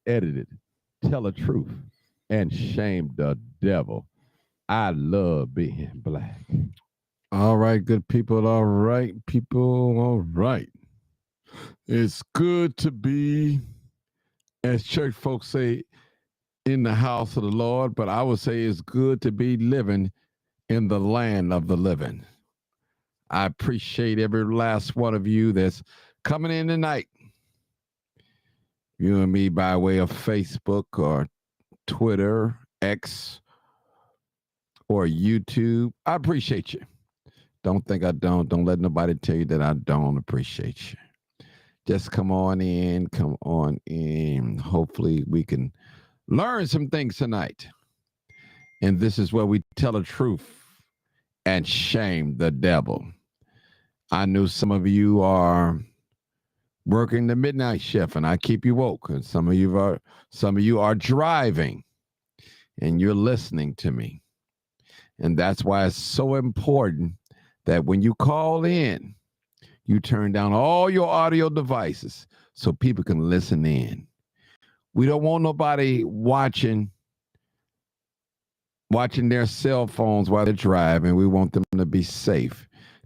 unedited, tell the truth, and shame the devil. I love being black. All right, good people. All right, people. All right. It's good to be, as church folks say, in the house of the Lord, but I would say it's good to be living in the land of the living. I appreciate every last one of you that's coming in tonight. You and me by way of Facebook or Twitter, X, or YouTube. I appreciate you. Don't think I don't. Don't let nobody tell you that I don't appreciate you. Just come on in. Come on in. Hopefully, we can learn some things tonight. And this is where we tell the truth and shame the devil. I knew some of you are working the midnight shift, and I keep you woke. And some of you are driving, and you're listening to me. And that's why it's so important that when you call in, you turn down all your audio devices so people can listen in. We don't want nobody watching their cell phones while they're driving. We want them to be safe.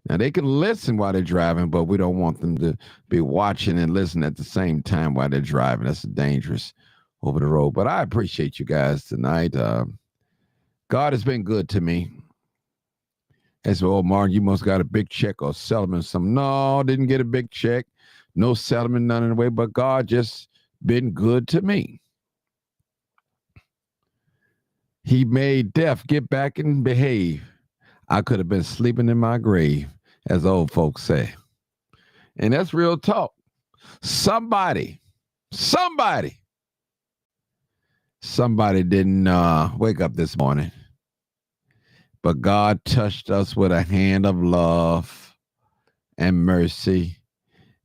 Now, they can listen while they're driving, but we don't want them to be watching and listening at the same time while they're driving. That's dangerous over the road. But I appreciate you guys tonight. God has been good to me. They said, oh, Martin, you must got a big check or settlement or something. No, didn't get a big check. No settlement, none in the way, but God just been good to me. He made death get back and behave. I could have been sleeping in my grave, as old folks say. And that's real talk. Somebody didn't wake up this morning. But God touched us with a hand of love and mercy.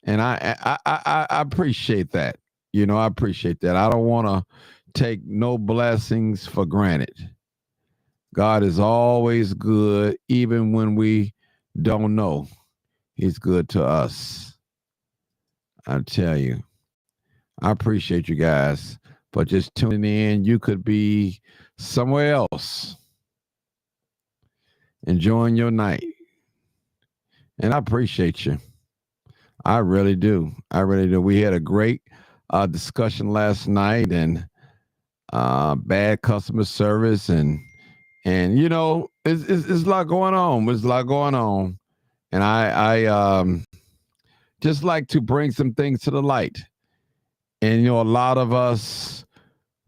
And I appreciate that. You know, I appreciate that. I don't want to take no blessings for granted. God is always good, even when we don't know. He's good to us. I tell you, I appreciate you guys for just tuning in. You could be somewhere else, enjoying your night. And I appreciate you. I really do. I really do. We had a great discussion last night, and bad customer service, and you know, it's a lot going on. There's a lot going on. And I just like to bring some things to the light. And you know, a lot of us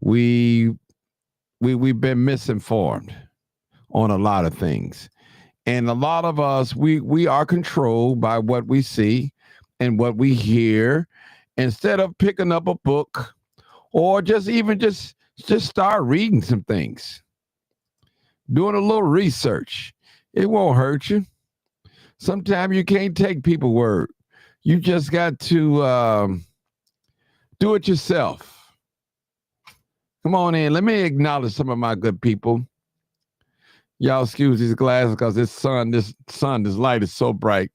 we've been misinformed on a lot of things. And a lot of us, we are controlled by what we see and what we hear, instead of picking up a book or just start reading some things, doing a little research. It won't hurt you. Sometimes you can't take people's word. You just got to do it yourself. Come on in. Let me acknowledge some of my good people. Y'all excuse these glasses because this light is so bright.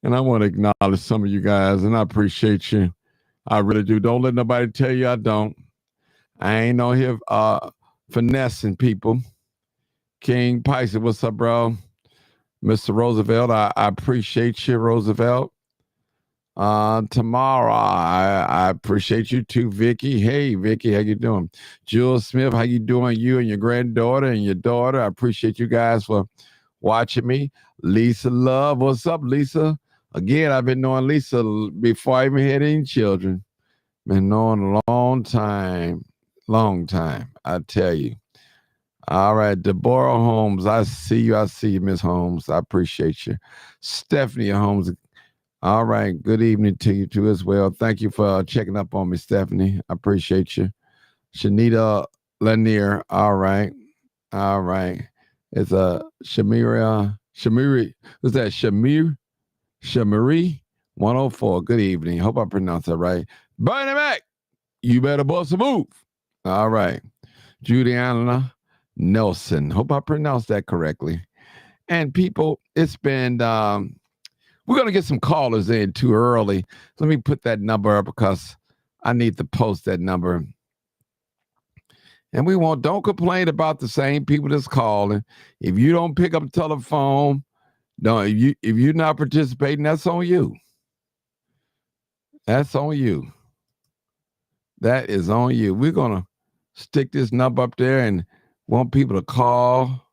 And I want to acknowledge some of you guys, and I appreciate you. I really do. Don't let nobody tell you I don't. I ain't on here finessing people. King Pice, what's up, bro? Mr. Roosevelt, I appreciate you, Roosevelt. Tomorrow, I appreciate you too, Vicky. Hey, Vicky, how you doing? Jules Smith, how you doing? You and your granddaughter and your daughter. I appreciate you guys for watching me. Lisa Love, what's up, Lisa? Again, I've been knowing Lisa before I even had any children. Been knowing a long time, I tell you. All right, Deborah Holmes, I see you, Miss Holmes. I appreciate you. Stephanie Holmes, all right, good evening to you too as well. Thank you for checking up on me, Stephanie. I appreciate you. Shanita Lanier, all right. It's a Shamiri, who's that? Shamiri 104. Good evening. Hope I pronounced that right. Bernie Mac, you better bust a move. All right. Juliana Nelson. Hope I pronounced that correctly. And people, it's been, we're going to get some callers in too early. Let me put that number up because I need to post that number. And don't complain about the same people that's calling. If you don't pick up the telephone, don't if you're not participating, that's on you. That's on you. That is on you. We're gonna stick this number up there and want people to call.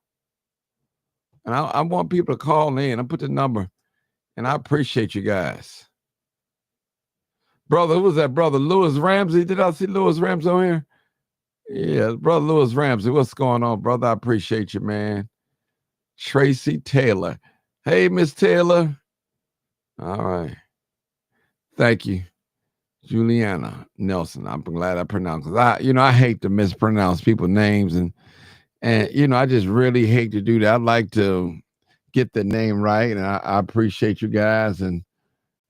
And I want people to call in. I put the number, and I appreciate you guys. Brother, who was that? Brother Lewis Ramsey. Did I see Lewis Ramsey on here? Yeah, brother Lewis Ramsey. What's going on, brother? I appreciate you, man. Tracy Taylor. Hey, Miss Taylor. All right. Thank you. Juliana Nelson. I'm glad I pronounced, because I hate to mispronounce people's names, and I just really hate to do that. I'd like to get the name right, and I appreciate you guys, and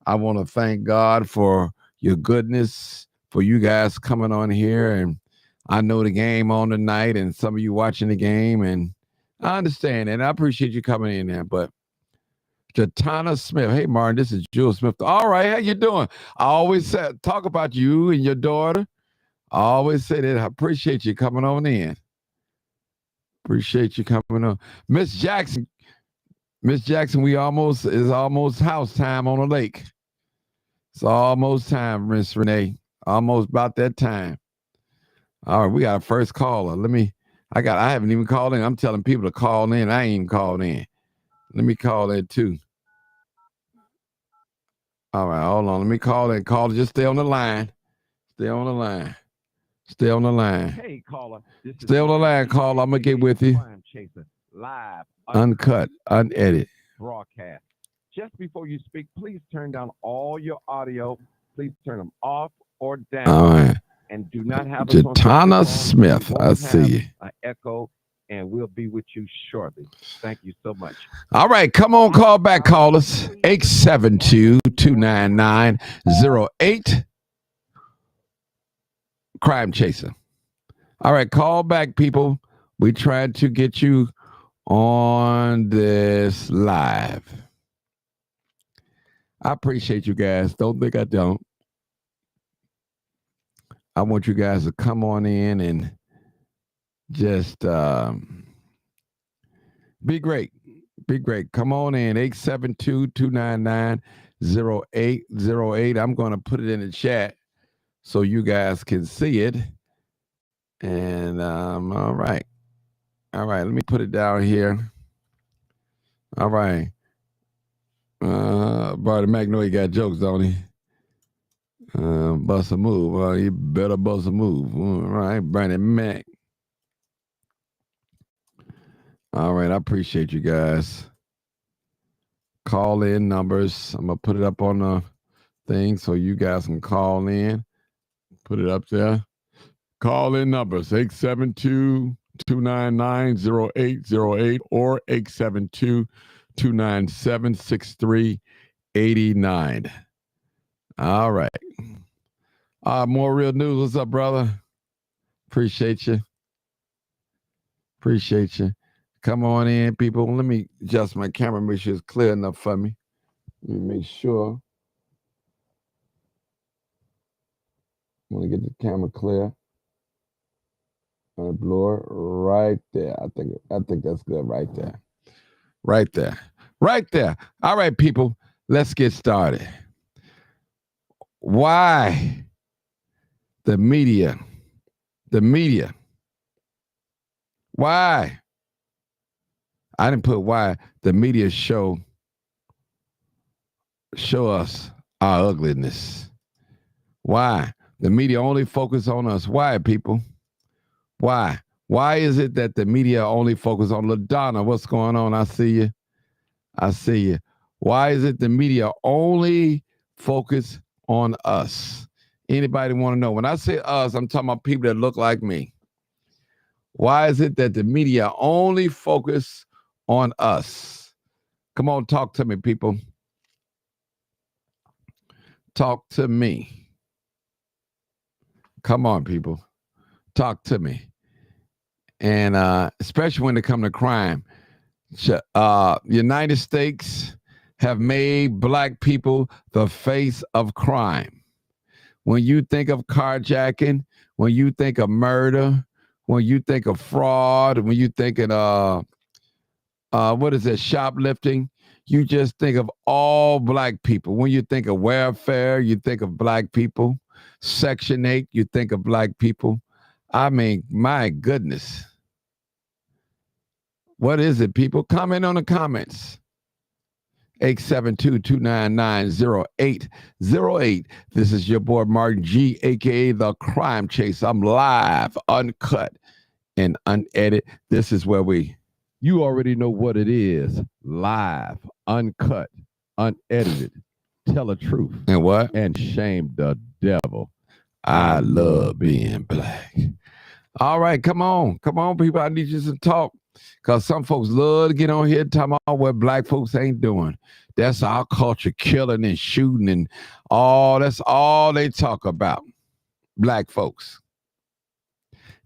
I want to thank God for your goodness, for you guys coming on here, and I know the game on tonight, and some of you watching the game, and I understand, and I appreciate you coming in there. But Jatana Smith, hey Martin, this is Jules Smith. All right, how you doing? I always talk about you and your daughter. I always say that. I appreciate you coming on in. Appreciate you coming on, Miss Jackson. Miss Jackson, it's almost house time on the lake. It's almost time, Miss Renee. Almost about that time. All right, we got a first caller. I haven't even called in. I'm telling people to call in. I ain't even called in. Let me call in too. All right, hold on. Let me call in. Caller, just stay on the line. Stay on the line. Stay on the line. Hey, caller. Stay on the line, caller. I'm going to get with you. Crime Chaser, live, uncut, unedited broadcast. Just before you speak, please turn down all your audio. Please turn them off or down. All right. And do not have Jatana Smith. I see you. An echo, and we'll be with you shortly. Thank you so much. All right, come on, call back, callers. 872-299-08. Crime Chaser. All right, call back, people. We tried to get you on this live. I appreciate you guys. Don't think I don't. I want you guys to come on in and just be great. Be great. Come on in. 872-299-0808. I'm going to put it in the chat so you guys can see it. And all right. All right. Let me put it down here. All right. Barty McNoy got jokes, don't he? Bust a move. You better bust a move. All right, Brandon Mac. All right, I appreciate you guys. Call in numbers. I'm going to put it up on the thing so you guys can call in. Put it up there. Call in numbers, 872-299-0808 or 872-297-6389. All right. More real news. What's up, brother? Appreciate you. Appreciate you. Come on in, people. Let me adjust my camera, make sure it's clear enough for me. Let me make sure. I want to get the camera clear. Blur right there. I think that's good right there. Right there. Right there. All right, people. Let's get started. Why the media? Why? I didn't put why the media show us our ugliness. Why? The media only focus on us. Why, people? Why? Why is it that the media only focus on LaDonna? What's going on? I see you. I see you. Why is it the media only focus on us? Anybody want to know? When I say us, I'm talking about people that look like me. Why is it that the media only focus on us? Come on, talk to me, people. Talk to me. Come on, people. Talk to me. And especially when it comes to crime. United States have made black people the face of crime. When you think of carjacking, when you think of murder, when you think of fraud, when you think of what is it, shoplifting, you just think of all black people. When you think of welfare, you think of black people. Section 8, you think of black people. I mean, my goodness. What is it, people? Comment on the comments. 872-299-0808. This is your boy Martin G, aka The Crime Chase. I'm live, uncut, and unedited. This is where You already know what it is. Live, uncut, unedited. Tell the truth. And what? And shame the devil. I love being black. All right, come on, people. I need you to talk. Because some folks love to get on here talking about what black folks ain't doing. That's our culture, killing and shooting and all. That's all they talk about. Black folks.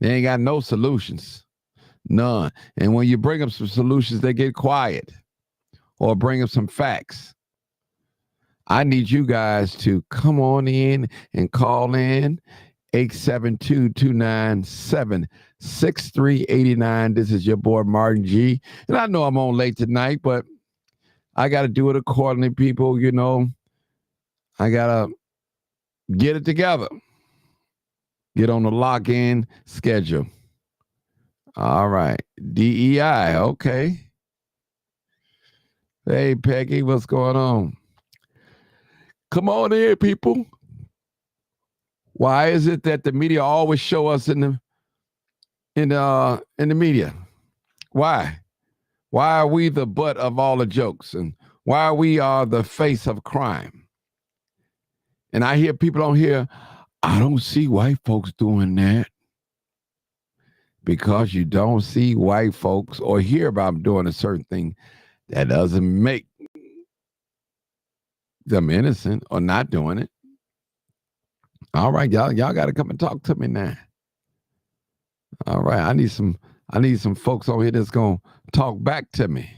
They ain't got no solutions. None. And when you bring them some solutions, they get quiet or bring them some facts. I need you guys to come on in and call in 872-297-6389. This is your boy Martin G. And I know I'm on late tonight, but I got to do it accordingly, people. You know, I got to get it together. Get on the lock-in schedule. All right. DEI. Okay. Hey, Peggy, what's going on? Come on in, people. Why is it that the media always show us in the media? Why? Why are we the butt of all the jokes? And why are we the face of crime? And I hear people on here, I don't see white folks doing that. Because you don't see white folks or hear about them doing a certain thing, that doesn't make them innocent or not doing it. All right, y'all got to come and talk to me now. All right, I need some folks on here that's gonna talk back to me.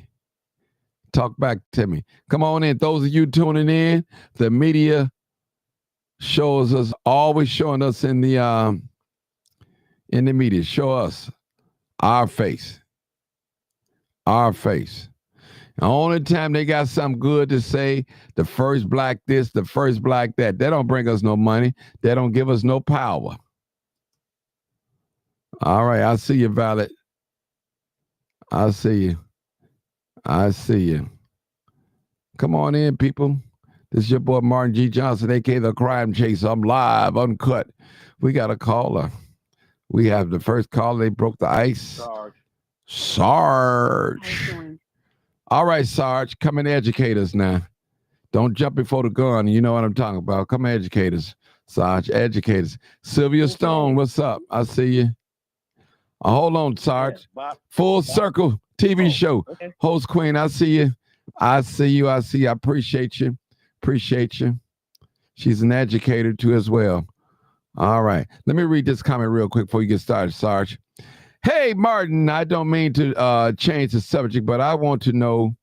Talk back to me. Come on in. Those of you tuning in, the media shows us, always showing us in the media. Show us our face. Our face. The only time they got something good to say, the first black this, the first black that, they don't bring us no money. They don't give us no power. All right, I see you, Violet. I see you. Come on in, people. This is your boy Martin G. Johnson, a.k.a. The Crime Chaser. I'm live, uncut. We got a caller. We have the first caller. They broke the ice. Sarge. All right, Sarge, come and educate us now. Don't jump before the gun. You know what I'm talking about. Come and educate us, Sarge. Educate us. Sylvia Stone, what's up? I see you. Hold on, Sarge. Full Circle TV show. Okay. Host Queen, I see you. I appreciate you. She's an educator too as well. All right. Let me read this comment real quick before you get started, Sarge. Hey, Martin, I don't mean to change the subject, but I want to know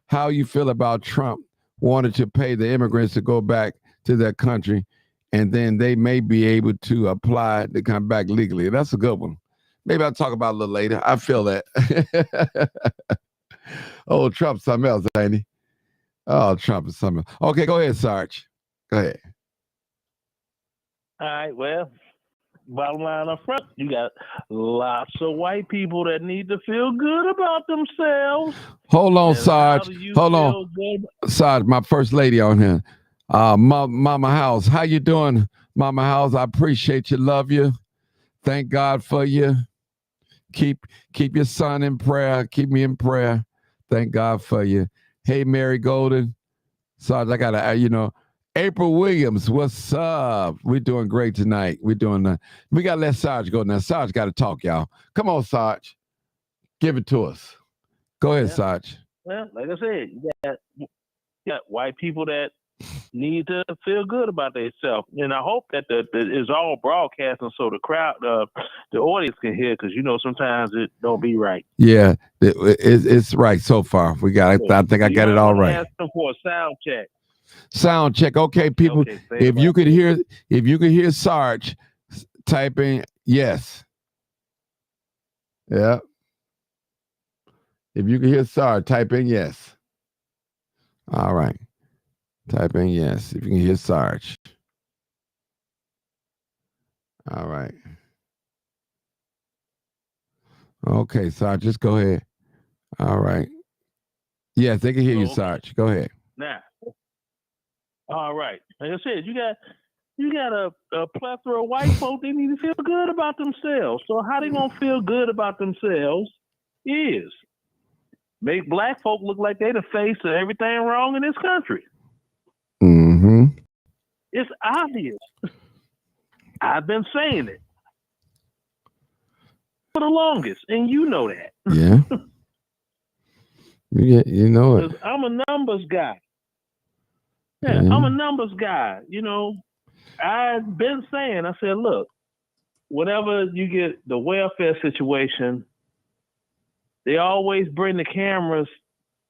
how you feel about Trump wanting to pay the immigrants to go back to their country, and then they may be able to apply to come back legally. That's a good one. Maybe I'll talk about it a little later. I feel that. Oh, Trump's something else, ain't he? Oh, Trump is something else. Okay, go ahead, Sarge. Go ahead. All right, well, bottom line up front, you got lots of white people that need to feel good about themselves. Hold on, Sarge. Hold on. Sarge, my first lady on here. Mama House. How you doing, Mama House? I appreciate you. Love you. Thank God for you. Keep your son in prayer. Keep me in prayer. Thank God for you. Hey, Mary Golden. Sarge, I got to, April Williams, what's up? We're doing great tonight. We got to let Sarge go now. Sarge got to talk, y'all. Come on, Sarge. Give it to us. Go ahead, Sarge. Well, like I said, you got white people that need to feel good about themselves. And I hope that it's all broadcasting so the crowd, the audience can hear, because, sometimes it don't be right. Yeah, it's right so far. I think I got it all right. Ask them for a sound check. Sound check. Okay, people. Okay, say it If you about could hear Sarge, type in yes. Yeah. If you can hear Sarge, type in yes. All right. Type in yes. If you can hear Sarge. All right. Okay, Sarge, just go ahead. All right. Yes, they can hear you, Okay. Sarge. Go ahead. Now, all right. Like I said, you got a plethora of white folk. They need to feel good about themselves. So how they gonna feel good about themselves is make black folk look like they the face of everything wrong in this country. Mm-hmm. It's obvious. I've been saying it for the longest, and you know that. Yeah. You know it. Because I'm a numbers guy. Yeah, Yeah. I'm a numbers guy. You know, I've been saying, I said, look, whenever you get the welfare situation, they always bring the cameras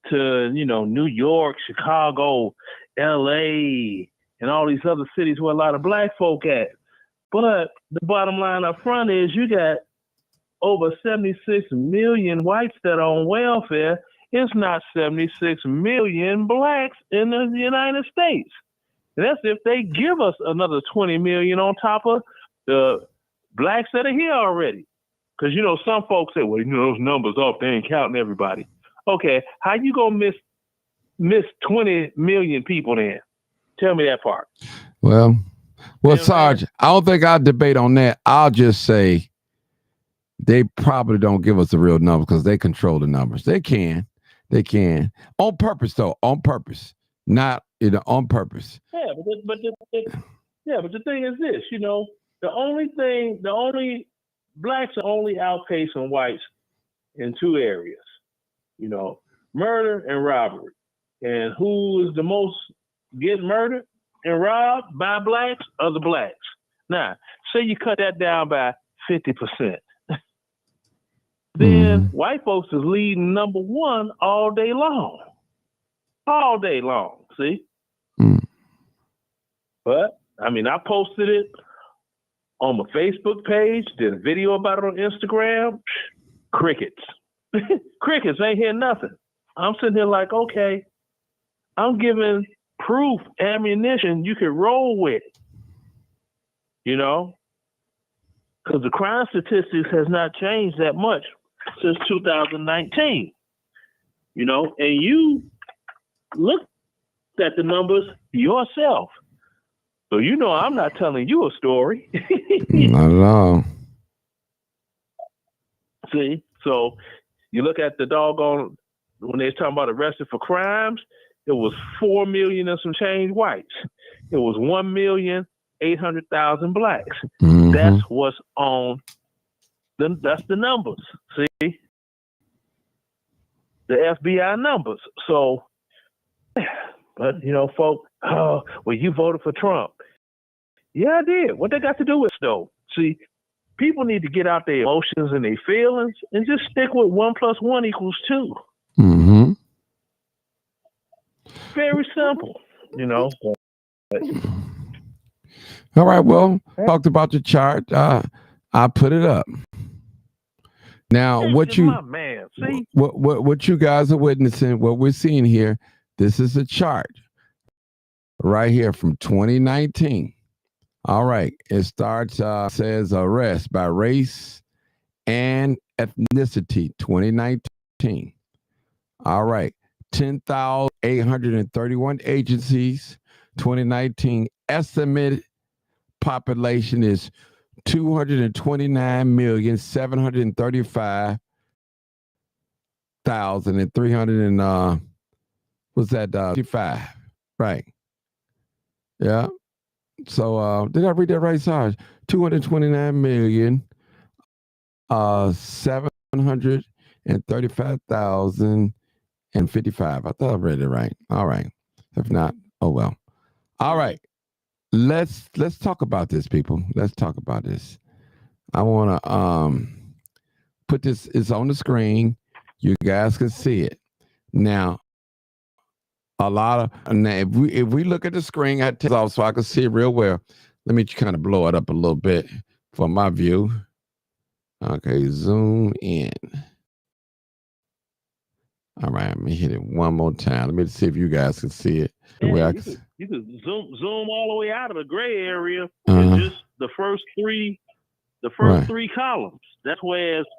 to, New York, Chicago, LA, and all these other cities where a lot of black folk at. But the bottom line up front is you got over 76 million whites that are on welfare. It's not 76 million blacks in the United States. And that's if they give us another 20 million on top of the blacks that are here already. Because, some folks say, well, those numbers off, they ain't counting everybody. Okay, how you going to miss 20 million people then? Tell me that part. Well, Sarge, I don't think I'll debate on that. I'll just say they probably don't give us the real number because they control the numbers. They can. On purpose, though. On purpose. Not on purpose. Yeah, but the thing is this, the only blacks are only outpacing whites in two areas, murder and robbery. And who is the most getting murdered and robbed by blacks are the blacks. Now, say you cut that down by 50%. Then white folks is leading number one all day long. All day long, see? But, I posted it on my Facebook page, did a video about it on Instagram. Crickets. Crickets ain't hear nothing. I'm sitting here like, okay, I'm giving proof, ammunition you can roll with, because the crime statistics has not changed that much since 2019, and you look at the numbers yourself. So I'm not telling you a story. Not at all. See, so you look at the doggone, when they're talking about arrested for crimes, it was 4 million and some change whites. It was 1,800,000 blacks. That's what's on. That's the numbers. See, the FBI numbers. So, but folks, well, you voted for Trump. Yeah, I did. What they got to do with it, though? See, people need to get out their emotions and their feelings and just stick with 1 + 1 = 2. Very simple, All right. Well, talked about the chart. I put it up. Now, what you guys are witnessing, what we're seeing here, this is a chart right here from 2019. All right. It starts, says arrest by race and ethnicity, 2019. All right. 10,831 agencies, 2019. Estimated population is 229,735,300 what's that? 55. Right. Yeah. So did I read that right, Sarge? 229,735,055. I thought I read it right. All right. If not, oh well. All right. Let's talk about this, people. Let's talk about this. I want to put this. It's on the screen. You guys can see it now. A lot of now, if we look at the screen, I take it off so I can see it real well. Let me kind of blow it up a little bit for my view. Okay, zoom in. All right, let me hit it one more time. Let me see if you guys can see it. Yeah, you could zoom all the way out of the gray area with just the first three columns. That's where it's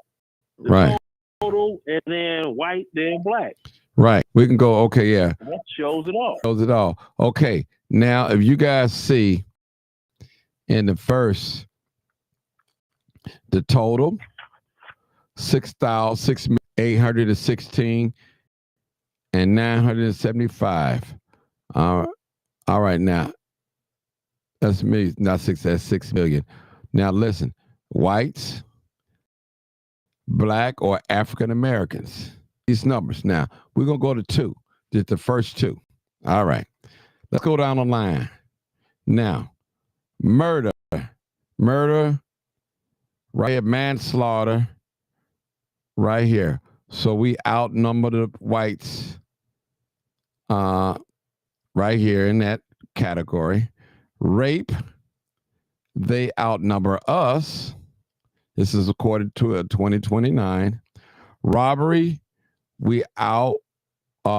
the total, and then white, then black. Right. We can go, okay, yeah. That shows it all. Shows it all. Okay. Now, if you guys see in the first, the total, 6,816 and 975. All right, now that's me, not six, that's 6 million. Now listen, whites, black, or African Americans. These numbers. Now we're gonna go to 2, just the first 2. All right, let's go down the line. Now, murder, right here, manslaughter, right here. So we outnumber the whites right here in that category. Rape, they outnumber us. This is according to a 2029. Robbery, we we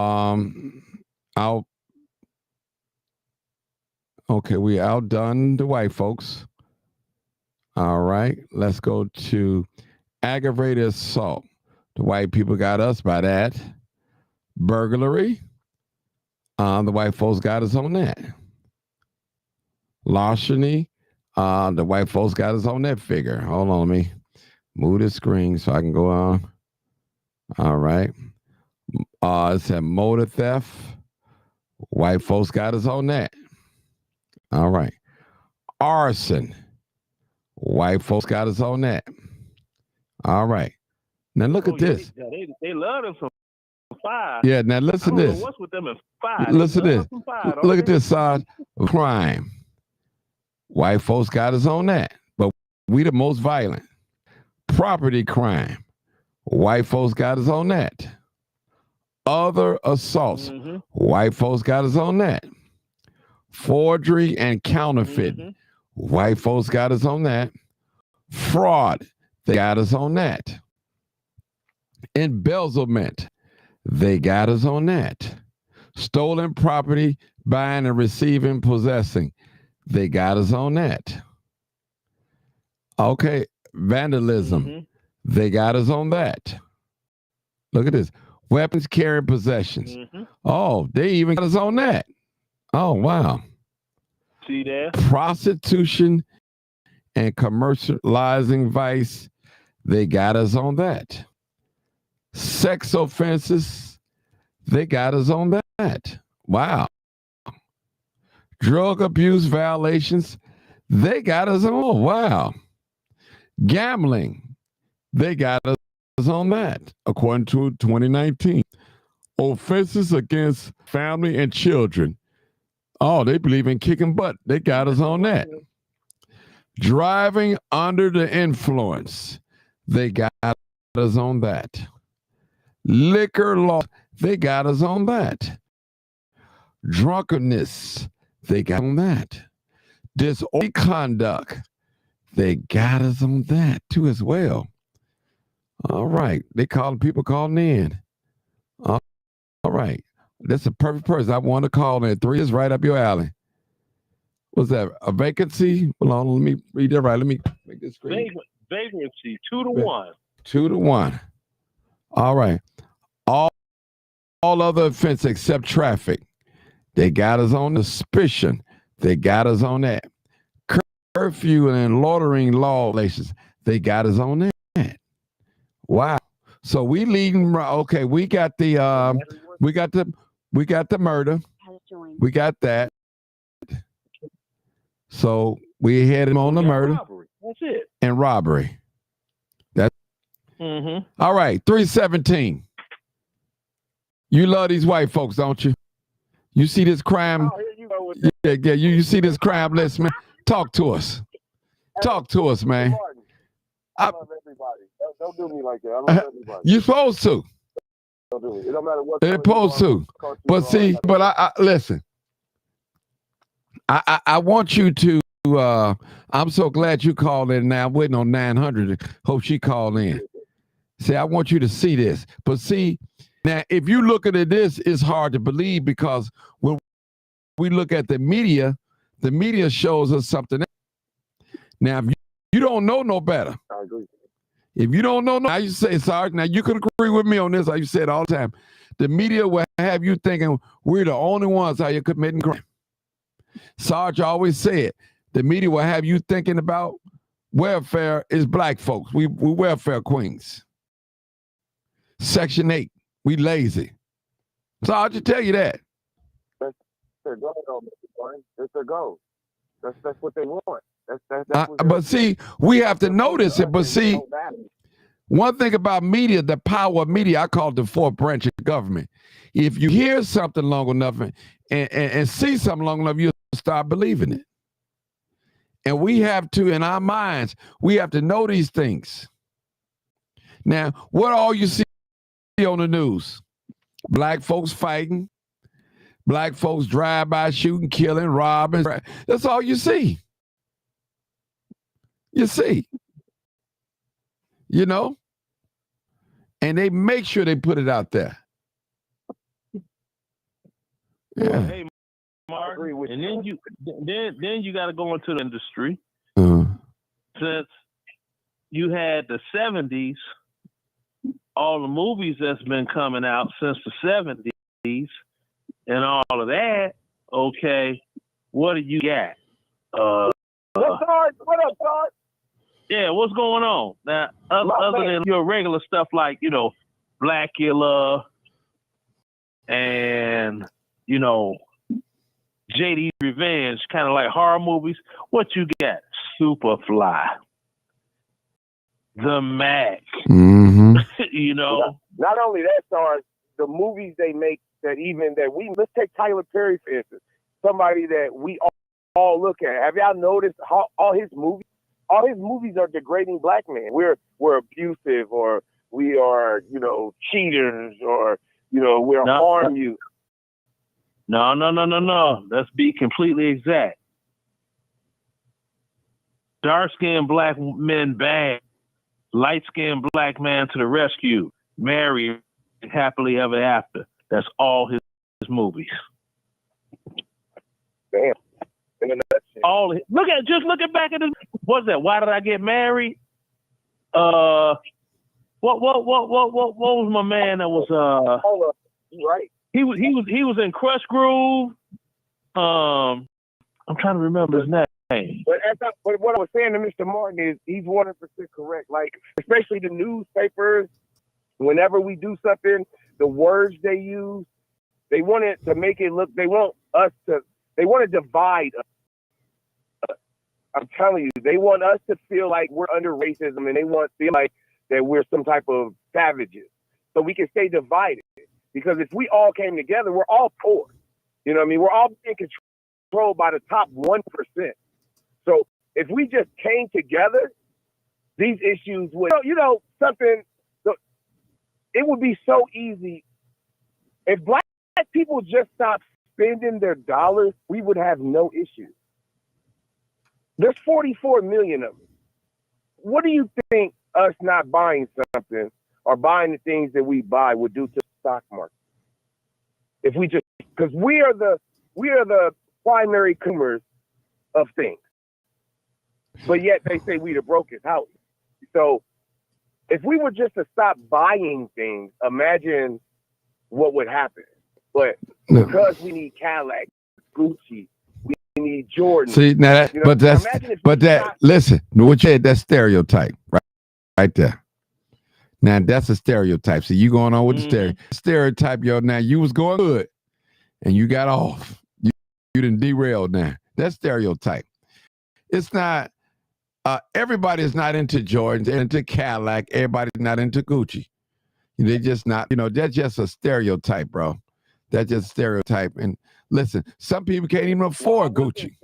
outdone the white folks. All right, let's go to aggravated assault. The white people got us by that. Burglary, the white folks got us on that. Larceny, the white folks got us on that figure. Hold on, let me move the screen so I can go on. All right. It said motor theft. White folks got us on that. All right. Arson. White folks got us on that. All right. Now look at this. They love them some fire. Yeah, now listen to this. What's with them and fire? Listen to this. Look at this side. Crime. White folks got us on that. But we the most violent. Property crime. White folks got us on that. Other assaults. White folks got us on that. Forgery and counterfeit. White folks got us on that. Fraud. They got us on that. Embezzlement. They got us on that. Stolen property, buying and receiving, possessing. They got us on that. Okay. Vandalism. They got us on that. Look at this. Weapons carrying possessions. Oh, they even got us on that. Oh, wow. See that? Prostitution and commercializing vice. They got us on that. Sex offenses. They got us on that. Wow. Drug abuse violations. They got us on. Wow. Gambling. They got us on that, according to 2019. Offenses against family and children. Oh, they believe in kicking butt. They got us on that. Driving under the influence. They got us on that. Liquor law. They got us on that. Drunkenness. They got on that. Disorderly conduct. They got us on that too as well. All right. People calling in. All right. That's a perfect person. I want to call in. 3 is right up your alley. What's that? A vacancy? Hold on, let me read that right. Let me make this screen. Vacancy, 2 to 1. 2 to 1. All right. All other offenses except traffic. They got us on suspicion. They got us on that. Curfew and loitering law relations. They got us on that. Wow. So we leading. Okay, we got the murder. We got that. So we had him on the murder. Robbery. That's it. And robbery. That's all right. 317. You love these white folks, don't you? You see this crime? Yeah. You see this crime list, man? Talk to us. Talk to us, man. I love everybody. Don't do me like that. I love everybody. You're supposed to. It don't matter what. They're supposed to. But see, but I listen. I want you to. I'm so glad you called in. Now I'm waiting on 900. Hope she called in. See, I want you to see this. But see, now if you look at this, it's hard to believe because when we look at the media shows us something else. Now, if you don't know no better. I agree. If you don't know, I used to say, Sarge, now you can agree with me on this. I used to say it all the time. The media will have you thinking we're the only ones out here committing crime. Sarge always said, the media will have you thinking about welfare is black folks. We welfare queens. Section 8, we lazy. Sarge, I tell you that. That's their goal, that's their goal. That's what they want. That's but see, we have to notice it. But see, one thing about media, the power of media, I call it the fourth branch of government. If you hear something long enough and see something long enough, you'll start believing it. And we have to, in our minds, we have to know these things. Now, what all you see on the news? Black folks fighting, black folks drive-by shooting, killing, robbing. That's all you see. You see, you know, and they make sure they put it out there. Yeah. Hey, Mark, and then you got to go into the industry. Since you had the 70s, all the movies that's been coming out since the 70s, and all of that. Okay, what do you got? What up, Todd? Yeah, what's going on now? Other than your regular stuff like Blackula and JD Revenge, kind of like horror movies. What you got? Superfly, The Mac. Mm-hmm. Not only that, Sarge, the movies they make let's take Tyler Perry for instance, somebody that we all look at. Have y'all noticed how all his movies are degrading black men? We're abusive, or we are, cheaters, or we're harm you. No. Let's be completely exact. Dark-skinned black men bad. Light-skinned black man to the rescue. Married happily ever after. That's all his movies. Damn. Just look at back at the. What's that? Why did I get married? What was my man that was right? He was in Crush Groove. I'm trying to remember his name. But what I was saying to Mr. Martin is he's 100% correct. Like, especially the newspapers, whenever we do something, the words they use, they want it to make it look. They want to divide us. I'm telling you, they want us to feel like we're under racism, and they want to feel like that we're some type of savages, so we can stay divided. Because if we all came together, we're all poor. You know what I mean? We're all being controlled by the top 1%. So if we just came together, these issues would, something. It would be so easy if black people just stopped spending their dollars. We would have no issues. There's 44 million of them. What do you think us not buying something or buying the things that we buy would do to the stock market? If we just, because we are the primary consumers of things, but yet they say we the brokest house. So if we were just to stop buying things, imagine what would happen. But because we need Cadillac, Gucci, we need Jordan. See, now listen, what you said, that's stereotype, right there. Now that's a stereotype. So you going on with the stereotype, yo. Now you was going good, and you got off. You didn't derail. Now that's stereotype. It's not. Everybody is not into Jordans, into Cadillac. Everybody's not into Gucci. They're just not. That's just a stereotype, bro. That's just a stereotype. And listen, some people can't even afford Gucci.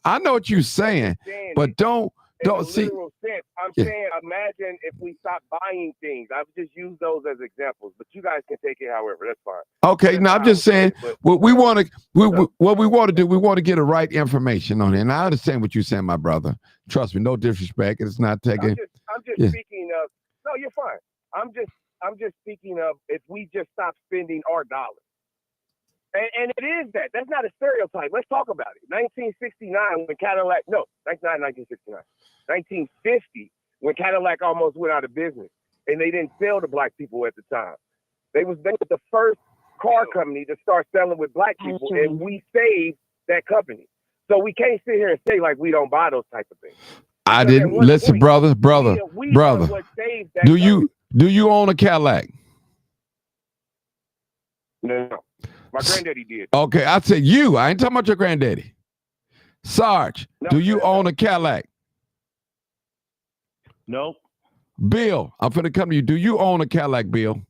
I know what you're saying, but don't in Don't a see. literal sense. I'm Yeah. saying, imagine if we stop buying things. I've just used those as examples, but you guys can take it however. That's fine. Okay, That's now how I'm I just would say saying it, but what we want to. So- What we want to do. We want to get the right information on it. And I understand what you're saying, my brother. Trust me, no disrespect. It's not taking. I'm just Yeah. speaking of. No, you're fine. I'm just speaking of if we just stop spending our dollars. And it is that. That's not a stereotype. Let's talk about it. 1969 when Cadillac. No, that's not 1969. 1950 when Cadillac almost went out of business, and they didn't sell to black people at the time. They was the first car company to start selling with black people, and we saved that company. So we can't sit here and say like we don't buy those type of things. I Because at didn't one listen, point, brother. we are what saved that Do company. you own a Cadillac? No. My granddaddy did. Okay, I said you. I ain't talking about your granddaddy. Sarge, No, do you own a Cadillac? Nope. Bill, I'm finna come to you. Do you own a Cadillac, Bill?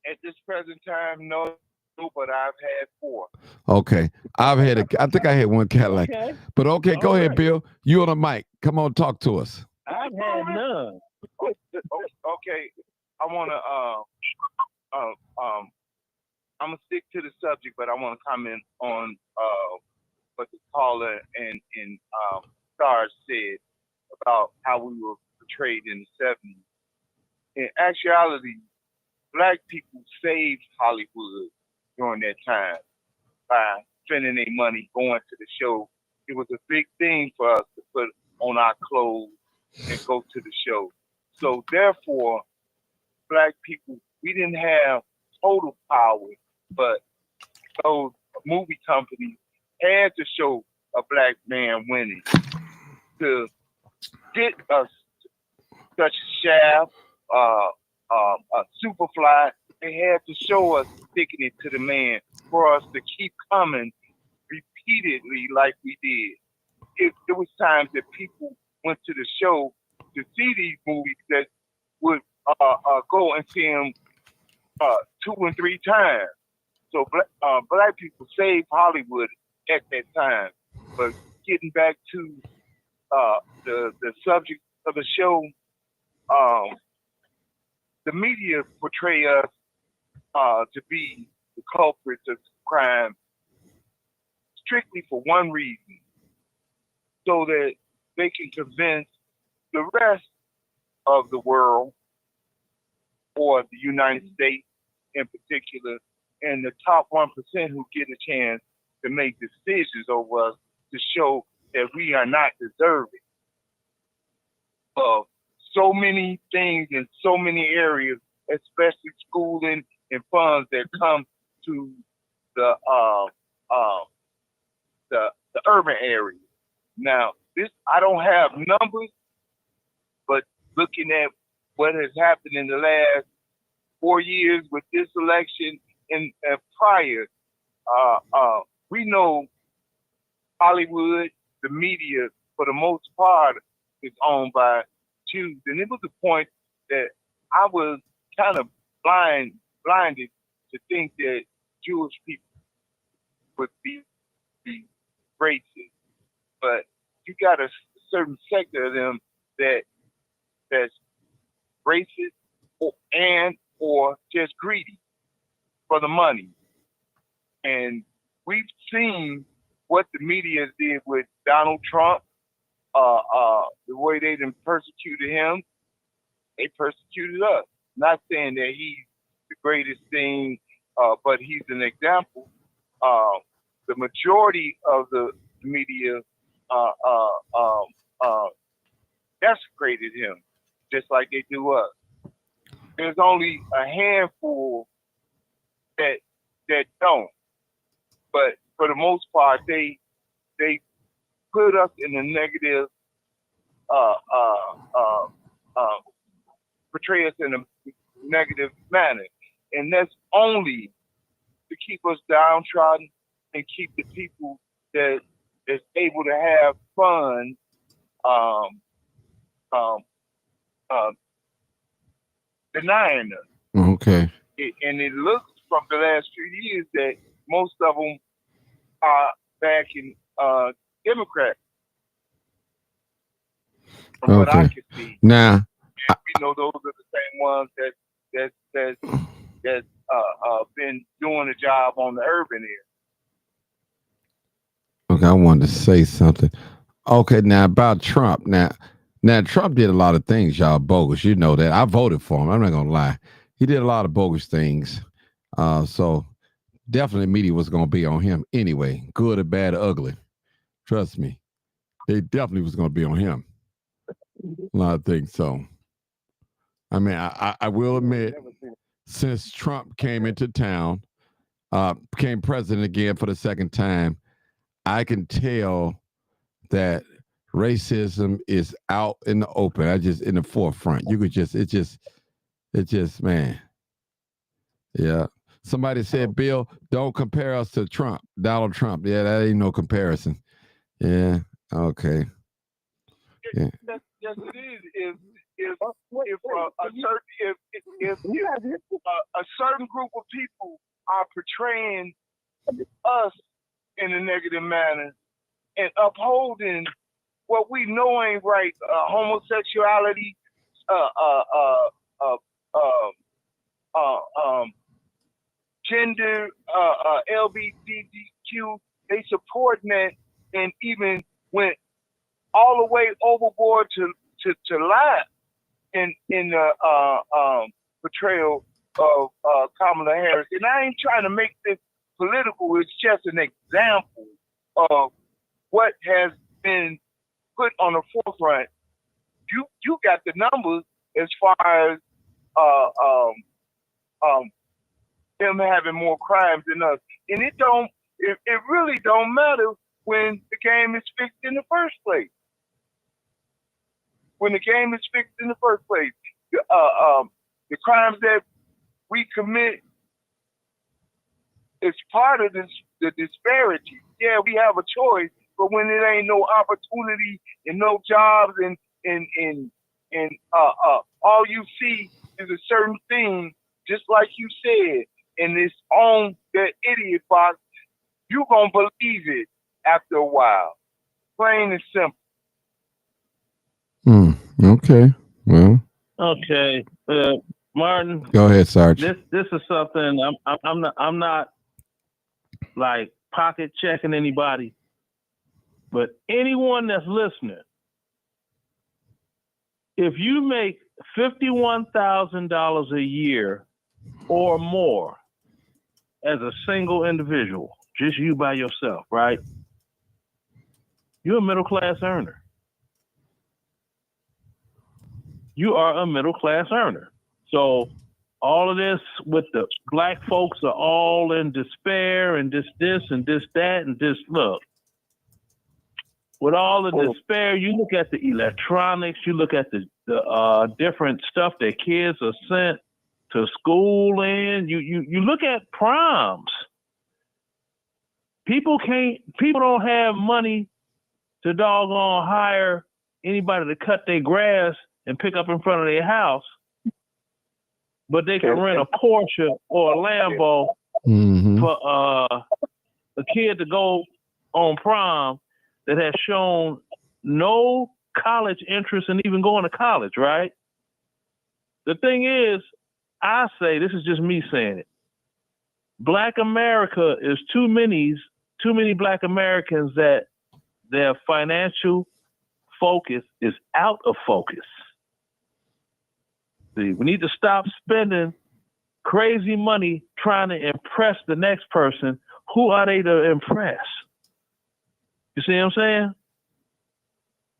At this present time, no, but I've had 4. Okay, I think I had one Cadillac. Okay. But okay, go All ahead, right. Bill. You on the mic. Come on, talk to us. I've had none. Okay, I want to I'm gonna stick to the subject, but I want to comment on what the caller and Stars said about how we were portrayed in the 70s. In actuality, black people saved Hollywood during that time by spending their money going to the show. It was a big thing for us to put on our clothes and go to the show. So therefore, black people, we didn't have total power, but those movie companies had to show a black man winning to get us such Shaft, a Superfly. They had to show us sticking it to the man for us to keep coming repeatedly like we did. There was times that people went to the show to see these movies that would go and see them 2 and 3 times. So black people saved Hollywood at that time. But getting back to the subject of the show, the media portray us to be the culprits of crime strictly for one reason, so that they can convince the rest of the world, or the United States in particular, and the top 1% who get a chance to make decisions over us, to show that we are not deserving of so many things in so many areas, especially schooling and funds that come to the urban area. Now, this, I don't have numbers, but looking at what has happened in the last 4 years with this election and prior, we know Hollywood, the media, for the most part, is owned by Jews. And it was a point that I was kind of blinded to think that Jewish people would be racist. But you got a certain sector of them that's racist or just greedy for the money. And we've seen what the media did with Donald Trump, the way they done persecuted him. They persecuted us. Not saying that he's the greatest thing, but he's an example. The majority of the media desecrated him, just like they do us. There's only a handful that don't, but for the most part, they put us in a negative, portray us in a negative manner, and that's only to keep us downtrodden and keep the people that is able to have fun denying us. Okay. And it looks from the last few years that most of them are backing Democrats. from what I Okay. can see. Now, And we know those are the same ones that been doing the job on the urban area. okay, I wanted to say something. Okay, now about Trump. Now Trump did a lot of things, y'all, bogus. You know that. I voted for him. I'm not gonna lie. He did a lot of bogus things. So definitely media was gonna be on him anyway, good or bad or ugly. Trust me. They definitely was gonna be on him. A lot of things. So I mean, I will admit, since Trump came into town, became president again for the second time, I can tell that racism is out in the open. I just in the forefront. You could just man. Yeah. Somebody said, Bill, don't compare us to Trump, Donald Trump. Yeah, that ain't no comparison. Yeah. Okay. Yeah. Yes, it is. If a certain group of people are portraying us in a negative manner and upholding what we know ain't right, homosexuality, gender, LGBTQ, they supporting that and even went all the way overboard to lie in the portrayal of Kamala Harris. And I ain't trying to make this political. It's just an example of what has been put on the forefront. You got the numbers as far as them having more crimes than us, and it really don't matter when the game is fixed in the first place. When the game is fixed in the first place, the crimes that we commit is part of the disparity. Yeah, we have a choice, but when it ain't no opportunity and no jobs and all you see is a certain thing, just like you said, and it's on that idiot box, you gonna believe it after a while. Plain and simple. Okay. Well. Okay, Martin. Go ahead, Sarge. This is something I'm not like pocket checking anybody, but anyone that's listening, if you make $51,000 a year or more as a single individual, just you by yourself, right? You're a middle class earner. You are a middle class earner. So all of this with the black folks are all in despair and this and this, that, and this. Look, with all the despair, you look at the electronics, you look at the different stuff that kids are sent to school in. You look at proms. People don't have money to doggone hire anybody to cut their grass and pick up in front of their house, but they can rent a Porsche or a Lambo for a kid to go on prom that has shown no college interest in even going to college, right? The thing is, I say, this is just me saying it, Black America is too many Black Americans that their financial focus is out of focus. See, we need to stop spending crazy money trying to impress the next person. Who are they to impress? You see what I'm saying?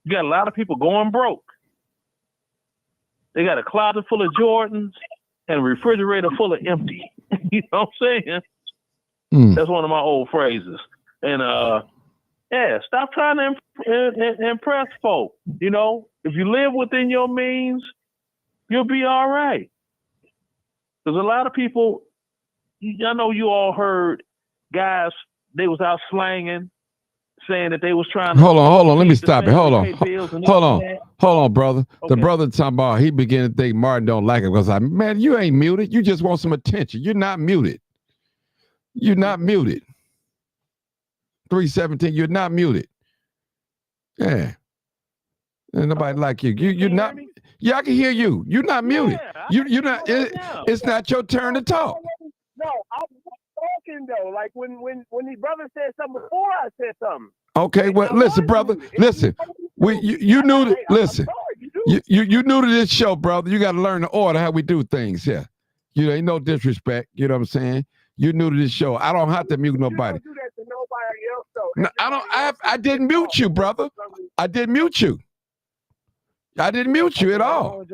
You got a lot of people going broke. They got a closet full of Jordans and a refrigerator full of empty. You know what I'm saying? That's one of my old phrases. And yeah, stop trying to impress folk. You know, if you live within your means, you'll be all right. There's a lot of people, I know you all heard guys, they was out slanging, saying that they was trying to. Hold on. Let me stop it. Hold on, brother. Okay. The brother talking about, he began to think Martin don't like it because man, you ain't muted. You just want some attention. You're not muted. 317, you're not muted. Yeah. And nobody like you. You're Can not. hear me? Yeah, I can hear you. You're not muted. Yeah, You're not. It's not your turn to talk. No, I was talking though. Like when the brother said something before I said something. Okay, well, listen, brother. Listen, you knew to listen. You new to this show, brother. You got to learn the order how we do things here. You ain't no disrespect. You know what I'm saying? You new to this show. I don't have to mute nobody. You don't do that to nobody else though. No, I don't. I didn't mute you, brother. I didn't mute you. I didn't mute you at all.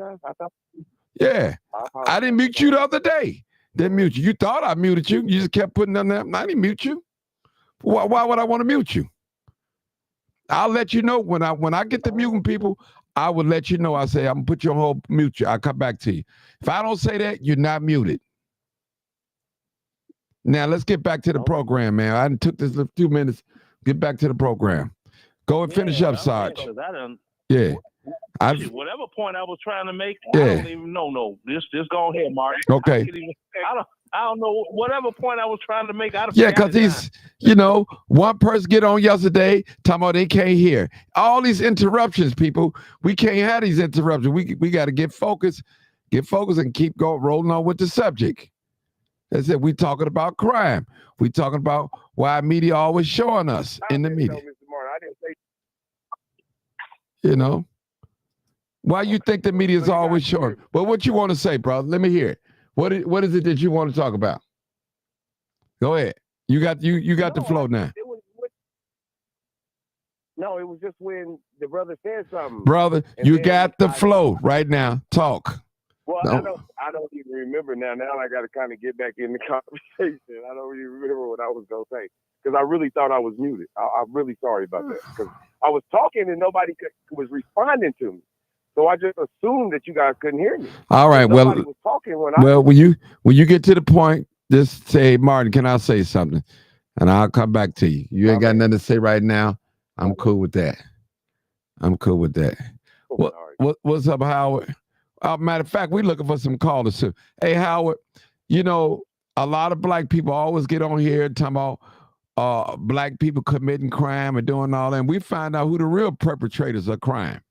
Yeah, I didn't mute you the other day. Didn't mute you. You thought I muted you. You just kept putting them there. I didn't mute you. Why would I want to mute you? I'll let you know when I get to muting people. I will let you know. I say I'm gonna put you on hold, mute you. I'll come back to you. If I don't say that, you're not muted. Now let's get back to the program, man. I took this a few minutes. Get back to the program. Go and finish up, Sarge. Yeah. Whatever point I was trying to make, I don't even know. No, just go ahead, Mark. Okay. I don't know whatever point I was trying to make. Because he's, one person get on yesterday talking about they can't hear. All these interruptions, people. We can't have these interruptions. We got to get focused, and keep going rolling on with the subject. That's it. We talking about crime. We talking about why media always showing us in the media. Why you think the media is always showing? Well, what you want to say, brother? Let me hear it. What is it that you want to talk about? Go ahead. You got the flow now. It was just when the brother said something. Brother, you got the flow right now. Talk. Well, I don't even remember now. Now I got to kind of get back in the conversation. I don't even remember what I was going to say because I really thought I was muted. I'm really sorry about that because I was talking and nobody was responding to me. So I just assumed that you guys couldn't hear me. All right. Was talking when you get to the point, just say, Martin, can I say something? And I'll come back to you. You ain't got nothing to say right now. I'm cool with that. What's up, Howard? Matter of fact, we're looking for some callers too. Hey, Howard, a lot of black people always get on here talking about black people committing crime and doing all that. And we find out who the real perpetrators of crime.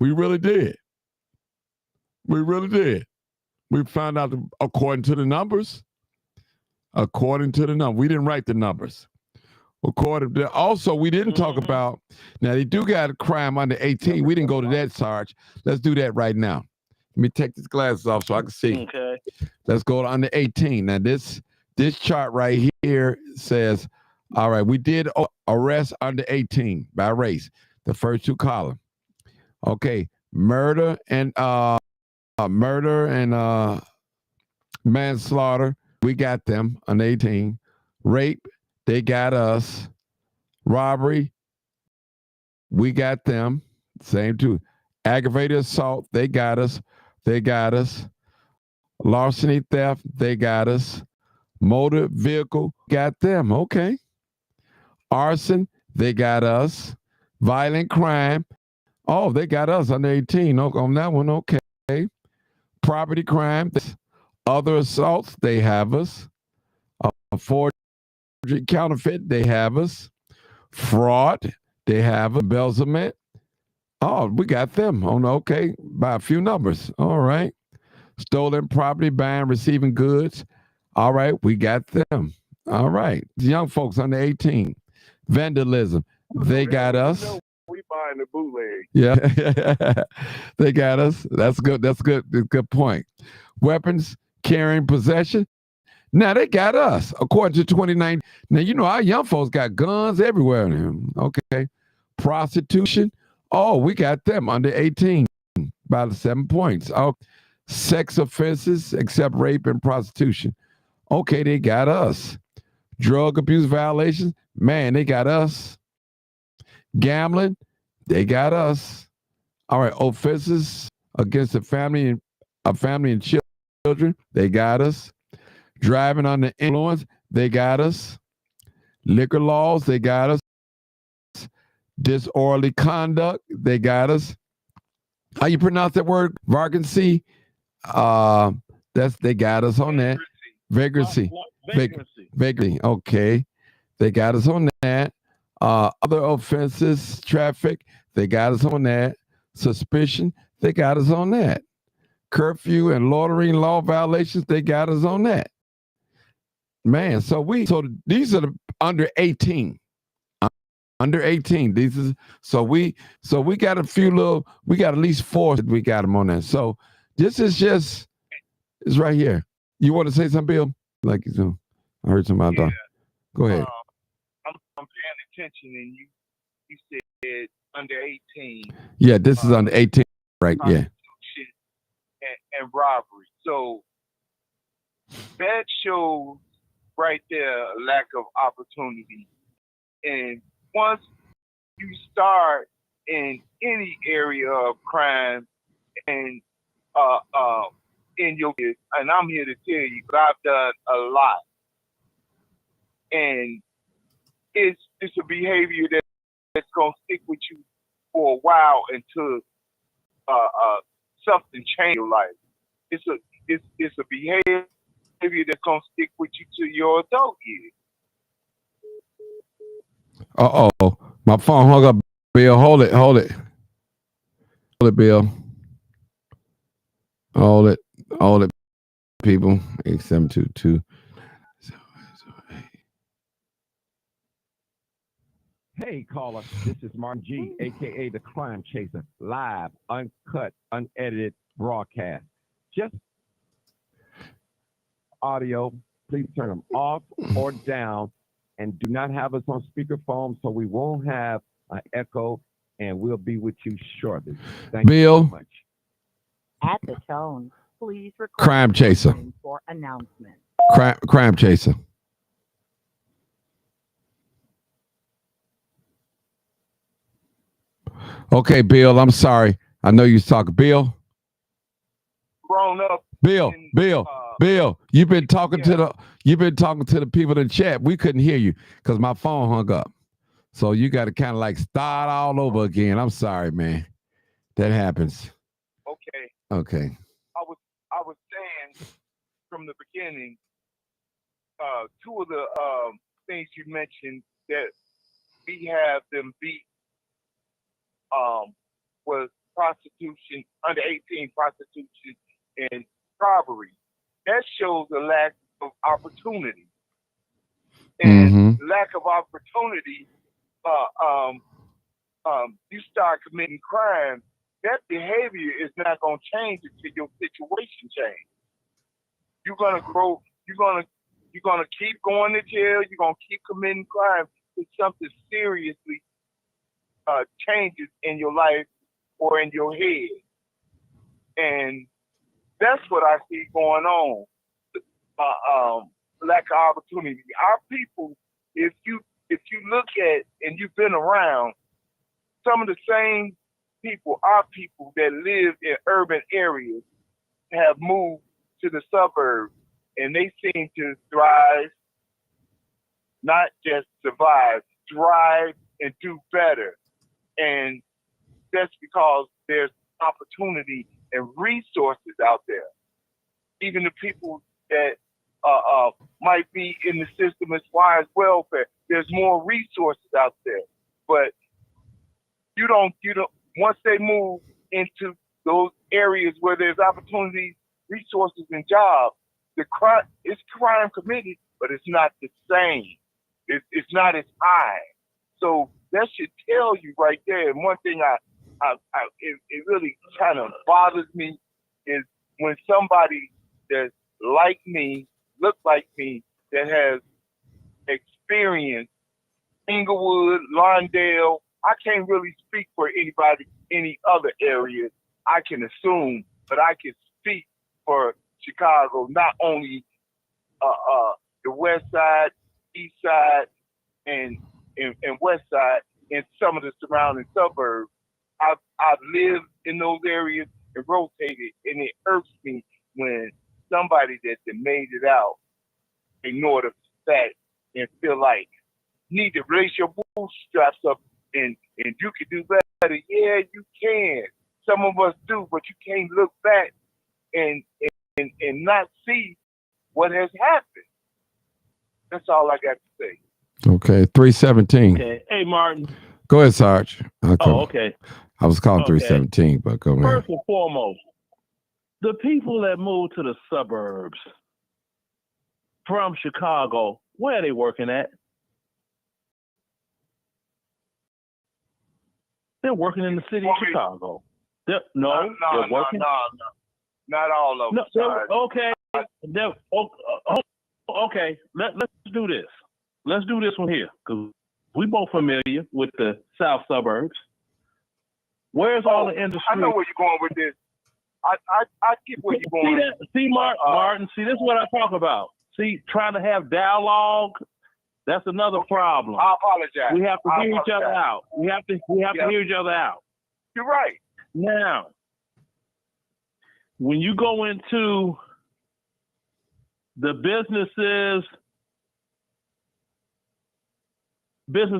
We really did. We found out according to the numbers. We didn't write the numbers. Also, we didn't talk about, now they do got a crime under 18. We didn't go to that, Sarge. Let's do that right now. Let me take these glasses off so I can see. Okay. Let's go to under 18. Now this chart right here says, all right, we did arrest under 18 by race, the first two columns. Okay, murder and manslaughter, we got them on 18. Rape, they got us. Robbery, we got them. Same too. Aggravated assault, they got us. Larceny, theft, they got us. Motor vehicle, got them. Okay. Arson, they got us. Violent crime. Oh, they got us under 18 on that one. Okay. Property crime. Other assaults, they have us. Forgery, counterfeit, they have us. Fraud, they have embezzlement. Oh, we got them on okay by a few numbers. All right. Stolen property, buying, receiving goods. All right, we got them. All right. Young folks under 18. Vandalism, they got us. We buying the bootleg. Yeah, they got us. That's good. Good point. Weapons, carrying, possession. Now they got us, according to 2019. Now, our young folks got guns everywhere. Okay. Prostitution. Oh, we got them under 18 by the 7 points. Oh, sex offenses, except rape and prostitution. Okay, they got us. Drug abuse violations. Man, they got us. Gambling, they got us. All right, offenses against a family and children, they got us. Driving under influence, they got us. Liquor laws, they got us. Disorderly conduct, they got us. How you pronounce that word? Vacancy. They got us on that. Vagrancy. Vagrancy. Okay. They got us on that. Other offenses, traffic, they got us on that. suspicion, they got us on that. Curfew and loitering law violations, they got us on that. Man, so these are the under 18. Under 18. We got a few we got at least 4 that we got them on that. So this is it's right here. You want to say something, Bill? Like I heard somebody talk. Go ahead. I'm paying attention, and you said under 18. Yeah, this is under 18, right? Yeah. And robbery. So that shows right there a lack of opportunity. And once you start in any area of crime and in your, and I'm here to tell you, but I've done a lot. And it's a behavior that's gonna stick with you for a while until something changes your life. It's a behavior that's gonna stick with you to your adult years. Uh-oh. My phone hung up, Bill. Hold it, Bill. Hold it, people. 8722. Hey, caller, this is Martin G, a.k.a. the Crime Chaser, live, uncut, unedited broadcast. Just audio, please turn them off or down, and do not have us on speakerphone so we won't have an echo, and we'll be with you shortly. Thank Bill, you so much. At the tone, please record Crime Chaser. For announcement. Crime Chaser. Okay, Bill, I'm sorry. I know you was talking. Bill? Grown up. Bill, you've been talking to the people in the chat. We couldn't hear you because my phone hung up. So you got to kind of like start all over again. I'm sorry, man. That happens. Okay. I was saying from the beginning, two of the things you mentioned that we have them beat was prostitution, under 18 prostitution, and robbery. That shows a lack of opportunity. And lack of opportunity, you start committing crime, that behavior is not going to change until your situation changes. You're going to grow, you're going to keep going to jail, you're going to keep committing crime until something seriously changes in your life or in your head. And that's what I see going on. Lack of opportunity. Our people, if you look at and you've been around, some of the same people, our people that live in urban areas have moved to the suburbs, and they seem to thrive, not just survive, thrive and do better. And that's because there's opportunity and resources out there. Even the people that might be in the system as far as welfare, there's more resources out there. But you don't, once they move into those areas where there's opportunities, resources, and jobs, it's crime committed, but it's not the same. It's not as high. So that should tell you right there. And one thing it really kind of bothers me is when somebody that's like me, look like me, that has experience, Inglewood, Lawndale, I can't really speak for anybody, any other areas. I can assume, but I can speak for Chicago, not only the west side, east side, and west side, and some of the surrounding suburbs. I've lived in those areas and rotated, and it irks me when somebody that made it out ignore the fact and feel like need to raise your bootstraps up and you can do better. Yeah, you can. Some of us do, but you can't look back and not see what has happened. That's all I got to say. Okay, 317. Okay. Hey, Martin. Go ahead, Sarge. Oh, okay. I was calling Okay. 317, but go ahead. First and foremost, the people that move to the suburbs from Chicago, where are they working at? They're working in the city of Chicago. They're working. No, not all of them. Okay. Okay. Let's do this. Let's do this one here, because we both familiar with the south suburbs. Where's all the industry? I know where you're going with this. I get where you're going. See, Martin. See, this is what I talk about. See, trying to have dialogue. That's another problem. I apologize. We have to hear each other out. We have to hear each other out. You're right. Now, when you go into the business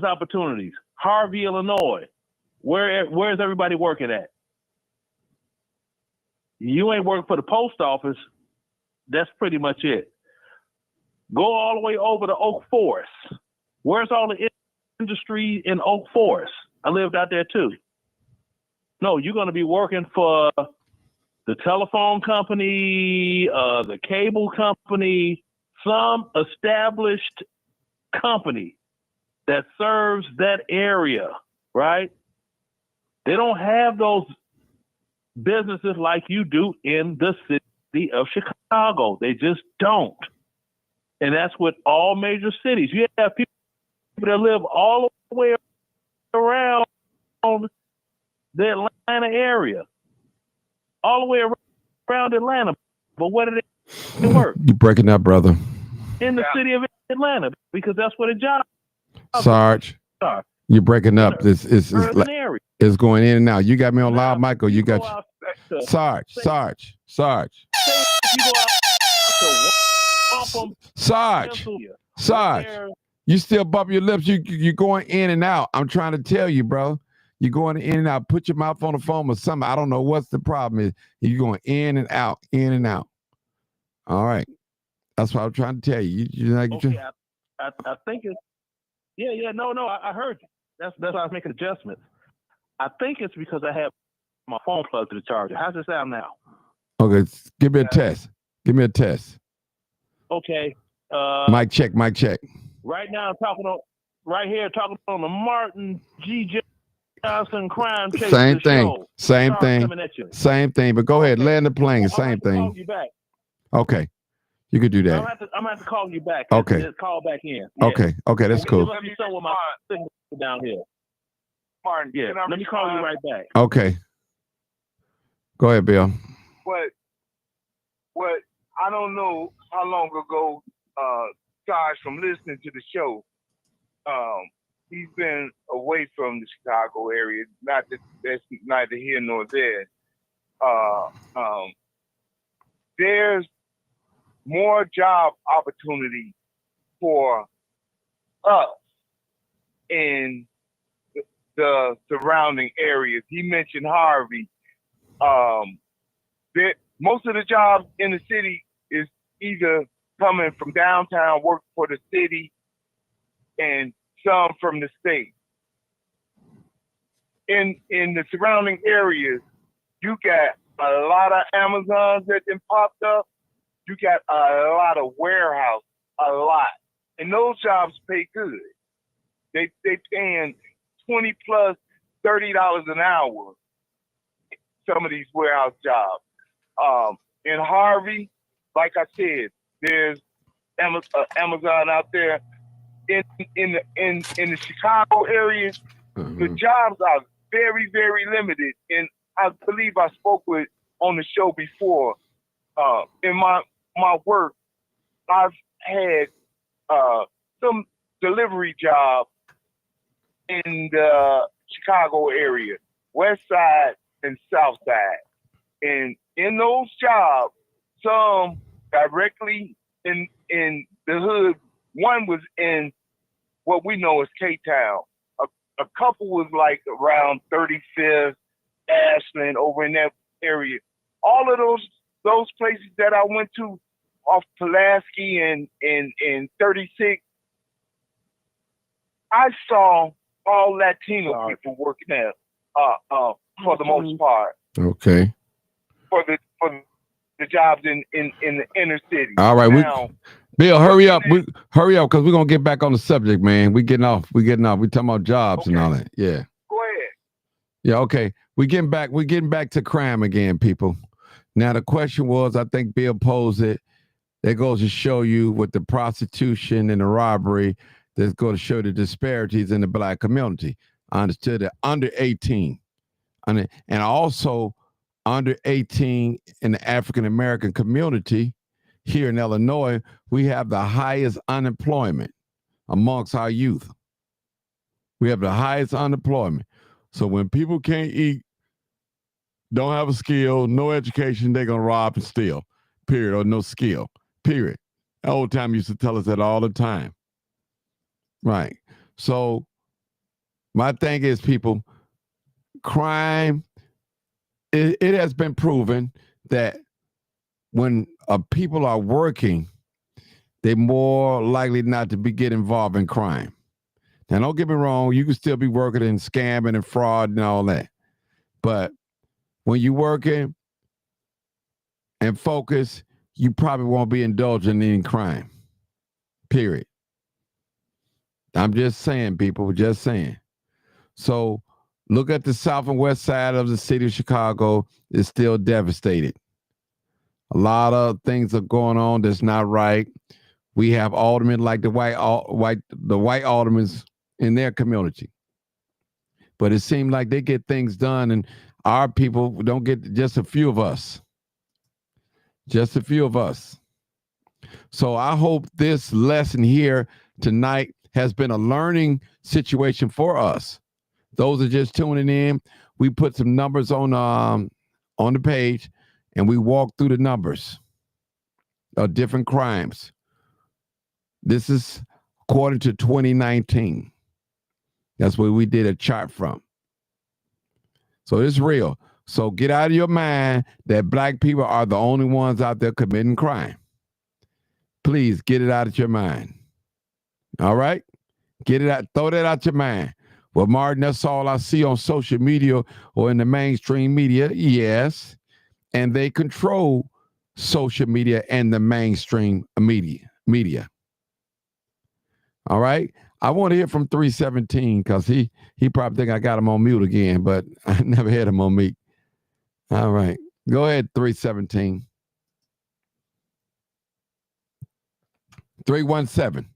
opportunities, Harvey, Illinois, where's everybody working at? You ain't working for the post office. That's pretty much it. Go all the way over to Oak Forest. Where's all the industry in Oak Forest? I lived out there too. No, you're going to be working for the telephone company, the cable company, some established company that serves that area, right? They don't have those businesses like you do in the city of Chicago. They just don't. And that's with all major cities. You have people that live all the way around the Atlanta area, all the way around Atlanta. But where do they work? You're breaking up, brother. In the city of Atlanta, because that's where the jobs Sarge, are. you're breaking up. It's going in and out. You got me on loud, Michael. You got Sarge. Sarge, you still bump your lips. You're going in and out. I'm trying to tell you, bro. You're going in and out. Put your mouth on the phone or something. I don't know what's the problem is. You're going in and out, in and out. All right. That's what I'm trying to tell you. I think it's no. I heard you. That's why I was making adjustments. I think it's because I have my phone plugged to the charger. How's it sound now? Okay, give me a test. Give me a test. Okay. Mic check. Right now, I'm talking on the Martin G. Johnson crime case. Same thing. But go ahead, land the plane. Same thing. Call you back. Okay, you could do that. I'm gonna have to call you back. Okay. Just call back in. Yeah. Okay, that's cool. Let me start with my signal down here. Martin, yeah. Let me call you right back. Okay. Go ahead, Bill. What I don't know how long ago, Josh, from listening to the show, he's been away from the Chicago area. Not that that's neither here nor there. There's more job opportunity for us in the surrounding areas. He mentioned Harvey. Most of the jobs in the city is either coming from downtown, work for the city, and some from the state. In the surrounding areas, you got a lot of Amazons that then popped up. You got a lot of warehouse, a lot. And those jobs pay good. They paying $20 plus $30 an hour. Some of these warehouse jobs. In Harvey, like I said, there's Amazon out there. In the Chicago area, the jobs are very, very limited. And I believe I spoke with on the show before. In my work, I've had some delivery jobs in the Chicago area, West Side and South Side. And in those jobs, some directly in the hood. One was in what we know as K-Town. A couple was like around 35th, Ashland, over in that area. All of those places that I went to off Pulaski and 36, I saw all Latino people working there. for the most part, Okay. for the jobs in the inner city. All right. Now, Bill, hurry up. looking Hurry up, because we're gonna get back on the subject, man. We getting off. We talking about jobs and all that. Yeah. go ahead. Yeah. Okay. We're getting back to crime again, people. Now the question was, I think Bill posed it. That goes to show you with the prostitution and the robbery. That's going to show the disparities in the black community. I understood that under 18, and also under 18 in the African American community here in Illinois, we have the highest unemployment amongst our youth. We have the highest unemployment. So when people can't eat, don't have a skill, no education, they're going to rob and steal, period, or no skill, period. The old time used to tell us that all the time. Right. So my thing is, people, crime, it has been proven that when people are working, they're more likely not to get involved in crime. Now, don't get me wrong, you can still be working in scamming and fraud and all that. But when you're working and focus, you probably won't be indulging in crime. Period. I'm just saying, people, just saying. So look at the south and west side of the city of Chicago. It's still devastated. A lot of things are going on that's not right. We have aldermen like the white aldermen in their community. But it seems like they get things done, and our people don't get, just a few of us. Just a few of us. So I hope this lesson here tonight has been a learning situation for us. Those are just tuning in. We put some numbers on the page, and we walk through the numbers of different crimes. This is according to 2019. That's where we did a chart from. So it's real. So get out of your mind that black people are the only ones out there committing crime. Please get it out of your mind. All right? Get it out. Throw that out your mind. Well, Martin, that's all I see on social media or in the mainstream media. Yes. And they control social media and the mainstream media. All right? I want to hear from 317 because he probably think I got him on mute again, but I never had him on mute. All right. Go ahead, 317. 317.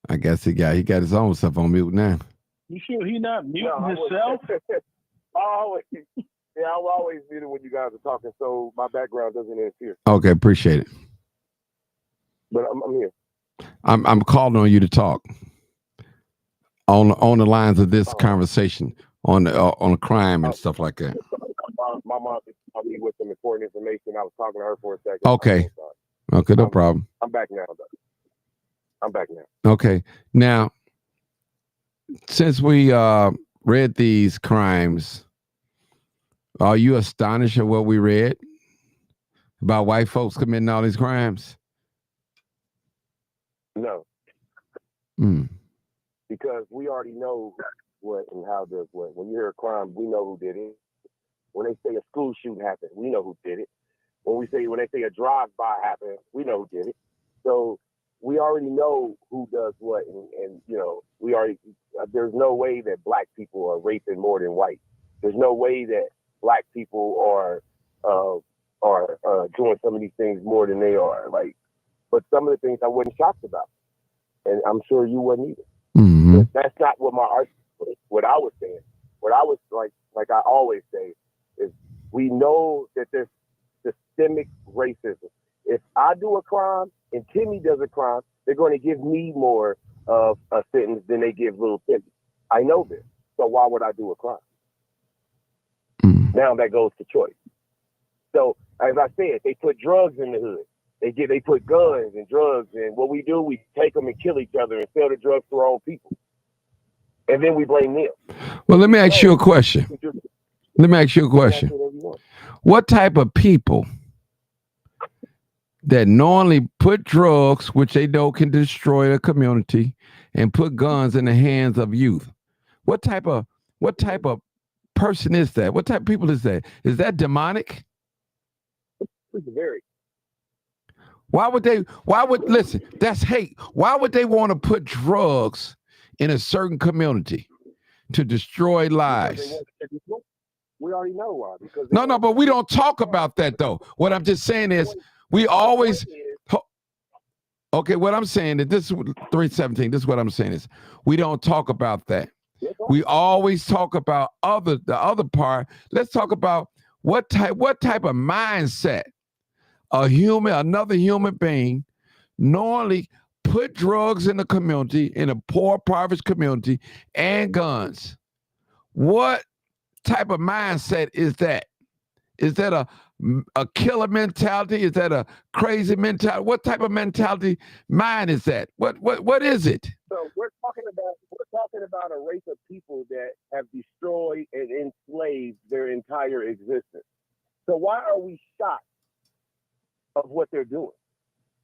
I guess he got his own stuff on mute now. You sure he not muting himself? I'm always muted when you guys are talking, so my background doesn't interfere. Okay, appreciate it. But I'm here. I'm calling on you to talk on the lines of this conversation on the crime and stuff like that. My mom called me with some important information. I was talking to her for a second. Okay. Okay, no problem. I'm back now, though. Okay. Now, since we read these crimes, are you astonished at what we read about white folks committing all these crimes? No. Because we already know what and how does what. When you hear a crime, we know who did it. When they say a school shooting happened, we know who did it. When they say a drive-by happened, we know who did it. So we already know who does what, and there's no way that black people are raping more than white. There's no way that black people are doing some of these things more than they are. But some of the things I wasn't shocked about, and I'm sure you wasn't either. Mm-hmm. That's not what my argument was. What I was saying, what I was like I always say, is we know that there's systemic racism. If I do a crime and Timmy does a crime, they're going to give me more of a sentence than they give little Timmy. I know this. So why would I do a crime? Mm-hmm. Now that goes to choice. So as I said, they put drugs in the hood. They put guns and drugs, and what we do, we take them and kill each other and sell the drugs to our own people. And then we blame them. Well, let me ask you a question. What type of people that knowingly put drugs, which they know can destroy a community, and put guns in the hands of youth? What type of What type of person is that? What type of people is that? Is that demonic? It's very. Why would listen, that's hate. Why would they want to put drugs in a certain community to destroy lives? We already know why. Because No, but we don't talk about that though. What I'm just saying is we always okay, what I'm saying is this is 317. This is what I'm saying is we don't talk about that. We always talk about the other part. Let's talk about what type of mindset another human being knowingly put drugs in the community, in a poor, impoverished community, and guns. What type of mindset is that? Is that a killer mentality? Is that a crazy mentality? What type of mentality mind is that? What is it? So we're talking about a race of people that have destroyed and enslaved their entire existence. So why are we shocked of what they're doing?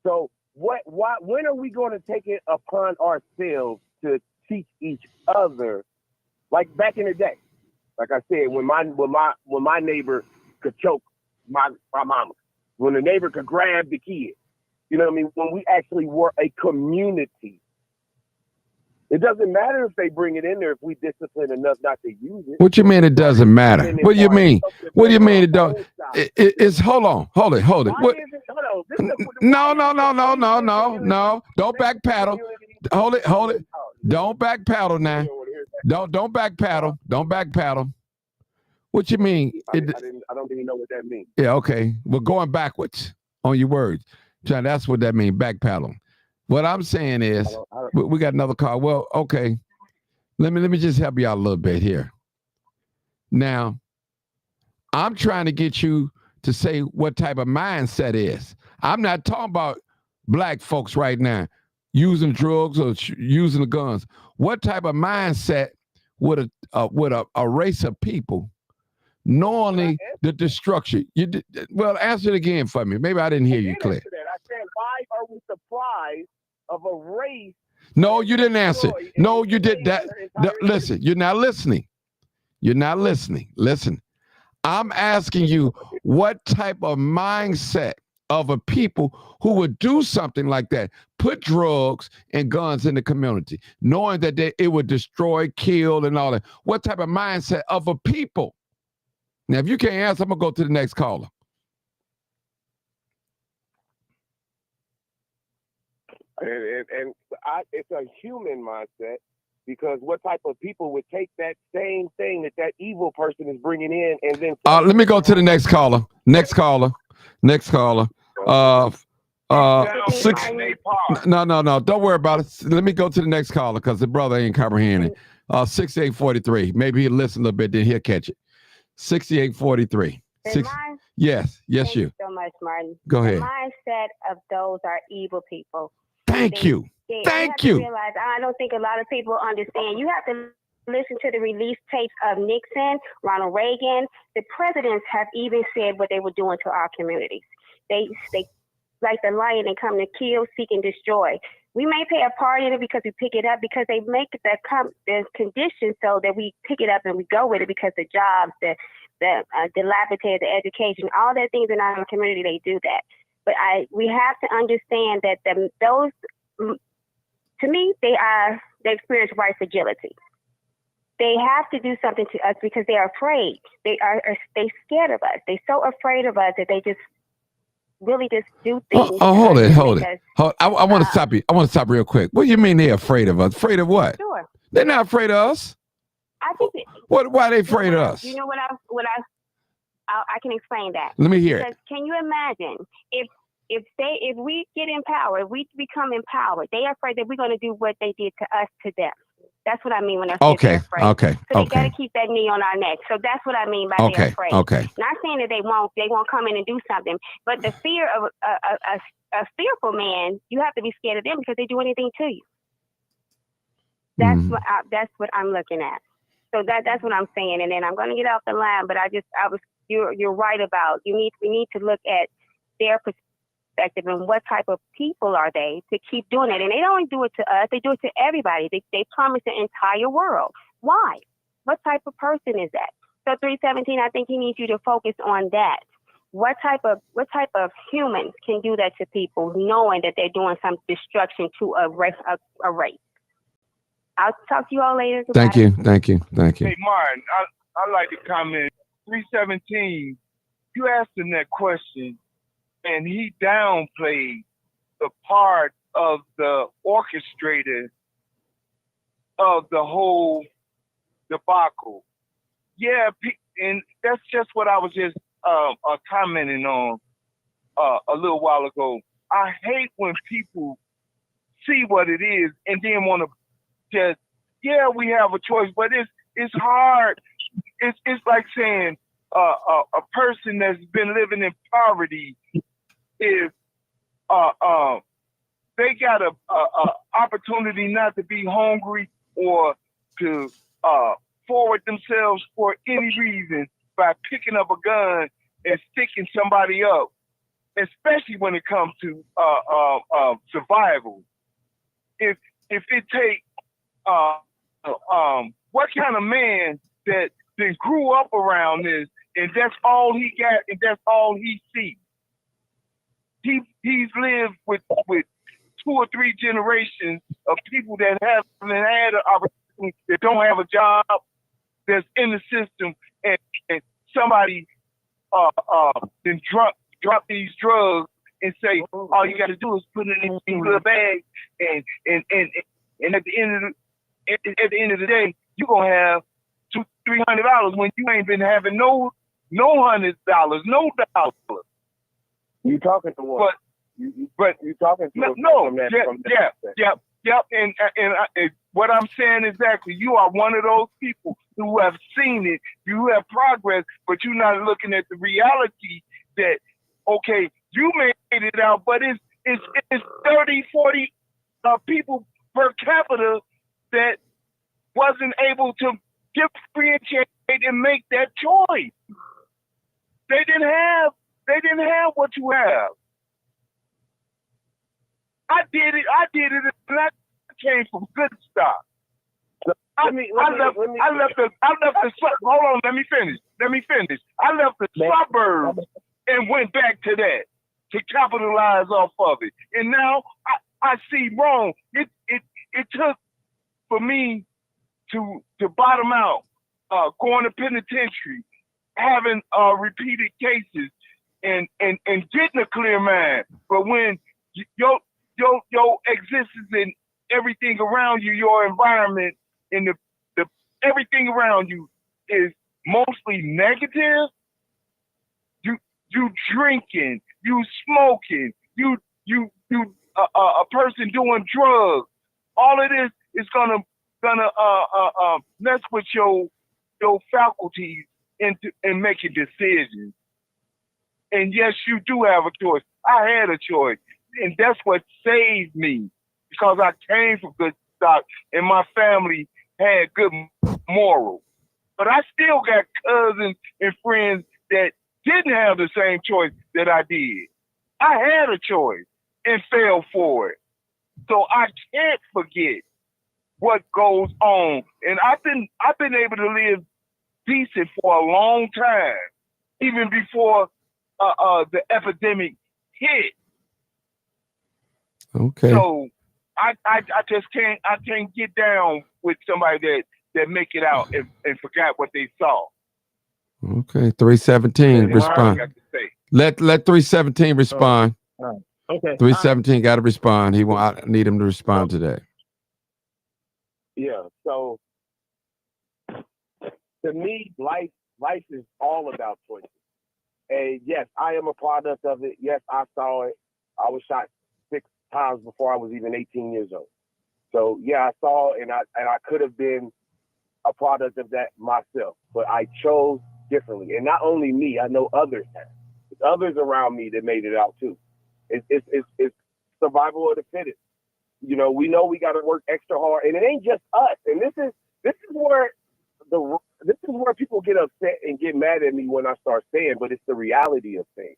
So when are we going to take it upon ourselves to teach each other, like back in the day? Like I said, when my neighbor could choke my mama, when the neighbor could grab the kid, you know what I mean? When we actually were a community. It doesn't matter if they bring it in there if we discipline enough not to use it. What you mean it doesn't matter? What do you mean? What do you mean it don't? It's hold it. What? No. Don't back paddle. Hold it. Don't back paddle now. Don't back paddle. Don't back paddle. What you mean? I don't even know what that means. Yeah, okay. We're going backwards on your words. John, that's what that means, back paddle. What I'm saying is, we got another call. Well, okay. Let me just help you out a little bit here. Now, I'm trying to get you to say what type of mindset is. I'm not talking about black folks right now using drugs or using the guns. What type of mindset would a race of people knowingly the destruction? Well, answer it again for me. Maybe I didn't hear you clear. I said, why are we surprised of a race? No, you didn't answer. No, you did that. No, listen, you're not listening. Listen, I'm asking you what type of mindset of a people who would do something like that, put drugs and guns in the community, knowing that it would destroy, kill, and all that. What type of mindset of a people? Now, if you can't answer, I'm going to go to the next caller. And it's a human mindset, because what type of people would take that same thing that evil person is bringing in and then... Let me go to the next caller. Next caller. No. Don't worry about it. Let me go to the next caller because the brother ain't comprehending. 6843. Maybe he'll listen a little bit, then he'll catch it. 6843. Yes, you. Thank you so much, Martin. Go ahead. The mindset of those are evil people. Thank you. Realize, I don't think a lot of people understand. You have to listen to the release tapes of Nixon, Ronald Reagan. The presidents have even said what they were doing to our communities. They like the lion, they come to kill, seek, and destroy. We may pay a part in it because we pick it up, because they make the conditions so that we pick it up and we go with it, because the jobs, the dilapidated, the education, all that things in our community, they do that. But we have to understand that those, to me, they experience white fragility. They have to do something to us because they are afraid. They scared of us. They're so afraid of us that they just really just do things. Hold it. I want to stop you. I want to stop real quick. What do you mean they're afraid of us? Afraid of what? Sure. They're not afraid of us. I think. Why are they afraid of us? You know I can explain that. Let me hear it. Can you imagine if we get empowered, if we become empowered, they are afraid that we're going to do what they did to us to them. That's what I mean when I say they're afraid. Okay. So they got to keep that knee on our neck. So that's what I mean by they're afraid. Okay. Not saying that they won't come in and do something, but the fear of a fearful man, you have to be scared of them because they do anything to you. That's what I'm looking at. So that's what I'm saying. And then I'm going to get off the line, but you're right about we need to look at their perspective and what type of people are they to keep doing it. And they don't do it to us; they do it to everybody. They promise the entire world. Why? What type of person is that? So 317, I think he needs you to focus on that. What type of humans can do that to people, knowing that they're doing some destruction to a race? I'll talk to you all later. Goodbye. Thank you. Hey, Martin, I'd like to comment. 317, you asked him that question, and he downplayed the part of the orchestrator of the whole debacle. Yeah, and that's just what I was just commenting on a little while ago. I hate when people see what it is and then want to just, yeah, we have a choice, but it's hard. It's like saying a person that's been living in poverty is they got a opportunity not to be hungry or to forward themselves for any reason by picking up a gun and sticking somebody up, especially when it comes to survival. If it takes what kind of man that grew up around this and that's all he got and that's all he sees? He's lived with 2 or 3 generations of people that haven't had an opportunity, that don't have a job, that's in the system, and somebody then drop these drugs and say all you got to do is put it in a little bag, and at the end of the day you're gonna have $200-300 when you ain't been having no $100, no dollars. You talking to one? But you talking to Yep. And what I'm saying exactly, you are one of those people who have seen it. You have progress, but you're not looking at the reality that, okay, you made it out, but it's 30, 40 people per capita that wasn't able to differentiate and make that choice. They didn't have what you have. I did it, and I came from good stuff. I left the hold on, let me finish. I left the suburbs and went back to that to capitalize off of it. And now I see wrong. It took for me to bottom out, going to penitentiary, having repeated cases, and getting a clear mind. But when your existence and everything around you, your environment, and the everything around you is mostly negative, you drinking, you smoking, you a person doing drugs, all of this is gonna mess with your faculties in making decisions. And yes, you do have a choice. I had a choice, and that's what saved me, because I came from good stock and my family had good morals. But I still got cousins and friends that didn't have the same choice that I did. I had a choice and fell for it. So I can't forget what goes on. And I've been able to live decent for a long time, even before the epidemic hit. Okay. So I just can't get down with somebody that make it out and forgot what they saw. Okay, 317 respond. Let 317 respond. Okay. 317 got to respond. I need him to respond today. Yeah. So to me, life is all about choices. And yes, I am a product of it. Yes, I saw it. I was shot 6 times before I was even 18 years old. So yeah, I saw it, and I could have been a product of that myself, but I chose differently. And not only me, I know others have. There's others around me that made it out too. It's survival of the fittest. You know we got to work extra hard, and it ain't just us. And this is where people get upset and get mad at me when I start saying, but it's the reality of things.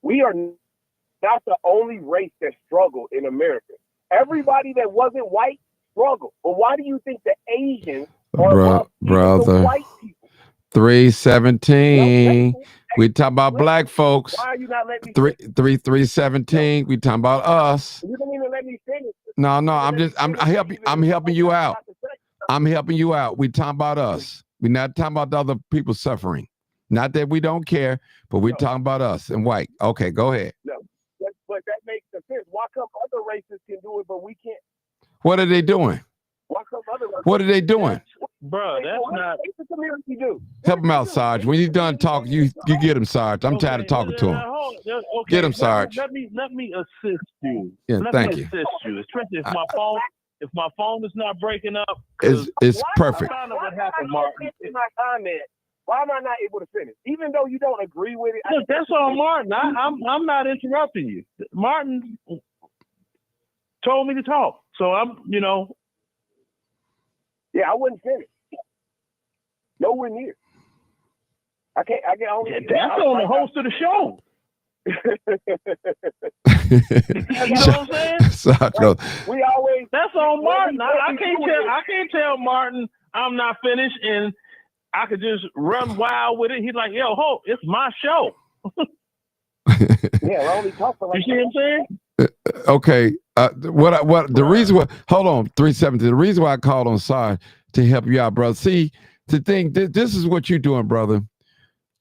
We are not the only race that struggled in America. Everybody that wasn't white struggled. But why do you think the Asians Brother. White people. 317. We talk about black folks. Why are you not letting me 317. We talking about us. You don't even let me finish. No, I'm helping you out. I'm helping you out. We talking about us. We're not talking about the other people suffering. Not that we don't care, but we're talking about us and white. Okay, go ahead. No, but that makes sense. Why come other races can do it, but we can't? What are they doing? Why come other races? What are they doing? Bro, that's not. What the community do? Help him out, Sarge. When he's done talking, you get him, Sarge. I'm tired of talking to him. Okay, Get him, Sarge. Let me assist you. Yeah, thank you. Assist you, especially if my phone is not breaking up. It's perfect. I found out what happened, Martin. My comment. Why am I not able to finish? Even though you don't agree with it. Look, that's on Martin. I'm not interrupting you. Martin told me to talk, so I'm. Yeah, I wouldn't finish. Nowhere near. I can't only. That's on the host of the show. You know what I'm saying? Sarge goes, We always. That's on Martin. I can't tell Martin I'm not finished, and I could just run wild with it. He's like, "Yo, Hope, it's my show." Yeah, I only talk for like. You see what I'm saying? okay. The reason why, hold on, 317. The reason why I called on Sarge to help you out, brother. See, the thing, this is what you're doing, brother.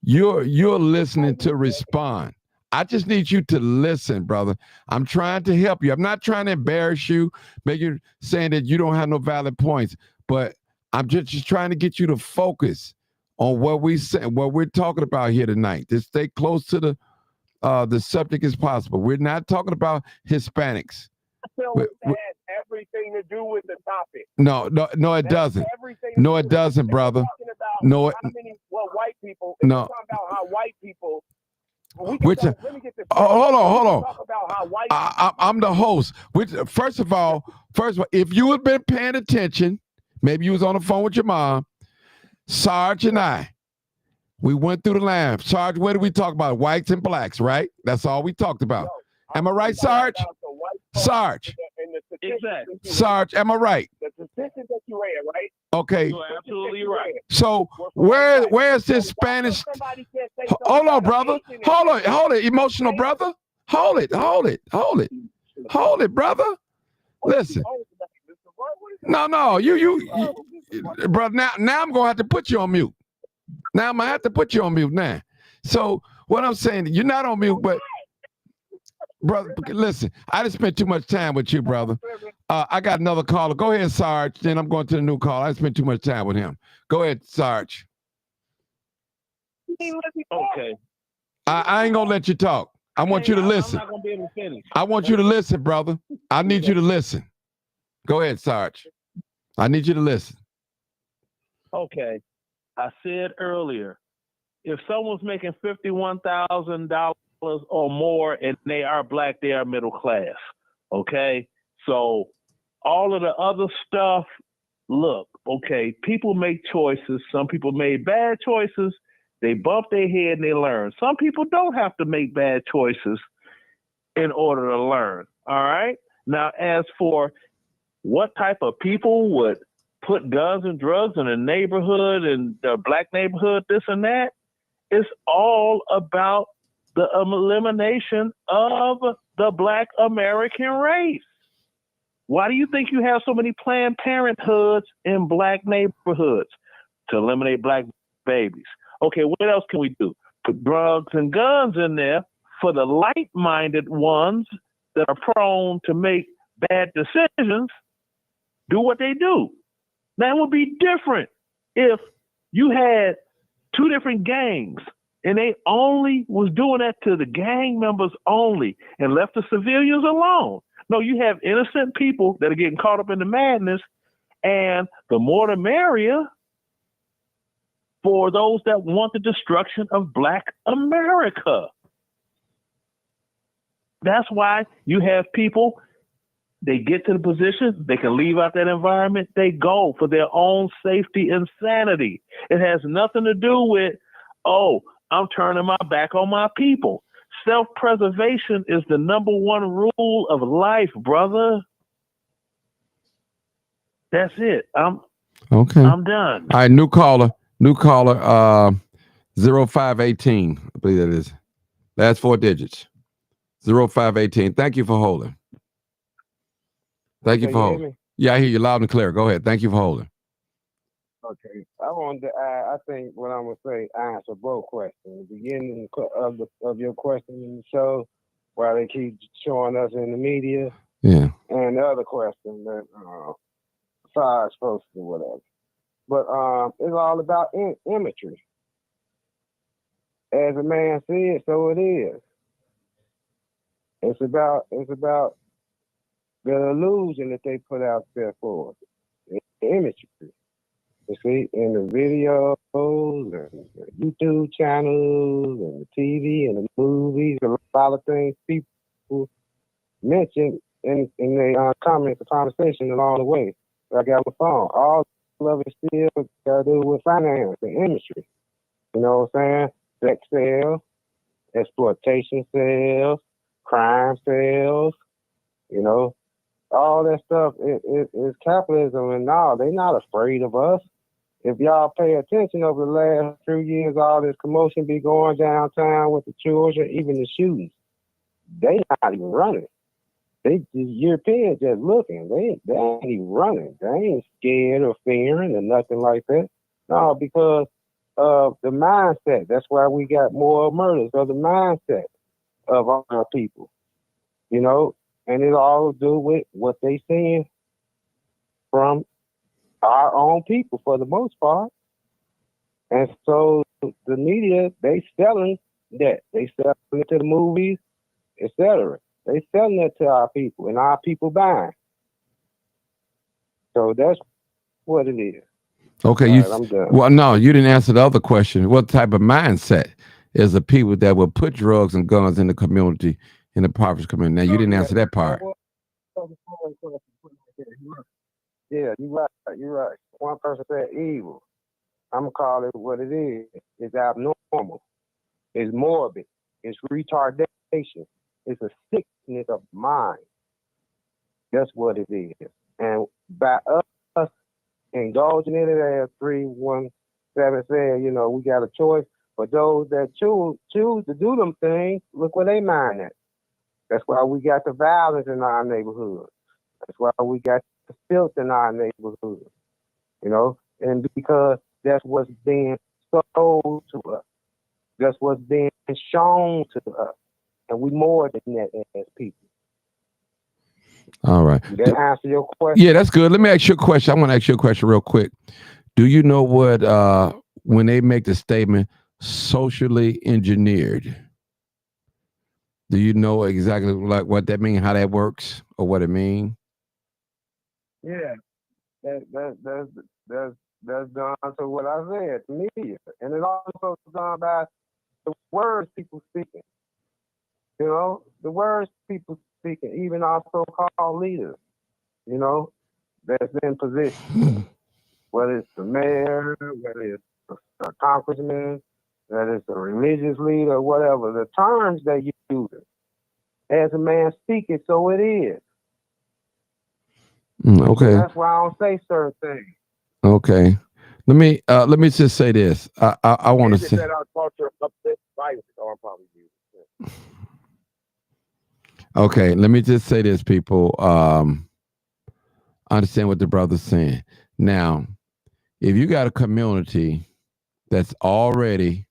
You're listening to respond. I just need you to listen, brother. I'm trying to help you. I'm not trying to embarrass you, make you saying that you don't have no valid points, but I'm just trying to get you to focus on what we're talking about here tonight. Just stay close to the subject as possible. We're not talking about Hispanics. It has everything to do with the topic. No, it doesn't. No, it doesn't, brother. No, white people. No. Talking about how white people. Hold on. Talk about how white I'm the host. First of all, if you had been paying attention, maybe you was on the phone with your mom, Sarge and I, we went through the line. Sarge, what did we talk about? Whites and blacks, right? That's all we talked about. Am I right, Sarge? Sarge. Exactly. Sarge, am I right? The statistics that you read, right? Okay. You're absolutely right. So where's this Spanish? Hold on, brother. Hold it, emotional brother. Hold it, brother. Listen. No, you brother. Now I'm gonna have to put you on mute. Now I'm gonna have to put you on mute now. So what I'm saying, you're not on mute, but brother, listen, I just spent too much time with you, brother. I got another caller. Go ahead, Sarge. Then I'm going to the new call. I spent too much time with him. Go ahead, Sarge. Okay. I ain't gonna let you talk. I want you to listen. I'm not gonna be able to finish. I want you to listen, brother. I need you to listen. Go ahead, Sarge. I need you to listen. Okay. I said earlier, if someone's making $51,000 or more and they are black, they are middle class. Okay? So all of the other stuff, look, okay, people make choices. Some people made bad choices. They bump their head and they learn. Some people don't have to make bad choices in order to learn. All right? Now, as for what type of people would put guns and drugs in a neighborhood and the black neighborhood, this and that, it's all about the elimination of the black American race. Why do you think you have so many Planned Parenthoods in black neighborhoods? To eliminate black babies. Okay, what else can we do? Put drugs and guns in there for the light-minded ones that are prone to make bad decisions, do what they do. That would be different if you had two different gangs and they only was doing that to the gang members only and left the civilians alone. No, you have innocent people that are getting caught up in the madness, and the more the merrier for those that want the destruction of black America. That's why you have people, they get to the position, they can leave out that environment, they go for their own safety and sanity. It has nothing to do with, oh, I'm turning my back on my people. Self-preservation is the number one rule of life, brother. That's it. Okay. I'm done. All right, new caller. 0518. I believe that is. Last 4 digits. 0518. Thank you for holding. Thank you Okay, for you hear holding. me? Yeah, I hear you loud and clear. Go ahead. Thank you for holding. Okay. I wanted to I think what I'm gonna say answer both questions. The beginning of your question in the show, while they keep showing us in the media, Yeah. and the other question that Sarge supposed to do whatever. But it's all about imagery. As a man said, so it is. It's about the illusion that they put out there for us. The imagery. You see, in the videos and the YouTube channels and the TV and the movies, a lot of things people mention in their comments or conversation along the way. I got my phone. All of it still got to do with finance and industry. You know what I'm saying? Sex sales, exploitation sales, crime sales, you know, all that stuff is capitalism. And no, they're not afraid of us. If y'all pay attention over the last few years, all this commotion be going downtown with the children, even the shootings. They not even running. The Europeans just looking. They ain't even running. They ain't scared or fearing or nothing like that. No, because of the mindset. That's why we got more murders of the mindset of our people. You know, and it all do with what they seeing from our own people for the most part. And so the media, they selling that. They selling it to the movies, etc. They selling it to our people, and our people buying. So that's what it is. Okay. All right, I'm done. Well, no, you didn't answer the other question. What type of mindset is the people that will put drugs and guns in the community, in the impoverished community? Now, you didn't answer that part. Yeah, you're right. You're right. One person said evil. I'm gonna call it what it is. It's abnormal. It's morbid. It's retardation. It's a sickness of mind. That's what it is. And by us indulging in it, as 317 said, you know, we got a choice. For those that choose to do them things, look where they mind at. That's why we got the violence in our neighborhood. That's why we got the filth in our neighborhood. You know, and because that's what's being sold to us. That's what's being shown to us. And we more than that as people. All right. Did that answer your question? Yeah, that's good. Let me ask you a question. I want to ask you a question real quick. Do you know what, when they make the statement socially engineered, do you know exactly like what that means, how that works, or what it means? Yeah. That's done to what I said, media. And it also done by the words people speaking. You know, the words people speaking, even our so-called leaders, you know, that's in position. Whether it's the mayor, whether it's a congressman, whether it's a religious leader, whatever, the terms they use, as a man speaketh, so it is. Okay. So that's why I don't say certain things. Okay. Let me just say this. I want to say that our culture upsets violence, or probably use. Okay, let me just say this, people. Understand what the brother's saying. Now, if you got a community that's already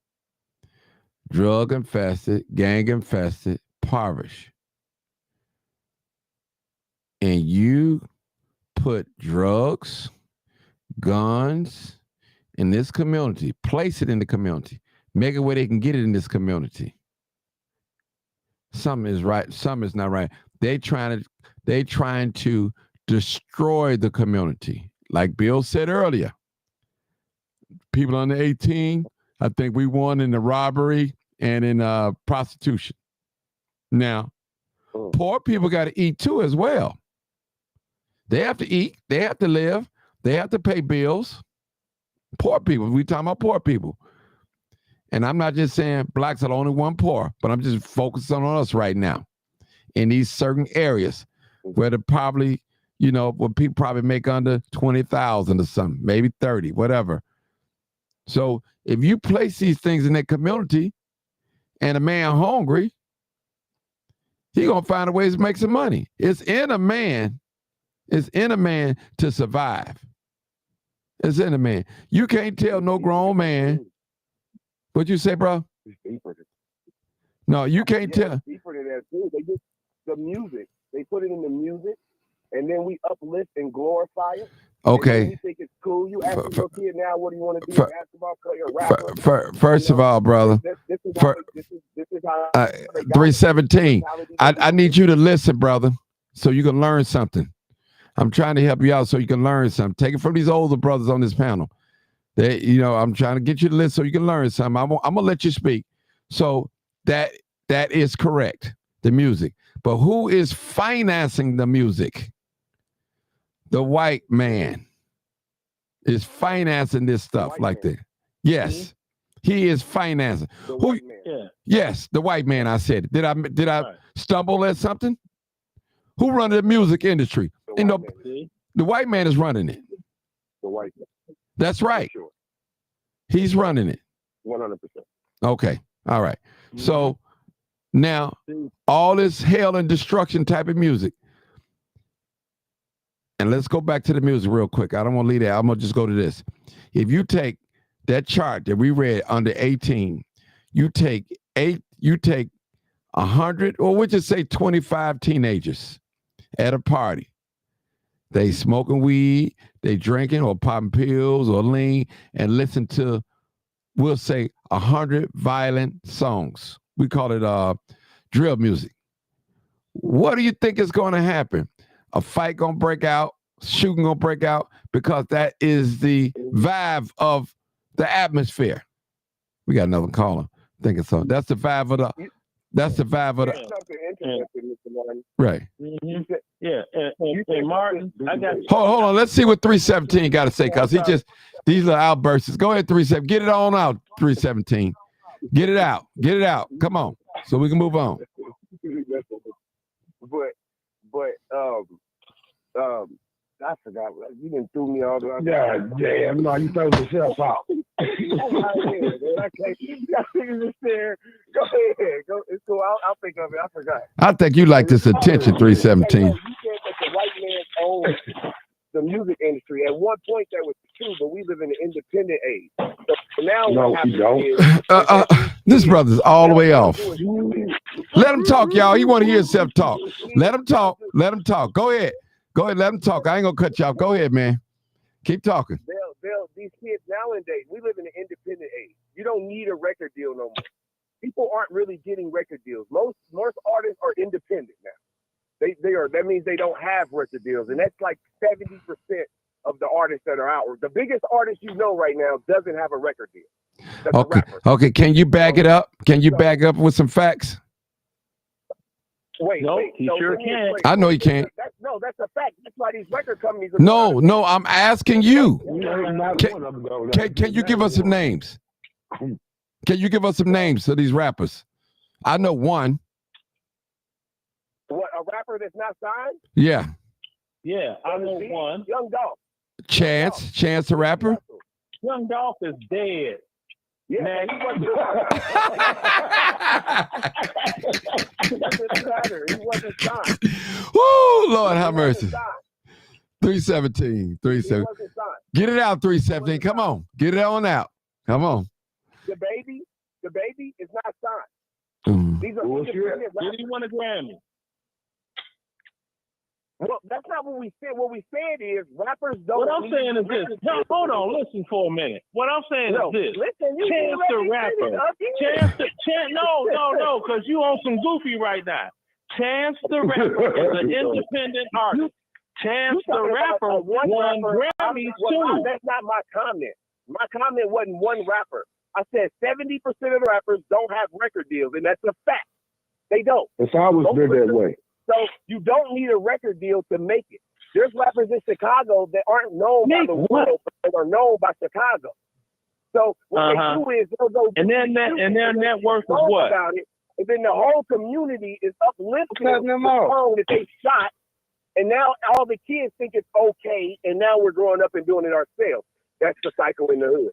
drug infested, gang infested, impoverished, and you put drugs, guns in this community, place it in the community, make it where they can get it in this community. Something is right, something is not right. They trying to destroy the community. Like Bill said earlier, people under 18, I think we won in the robbery and in prostitution. Now, poor people got to eat too as well. They have to eat, they have to live, they have to pay bills. Poor people, we talking about poor people. And I'm not just saying blacks are the only one poor, but I'm just focusing on us right now in these certain areas where the probably, you know, what people probably make under 20,000 or something, maybe 30, whatever. So if you place these things in that community and a man hungry, he gonna find a way to make some money. It's in a man to survive. It's in a man. You can't tell no grown man. What you say, bro? No, you can't tell. It's deeper than that too. They just the music. They put it in the music, and then we uplift and glorify it. Okay. We think it's cool. You ask your kid now, what do you want to do? Basketball player, rapper. First of all, brother. This is how 317. I need you to listen, brother, so you can learn something. I'm trying to help you out so you can learn something. Take it from these older brothers on this panel. They, you know, I'm trying to get you to listen so you can learn something. I'm gonna let you speak. So that is correct, the music. But who is financing the music? The white man is financing this stuff like that. Yes, he is financing. Who? Yeah. Yes, the white man. I said it. Did I stumble at something? Who runs the music industry? You know, the white man is running it. The white man. That's right. Sure. He's running it. 100%. Okay. All right. So now all this hell and destruction type of music. And let's go back to the music real quick. I don't want to leave that. I'm going to just go to this. If you take that chart that we read under 18, you take 100, or we'll just say 25 teenagers at a party. They smoking weed, they drinking or popping pills or lean, and listen to, we'll say, 100 violent songs. We call it drill music. What do you think is going to happen? A fight going to break out, shooting going to break out, because that is the vibe of the atmosphere. We got another caller. Thinking so. That's the vibe of the. That's the vibe of the. Right. Mm-hmm. Yeah. And Martin, I got. Hold on. Let's see what 317 got to say, because he just these little outbursts. Go ahead, 317. Get it on out, 317. Get it out. Get it out. Come on, so we can move on. But I forgot. You didn't threw me all the way. Yeah, damn. No, you throw yourself out. Go ahead. Go ahead. It's cool. I'll think of it. I forgot. I think you like this attention, 317. You said that the white man owns the music industry. At one point that was true, but we live in an independent age. So now No, what you happens don't. is This brother's all the way off. Let him talk, y'all. He want to hear himself talk. Let him talk. Let him talk. Go ahead. Go ahead. Let him talk. I ain't gonna cut you off. Go ahead, man. Keep talking. These kids nowadays, we live in an independent age. You don't need a record deal no more. People aren't really getting record deals. Most artists are independent now. They are. That means they don't have record deals, and that's like 70% of the artists that are out. The biggest artist you know right now doesn't have a record deal. That's Okay. a rapper. Okay. Can you back it up? Can you back up with some facts? Wait, he sure can. I know he can't. That's a fact. That's why these record companies. No. I'm asking you. Not one of them, though. Can you give us some names? Can you give us some names of these rappers? I know one. What, a rapper that's not signed? Yeah. Yeah, I know one. Young Dolph. Chance the rapper? Young Dolph is dead. Yeah, Man, he wasn't He wasn't signed. Woo, Lord have mercy. 317. He 317. wasn't signed. Get it out, 317. Come on. Get it on out. Come on. The baby is not signed. These are independent did he win a Grammy? Well, that's not what we said. What we said is rappers don't. What I'm saying is this. No, hold on, listen for a minute. What I'm saying is this. Listen, Chance the Rapper. No, because you on some goofy right now. Chance the Rapper is an independent artist. Chance the Rapper won Grammys too. That's not my comment. My comment wasn't one rapper. I said 70% of the rappers don't have record deals, and that's a fact. They don't. It's always been that way. So you don't need a record deal to make it. There's rappers in Chicago that aren't known by the world, but they are known by Chicago. So what they do is they'll go and their net worth is what? About it, and then the whole community is uplifting the song that they shot And now all the kids think it's okay, and now we're growing up and doing it ourselves. That's the cycle in the hood.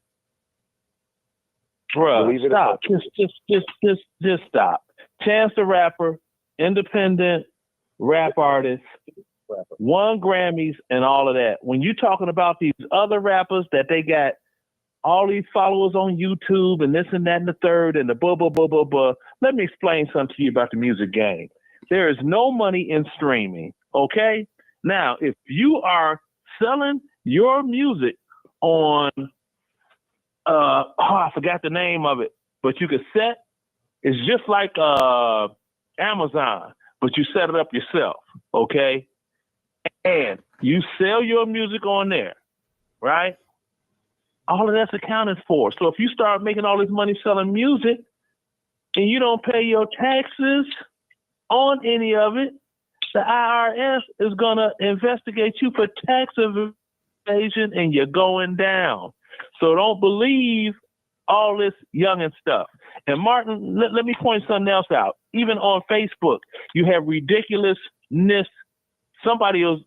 Bruh, stop. Just stop. Chance the Rapper, independent rap artist, won Grammys and all of that. When you talking about these other rappers that they got all these followers on YouTube and this and that and the third and the blah, blah, blah, blah, blah. Let me explain something to you about the music game. There is no money in streaming, okay? Now, if you are selling your music on, I forgot the name of it, but you could set, it's just like Amazon, but you set it up yourself, okay? And you sell your music on there, right? All of that's accounted for. So if you start making all this money selling music and you don't pay your taxes on any of it, the IRS is going to investigate you for tax evasion and you're going down. So don't believe all this youngin' stuff. And Martin, let me point something else out. Even on Facebook, you have ridiculousness. Somebody was,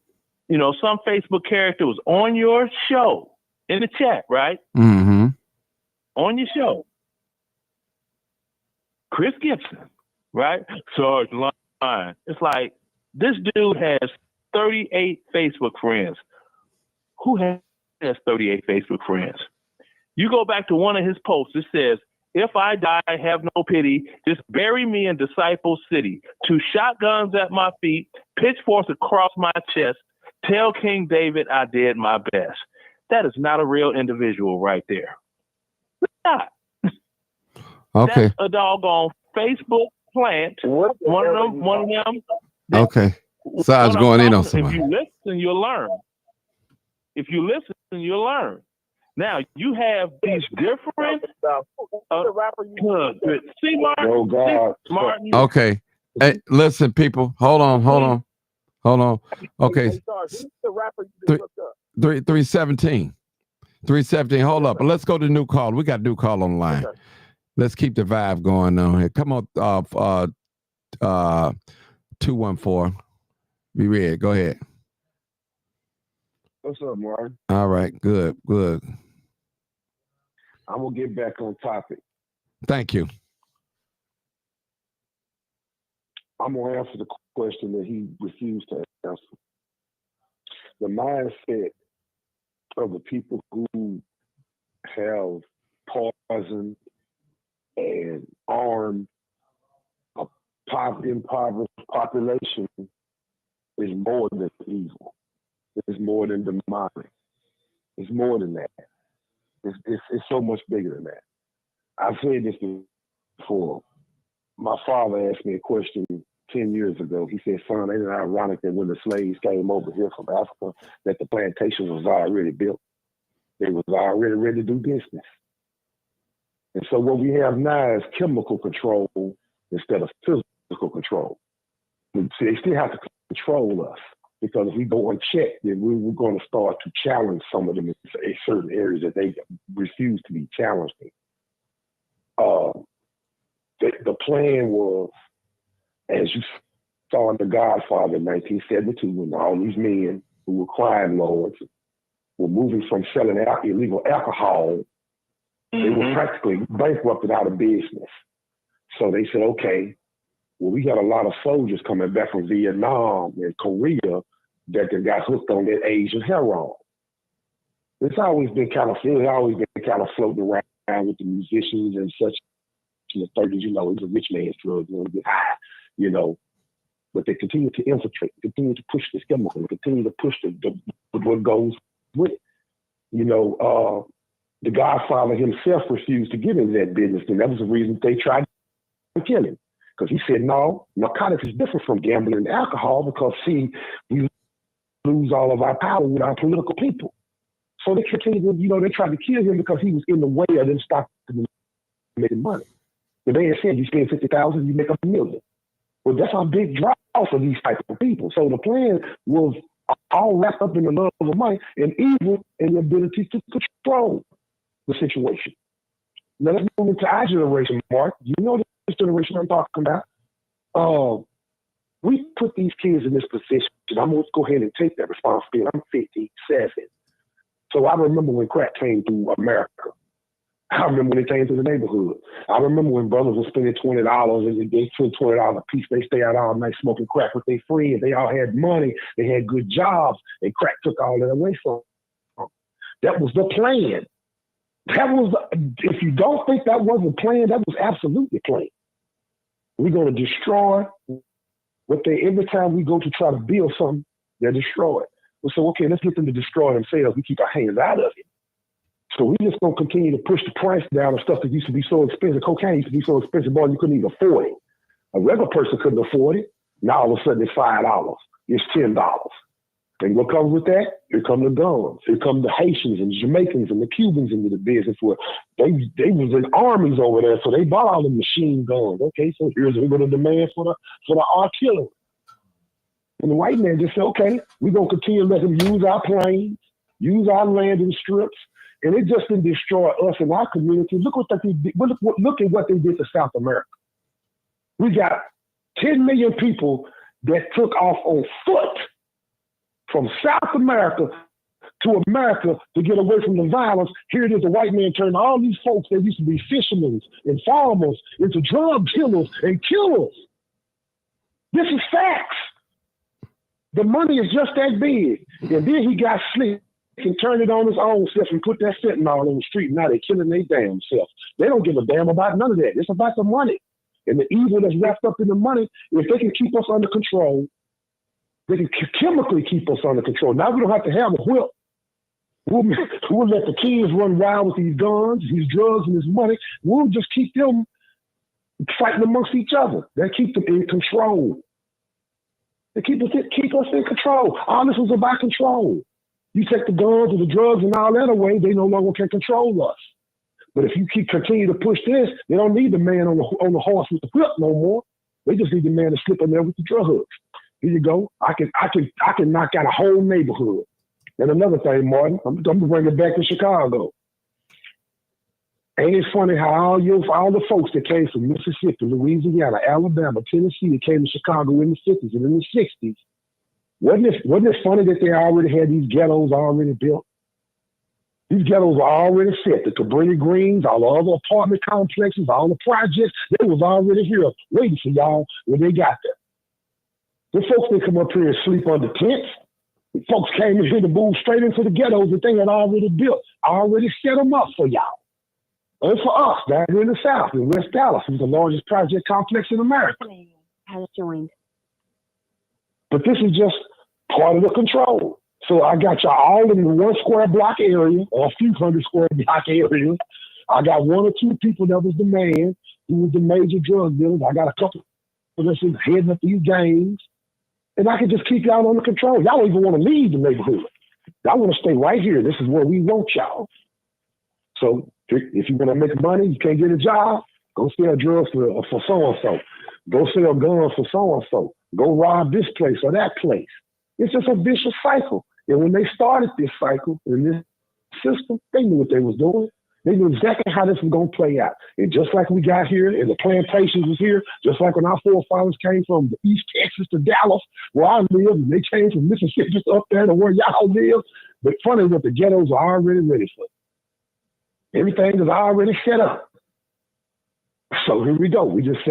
some Facebook character was on your show in the chat, right? Mm-hmm. On your show. Chris Gibson, right? Sarge Line. It's like, this dude has 38 Facebook friends. Who has 38 Facebook friends? You go back to one of his posts, it says, if I die, have no pity, just bury me in Disciple City. 2 shotguns at my feet, pitchforks across my chest, tell King David I did my best. That is not a real individual right there. It's not. Okay. That's a doggone Facebook plant. One of them. Okay. Sarge going in on If somebody. you listen, you'll learn. If you listen, you'll learn. Now, you have these different... see, Martin? Oh, God. Martin. Okay. Hey, listen, people. Hold on. Okay. 317. 317. Hold up. Let's go to new call. We got a new call on the line. Okay. Let's keep the vibe going on here. Come on, 214. Be ready. Go ahead. What's up, Martin? All right. Good. I'm going to get back on topic. Thank you. I'm going to answer the question that he refused to answer. The mindset of the people who have poisoned and armed a impoverished population is more than evil. It's more than demonic. It's more than that. It's so much bigger than that. I've said this before. My father asked me a question 10 years ago. He said, son, ain't it ironic that when the slaves came over here from Africa, that the plantation was already built? They was already ready to do business. And so what we have now is chemical control instead of physical control. See, they still have to control us, because if we go unchecked, then we're going to start to challenge some of them in certain areas that they refuse to be challenged in. The plan was, as you saw in The Godfather in 1972, when all these men who were crime lords were moving from selling illegal alcohol, they were practically bankrupted out of business. So they said, okay, well, we got a lot of soldiers coming back from Vietnam and Korea that they got hooked on that Asian heroin. It's always been kind of floating around with the musicians and such in the 30s, it's a rich man's drug, get high, but they continue to infiltrate, continue to push this chemical, continue to push what goes with it. The Godfather himself refused to get into that business, and that was the reason they tried to kill him. Because he said, no, narcotics is different from gambling and alcohol, because, see, we lose all of our power with our political people. So they continued, they tried to kill him because he was in the way of them stopping making money. The man said, you spend $50,000, you make $1 million. Well, that's a big draw for these type of people. So the plan was all wrapped up in the love of money and evil and the ability to control the situation. Now let's move into our generation, Mark. You know this generation I'm talking about. We put these kids in this position. I'm going to go ahead and take that responsibility. I'm 57. So I remember when crack came through America. I remember when it came to the neighborhood. I remember when brothers were spending $20 and they spent $20 a piece. They stay out all night smoking crack with their friends. They all had money. They had good jobs. And crack took all that away from them. That was the plan. If you don't think that wasn't planned, that was absolutely planned. We're going to destroy every time we go to try to build something, they're destroyed. We say, okay, let's get them to destroy themselves. We keep our hands out of it. So we just going to continue to push the price down of stuff that used to be so expensive. Cocaine used to be so expensive, boy, you couldn't even afford it. A regular person couldn't afford it. Now all of a sudden it's $5. It's $10. And what comes with that? Here come the guns. Here come the Haitians and the Jamaicans and the Cubans into the business where they was in armies over there, so they bought all the machine guns. Okay, so here's we're going to demand for the artillery. And the white man just said, okay, we're going to continue to let them use our planes, use our landing strips, and it just didn't destroy us and our community. Look what they did. Look at what they did to South America. We got 10 million people that took off on foot from South America to America to get away from the violence. Here it is, the white man turned all these folks that used to be fishermen and farmers into drug dealers and killers. This is facts. The money is just that big. And then he got slick and turned it on his own self and put that fentanyl on the street. And now they're killing their damn self. They don't give a damn about none of that. It's about the money. And the evil that's wrapped up in the money, if they can keep us under control, they can chemically keep us under control. Now we don't have to have a whip. We'll let the kids run wild with these guns, these drugs, and this money. We'll just keep them fighting amongst each other. They keep them in control. They keep us in control. All this was about control. You take the guns and the drugs and all that away, they no longer can control us. But if you continue to push this, they don't need the man on the horse with the whip no more. They just need the man to slip in there with the drugs. Here you go. I can knock out a whole neighborhood. And another thing, Martin, I'm gonna bring it back to Chicago. Ain't it funny how all the folks that came from Mississippi, Louisiana, Alabama, Tennessee, that came to Chicago in the 50s and in the 60s, wasn't it funny that they already had these ghettos already built? These ghettos were already set. The Cabrini Greens, all the other apartment complexes, all the projects, they was already here waiting for y'all when they got there. The folks didn't come up here and sleep under tents. The folks came in here to move straight into the ghettos that they had already built. I already set them up for y'all. And for us, down here in the South, in West Dallas, it's the largest project complex in America. Has joined. But this is just part of the control. So I got y'all all in the 1 square block area, or a few hundred square block areas. I got 1 or 2 people that was the man, who was the major drug dealers. I got a couple of us heading up these gangs. And I can just keep y'all under control. Y'all don't even want to leave the neighborhood. Y'all want to stay right here. This is where we want y'all. So if you want to make money, you can't get a job, go sell drugs for so-and-so. Go sell guns for so-and-so. Go rob this place or that place. It's just a vicious cycle. And when they started this cycle in this system, they knew what they was doing. They knew exactly how this was going to play out. And just like we got here and the plantations was here, just like when our forefathers came from the East Texas to Dallas, where I live, and they came from Mississippi just up there to where y'all live. But funny that the ghettos are already ready for it. Everything is already set up. So here we go. We just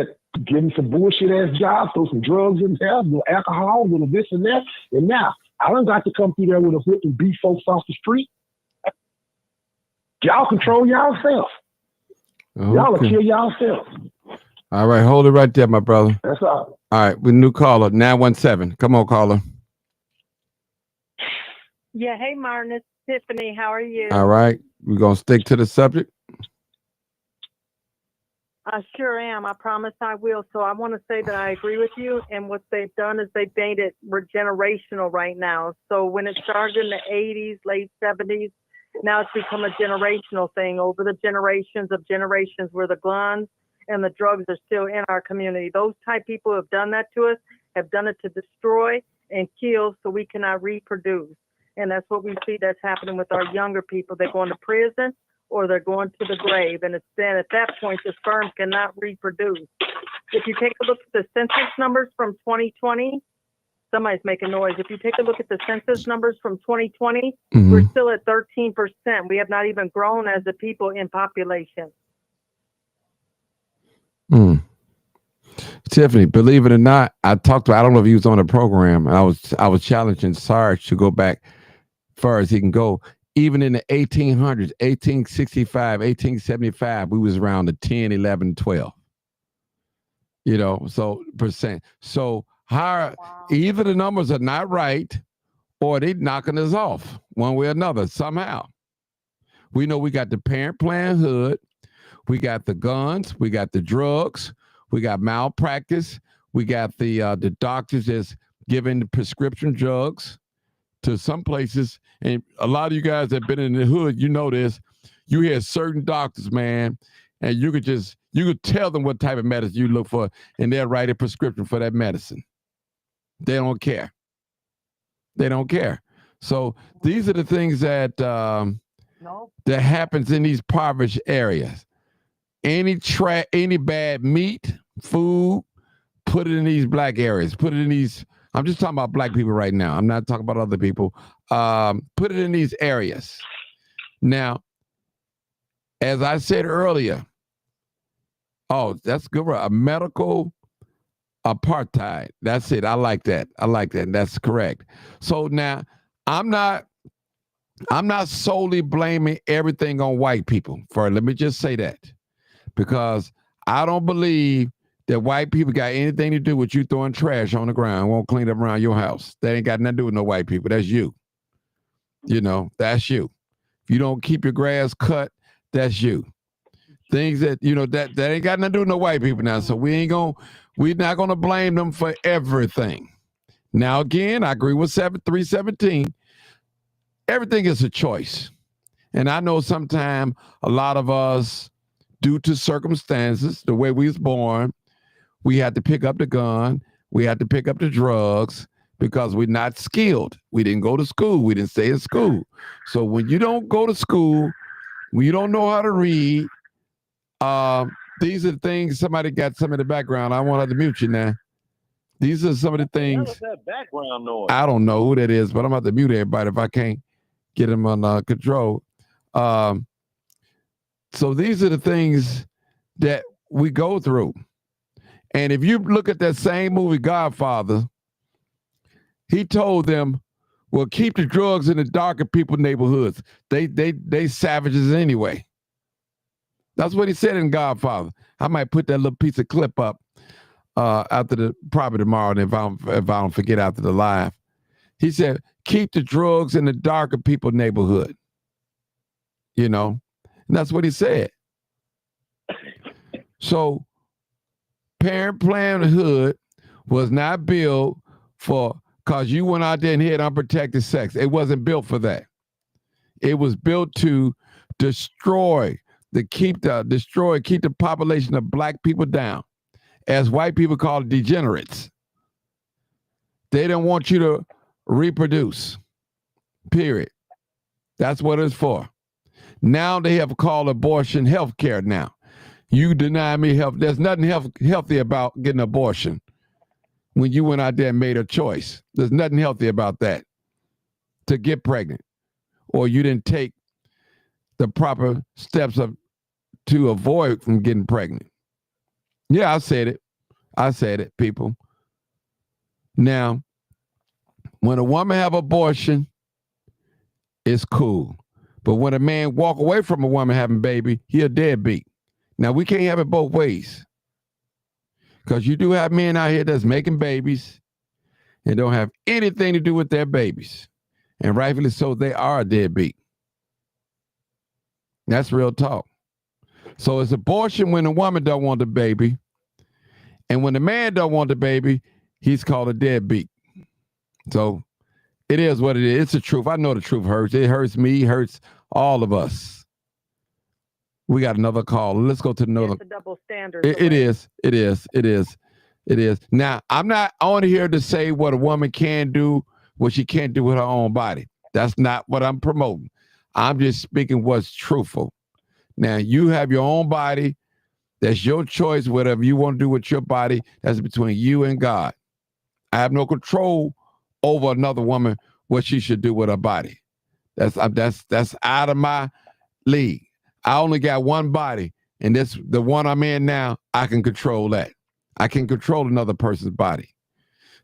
getting some bullshit ass jobs, throw some drugs in there, a little alcohol, a little this and that. And now I don't got to come through there with a whip and beat folks off the street. Y'all control yourself. Okay. Y'all will kill yourself. All right, hold it right there, my brother. That's all. All right, with new caller, 917. Come on, caller. Yeah, hey, Martin, it's Tiffany. How are you? All right, we're going to stick to the subject. I sure am. I promise I will. So I want to say that I agree with you. And what they've done is they've made it generational right now. So when it started in the 80s, late 70s, now it's become a generational thing. Over the generations where the guns and the drugs are still in our community. Those type people who have done that to us have done it to destroy and kill so we cannot reproduce. And that's what we see that's happening with our younger people. They're going to prison or they're going to the grave. And it's then at that point, the sperm cannot reproduce. if you take a look at the census numbers from 2020, somebody's making noise. If you take a look at the census numbers from 2020, we're still at 13%. We have not even grown as a people in population. Tiffany, believe it or not, I don't know if he was on the program, and I was challenging Sarge to go back far as he can go. Even in the 1800s, 1865, 1875, we was around the 10, 11, 12. You know, so percent. So higher, either the numbers are not right or they knocking us off one way or another somehow. We know we got the Parent-Planned Hood, we got the guns, we got the drugs, we got malpractice, we got the doctors that's giving the prescription drugs to some places. And a lot of you guys that have been in the hood, you know this. You hear certain doctors, man, and you could tell them what type of medicine you look for, and they'll write a prescription for that medicine. They don't care. They don't care. So these are the things that that happens in these impoverished areas. Any bad meat, food, put it in these black areas. Put it in these. I'm just talking about black people right now. I'm not talking about other people. Put it in these areas. Now, as I said earlier, that's good. A medical apartheid. That's it. I like that. That's correct. So now I'm not solely blaming everything on white people. Let me just say that, because I don't believe that white people got anything to do with you throwing trash on the ground, won't clean up around your house. That ain't got nothing to do with no white people. That's you. You know, that's you. If you don't keep your grass cut, that's you. Things that, you know, that ain't got nothing to do with no white people now. So we're not gonna blame them for everything. Now again, I agree with 317. Everything is a choice. And I know sometimes a lot of us, due to circumstances, the way we was born, we had to pick up the gun, we had to pick up the drugs, because we're not skilled. We didn't go to school. We didn't stay in school. So when you don't go to school, when you don't know how to read, these are the things. Somebody got some in the background. I want to mute you now. These are some of the things. What is that background noise? I don't know who that is, but I'm about to mute everybody if I can't get them on control. So these are the things that we go through. And if you look at that same movie, Godfather, he told them, well, keep the drugs in the darker people neighborhoods. They savages anyway. That's what he said in Godfather. I might put that little piece of clip up after probably tomorrow, if I don't forget after the live. He said, keep the drugs in the darker people neighborhood. You know, and that's what he said. So Parent-Planned Hood was not built because you went out there and had unprotected sex. It wasn't built for that. It was built to keep the population of black people down. As white people call it, degenerates. They don't want you to reproduce. Period. That's what it's for. Now they have called abortion health care now. You deny me health. There's nothing healthy about getting an abortion when you went out there and made a choice. There's nothing healthy about that, to get pregnant, or you didn't take the proper steps to avoid from getting pregnant. Yeah, I said it, people. Now, when a woman have abortion, it's cool. But when a man walk away from a woman having a baby, he a deadbeat. Now, we can't have it both ways. Because you do have men out here that's making babies and don't have anything to do with their babies. And rightfully so, they are a deadbeat. That's real talk. So it's abortion when a woman don't want the baby. And when the man don't want the baby, he's called a deadbeat. So it is what it is. It's the truth. I know the truth hurts. It hurts me, hurts all of us. We got another call. Let's go to another. It's a double standard. It is. Now, I'm not on here to say what a woman can do, what she can't do with her own body. That's not what I'm promoting. I'm just speaking what's truthful. Now, you have your own body. That's your choice. Whatever you want to do with your body, that's between you and God. I have no control over another woman what she should do with her body. That's out of my league. I only got one body, and this the one I'm in now. I can control that. I can control another person's body.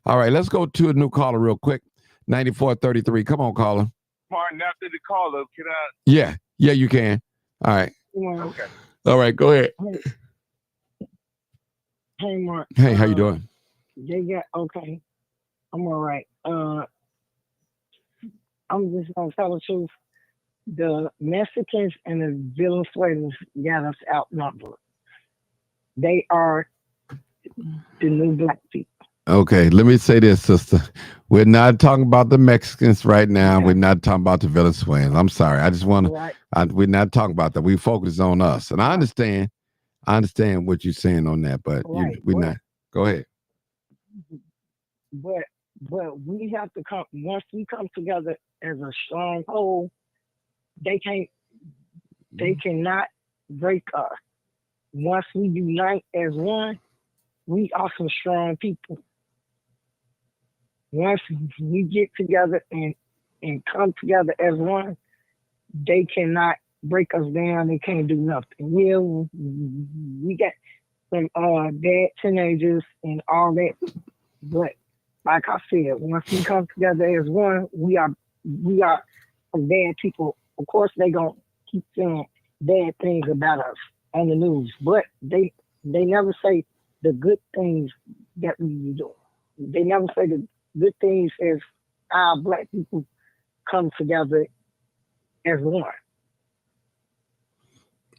All right, let's go to a new caller real quick. 9433. Come on, caller. Martin, after the caller, can I? Yeah, you can. All right. Okay. All right, go ahead. Hey, Mark. Hey, how you doing? They got okay. I'm all right. I'm just gonna tell the truth. The Mexicans and the Venezuelans got us outnumbered. They are the new black people. Okay, let me say this, sister. We're not talking about the Mexicans right now. We're not talking about the Venezuelans. I'm sorry. I just want Right. to. We're not talking about that. We focus on us, and I understand. I understand what you're saying on that, but Right. we're not. Go ahead. But we have to come once we come together as a strong whole. They cannot break us. Once we unite as one, we are some strong people. Once we get together and come together as one, they cannot break us down. They can't do nothing. Yeah, we got some bad teenagers and all that, but like I said, once we come together as one, we are some bad people. Of course, they gonna keep saying bad things about us on the news, but they never say the good things that we do. They never say the good things as our black people come together as one.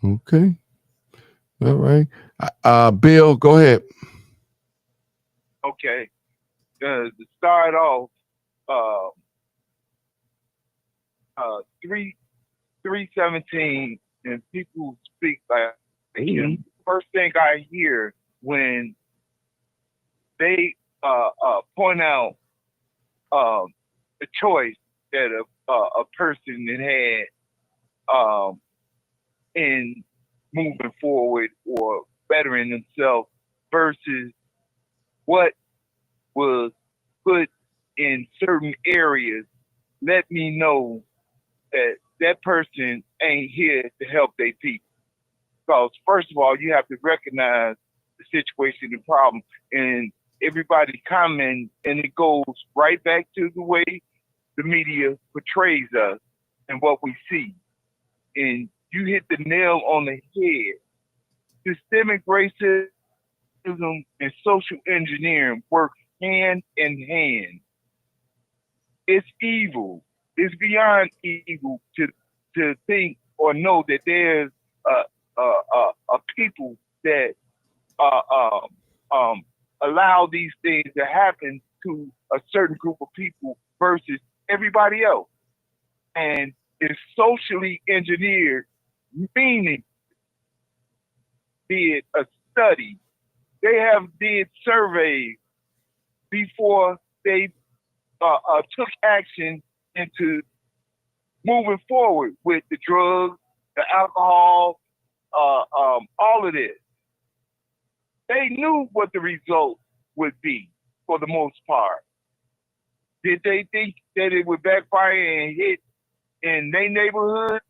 Okay. All right. Bill, go ahead. Okay. To start off, 317, and people speak like him. First thing I hear when they point out the choice that a person had in moving forward or bettering themselves versus what was put in certain areas, let me know that person ain't here to help their people. Because first of all, you have to recognize the situation, the problem, and everybody comment, and it goes right back to the way the media portrays us and what we see. And you hit the nail on the head. Systemic racism and social engineering work hand in hand. It's evil. It's beyond evil to think or know that there's a people that allow these things to happen to a certain group of people versus everybody else. And it's socially engineered, meaning did a study. They have did surveys before they took action into moving forward with the drugs, the alcohol, all of this. They knew what the result would be for the most part. Did they think that it would backfire and hit in their neighborhood?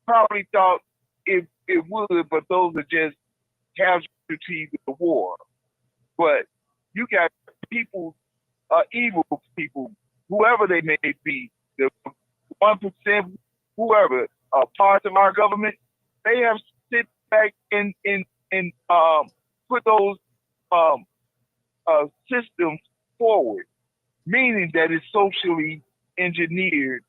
Probably thought it would, but those are just casualties of the war. But you got people, evil people, whoever they may be, the 1%, whoever, parts of our government, they have sit back and put those systems forward, meaning that it's socially engineered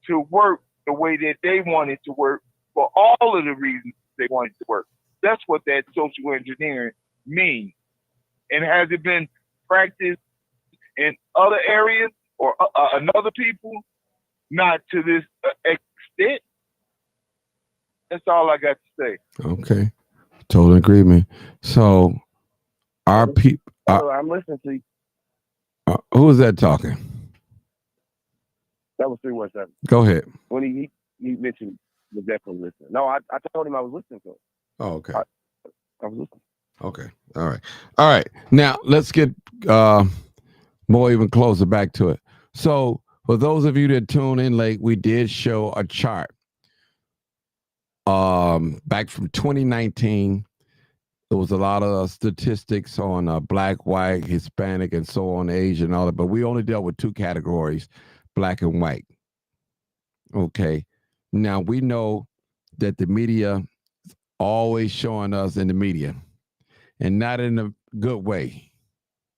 to work the way that they want it to work for all of the reasons they want it to work. That's what that social engineering means. And has it been practiced in other areas or another people? Not to this extent. That's all I got to say. Okay. Total agreement. So our people. I'm listening to you. Who is that talking? That was 317. Go ahead. When he mentioned was definitely listening. No, I told him I was listening to him. Oh, okay. I was listening. Okay. All right. All right. Now let's get more even closer back to it. So for those of you that tune in late, we did show a chart back from 2019. There was a lot of statistics on black, white, Hispanic, and so on, Asian, and all that. But we only dealt with two categories, black and white. Okay. Now we know that the media always showing us in the media, and not in a good way.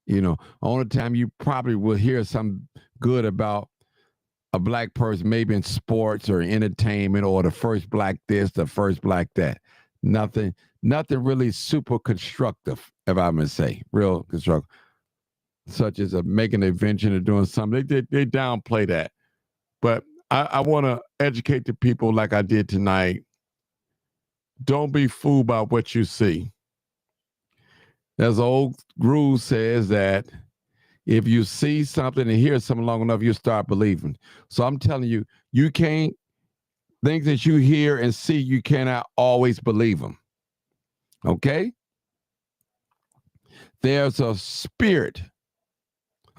You know, only time you probably will hear something good about a black person, maybe in sports or entertainment, or the first black this, the first black that. Nothing really super constructive, if I may say, real constructive, such as making an invention or doing something. They downplay that. But I want to educate the people like I did tonight. Don't be fooled by what you see. As old rule says that if you see something and hear something long enough, you start believing. So I'm telling you, you can't, things that you hear and see, you cannot always believe them. Okay? There's a spirit,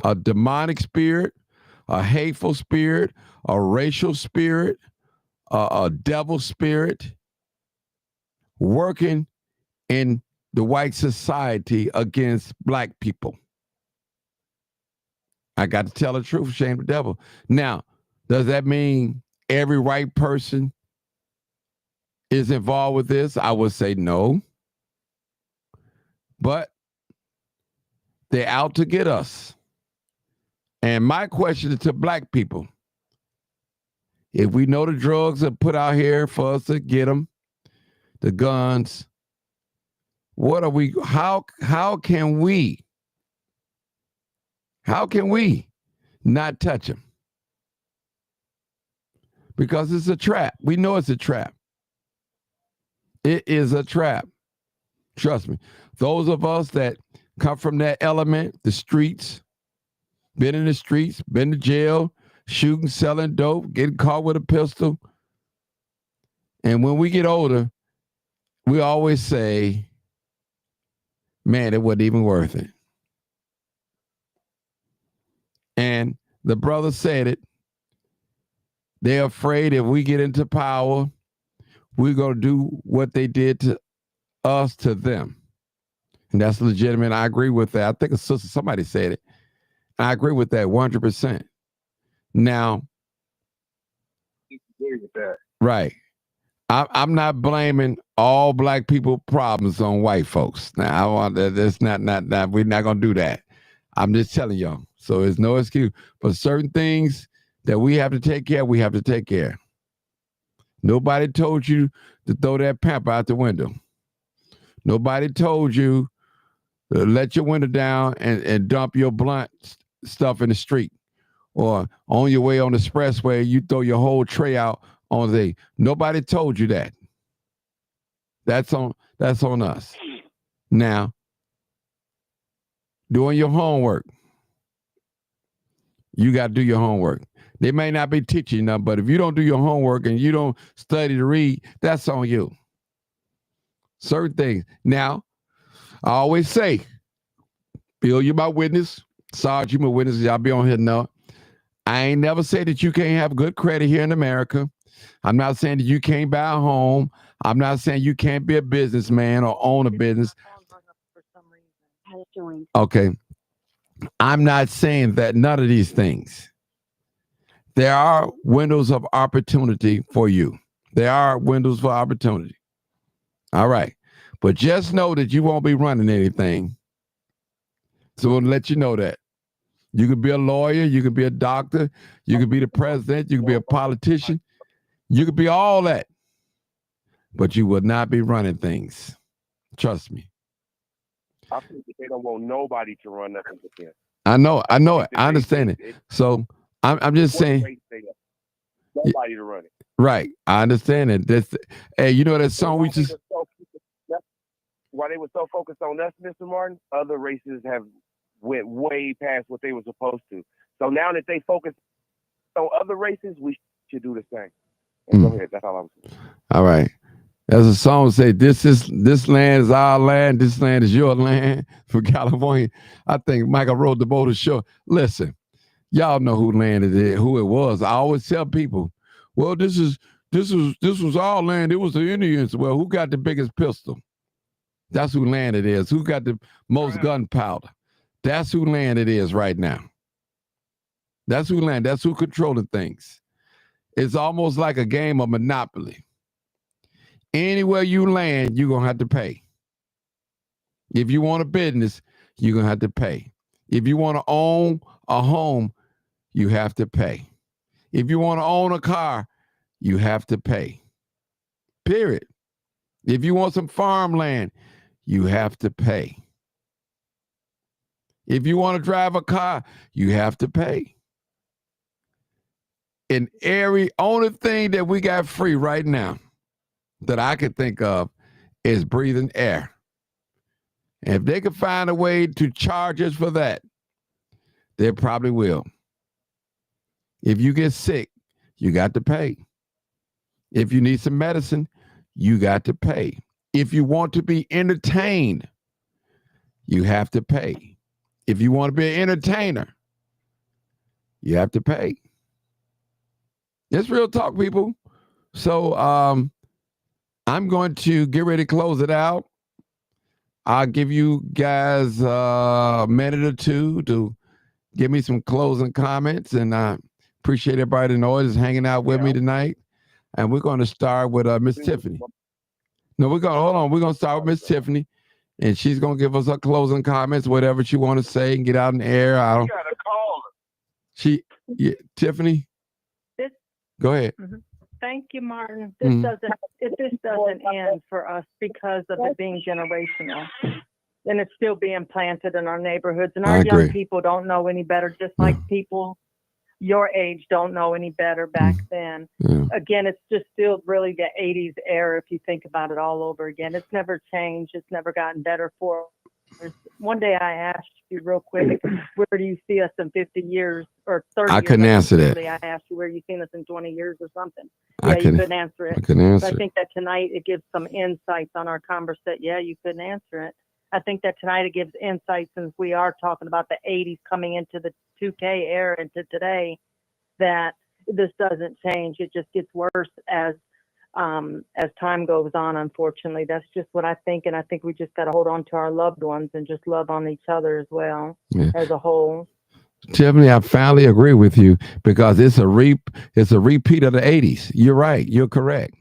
a demonic spirit, a hateful spirit, a racial spirit, a devil spirit working in the white society against black people. I got to tell the truth, shame the devil. Now, does that mean every white person is involved with this? I would say no. But they're out to get us. And my question is to black people. If we know the drugs are put out here for us to get them, the guns, what are we, how can we not touch them? Because it's a trap. We know it's a trap. It is a trap. Trust me. Those of us that come from that element, the streets, been in the streets, been to jail, shooting, selling dope, getting caught with a pistol. And when we get older, we always say, man, it wasn't even worth it. And the brother said it. They're afraid if we get into power, we're going to do what they did to us to them. And that's legitimate. I agree with that. I think a sister, somebody said it. I agree with that 100%. Now, Agree with that. right. I'm not blaming all black people problems on white folks. Now, I want that. That's not. We're not gonna do that. I'm just telling y'all. So there's no excuse for certain things that we have to take care of. We have to take care. Nobody told you to throw that pamper out the window. Nobody told you to let your window down and dump your blunt stuff in the street, or on your way on the expressway, you throw your whole tray out on the. Nobody told you that. That's on us. Now, doing your homework. You got to do your homework. They may not be teaching you nothing, but if you don't do your homework and you don't study to read, that's on you. Certain things. Now, I always say, Bill, you're my witness. Sarge, you my witness. Y'all be on here now. I ain't never said that you can't have good credit here in America. I'm not saying that you can't buy a home. I'm not saying you can't be a businessman or own a business. Okay. I'm not saying that none of these things. There are windows of opportunity for you. There are windows for opportunity. All right. But just know that you won't be running anything. So we'll let you know that. You could be a lawyer. You could be a doctor. You could be the president. You could be a politician. You could be all that. But you will not be running things. Trust me. I think that they don't want nobody to run nothing with them. I know it. I understand it. So I'm just saying. Nobody to run it. Right. I understand it. That's, hey, you know that song we just. While they were so focused on us, Mr. Martin, other races have went way past what they were supposed to. So now that they focus on other races, we should do the same. Go ahead. That's all I was saying. All right. As a song say, this land is our land, this land is your land for California. I think Michael rode the boat ashore. Listen, y'all know who land it is, who it was. I always tell people, well, this was our land. It was the Indians. Well, who got the biggest pistol? That's who land it is. Who got the most gunpowder? That's who land it is right now. That's who land. That's who controlling things. It's almost like a game of Monopoly. Anywhere you land, you're going to have to pay. If you want a business, you're going to have to pay. If you want to own a home, you have to pay. If you want to own a car, you have to pay. Period. If you want some farmland, you have to pay. If you want to drive a car, you have to pay. And every only thing that we got free right now that I could think of is breathing air. And if they could find a way to charge us for that, they probably will. If you get sick, you got to pay. If you need some medicine, you got to pay. If you want to be entertained, you have to pay. If you want to be an entertainer, you have to pay. It's real talk, people. So I'm going to get ready to close it out. I'll give you guys a minute or two to give me some closing comments, and I appreciate everybody in the audience hanging out with me tonight. And we're going to start with Miss Tiffany. No, we're going to start with Miss Tiffany, and she's going to give us her closing comments, whatever she want to say, and get out in the air. I don't. You gotta call her. Tiffany, go ahead. Mm-hmm. Thank you, Martin. This doesn't end for us because of it being generational. And it's still being planted in our neighborhoods. And our young people don't know any better, just like people your age don't know any better back then. Yeah. Again, it's just still really the 80s era if you think about it all over again. It's never changed. It's never gotten better for us. One day I asked you real quick, where do you see us in 50 years or 30 years? I couldn't answer that. I asked you where you seen us in 20 years or something. You couldn't answer it. I couldn't answer I think that tonight it gives some insights on our conversation. Yeah, you couldn't answer it. I think that tonight it gives insight, since we are talking about the 80s coming into the 2K era into today, that this doesn't change. It just gets worse as time goes on, unfortunately. That's just what I think, and I think we just got to hold on to our loved ones and just love on each other as well as a whole. Tiffany, I finally agree with you, because it's a repeat of the 80s. You're right. You're correct.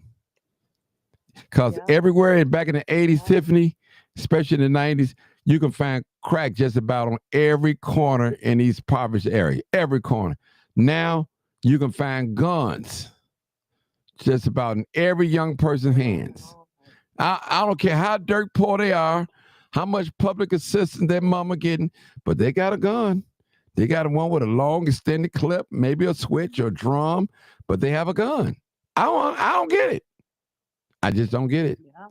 Because everywhere back in the 80s, Tiffany, especially in the 90s, you can find crack just about on every corner in these impoverished areas. Every corner. Now you can find guns just about in every young person's hands. I don't care how dirt poor they are, how much public assistance their mama getting, but they got a gun. They got one with a long extended clip, maybe a switch or drum, but they have a gun. I don't get it. I just don't get it. Yeah.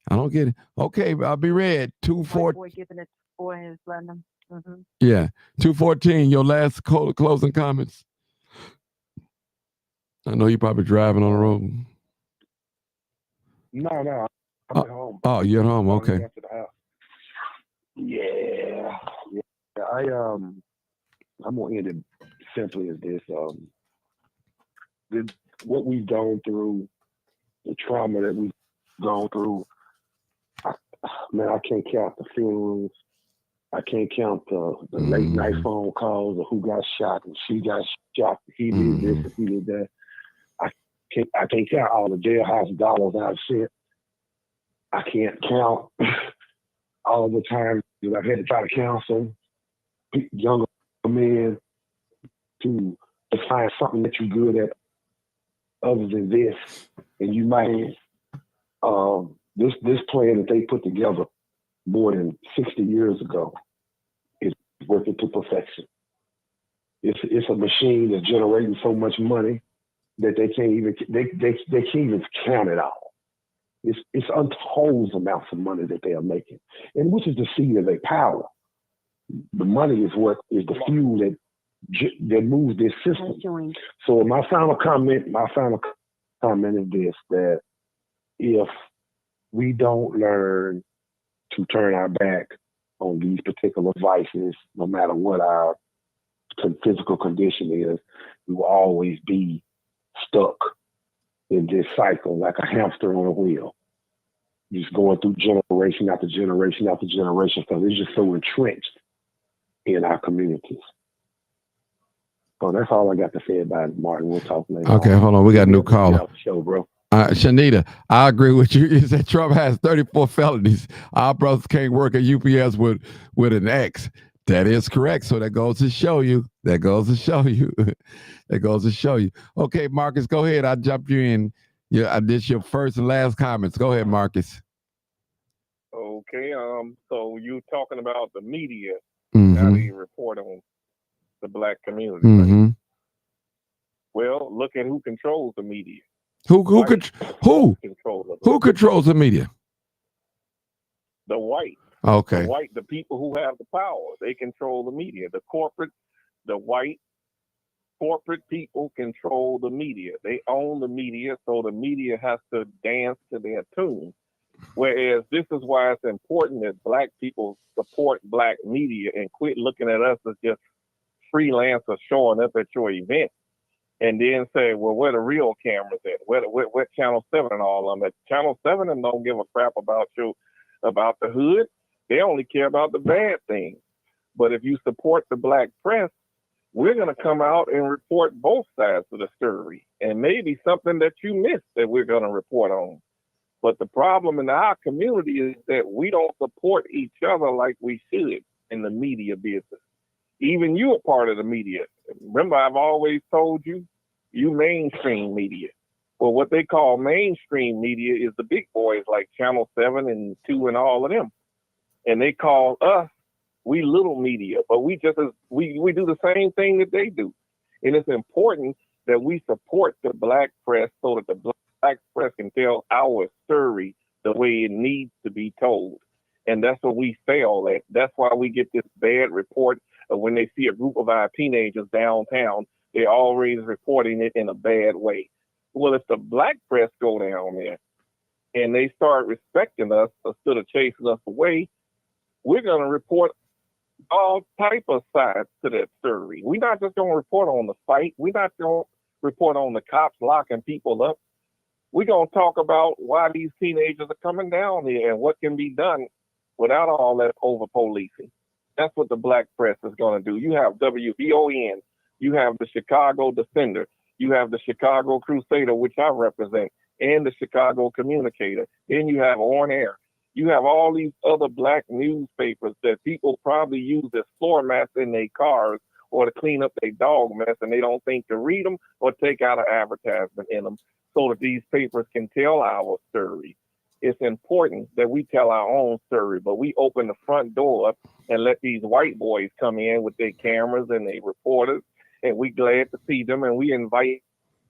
I don't get it. Okay, I'll be read. 214. Boy giving it to boy is letting them. Mm-hmm. Yeah, 214. Your last closing comments. I know you're probably driving on the road. No, I'm at home. Oh, you're at home. Okay. Yeah. I'm gonna end it simply as this. What we've gone through, the trauma that we've gone through. I can't count the funerals. I can't count the late night phone calls of who got shot and she got shot. He did this and he did that. I can't count all the jailhouse dollars I've sent. I can't count all the times that I've had to try to counsel younger men to find something that you're good at other than this. And you might this plan that they put together more than 60 years ago is working to perfection. It's a machine that's generating so much money that they can't even count it all. It's untold amounts of money that they are making, and which is the seed of their power. The money is what is the fuel that moves this system. So my final comment is this: that if we don't learn to turn our back on these particular vices, no matter what our physical condition is, we will always be stuck in this cycle like a hamster on a wheel, just going through generation after generation after generation, because it's just so entrenched in our communities. So that's all I got to say about it, Martin. We'll talk later. Okay, hold on. We got a new caller. Show, bro. Shanita, I agree with you. You said Trump has 34 felonies. Our brothers can't work at UPS with an X. That is correct. So that goes to show you. That goes to show you. That goes to show you. Okay, Marcus, go ahead. I jumped you in. Yeah, I did your first and last comments. Go ahead, Marcus. Okay. So you talking about the media, Mm-hmm. how they report on the black community. Mm-hmm. Right? Well, look at who controls the media. Who controls the media? The white. Okay. The people who have the power, they control the media. The white corporate people control the media. They own the media, so the media has to dance to their tune. Whereas this is why it's important that black people support black media and quit looking at us as just freelancers showing up at your event. And then say, well, where the real cameras at? Where Channel 7 and all of them at? Channel 7 and don't give a crap about the hood. They only care about the bad things. But if you support the black press, we're going to come out and report both sides of the story. And maybe something that you missed that we're going to report on. But the problem in our community is that we don't support each other like we should in the media business. Even you are part of the media. Remember, I've always told you, you mainstream media. Well, what they call mainstream media is the big boys like Channel 7 and 2 and all of them. And they call us, we little media, but we do the same thing that they do. And it's important that we support the black press so that the black press can tell our story the way it needs to be told. And that's what we fail at. That's why we get this bad report of when they see a group of our teenagers downtown, they're always reporting it in a bad way. Well, if the black press go down there and they start respecting us instead of chasing us away, we're going to report all type of sides to that story. We're not just going to report on the fight. We're not going to report on the cops locking people up. We're going to talk about why these teenagers are coming down here and what can be done without all that over policing. That's what the black press is going to do. You have WVON, you have the Chicago Defender, you have the Chicago Crusader, which I represent, and the Chicago Communicator. Then you have On Air. You have all these other black newspapers that people probably use as floor mats in their cars or to clean up their dog mess, and they don't think to read them or take out an advertisement in them so that these papers can tell our story. It's important that we tell our own story, but we open the front door up and let these white boys come in with their cameras and their reporters, and we glad to see them, and we invite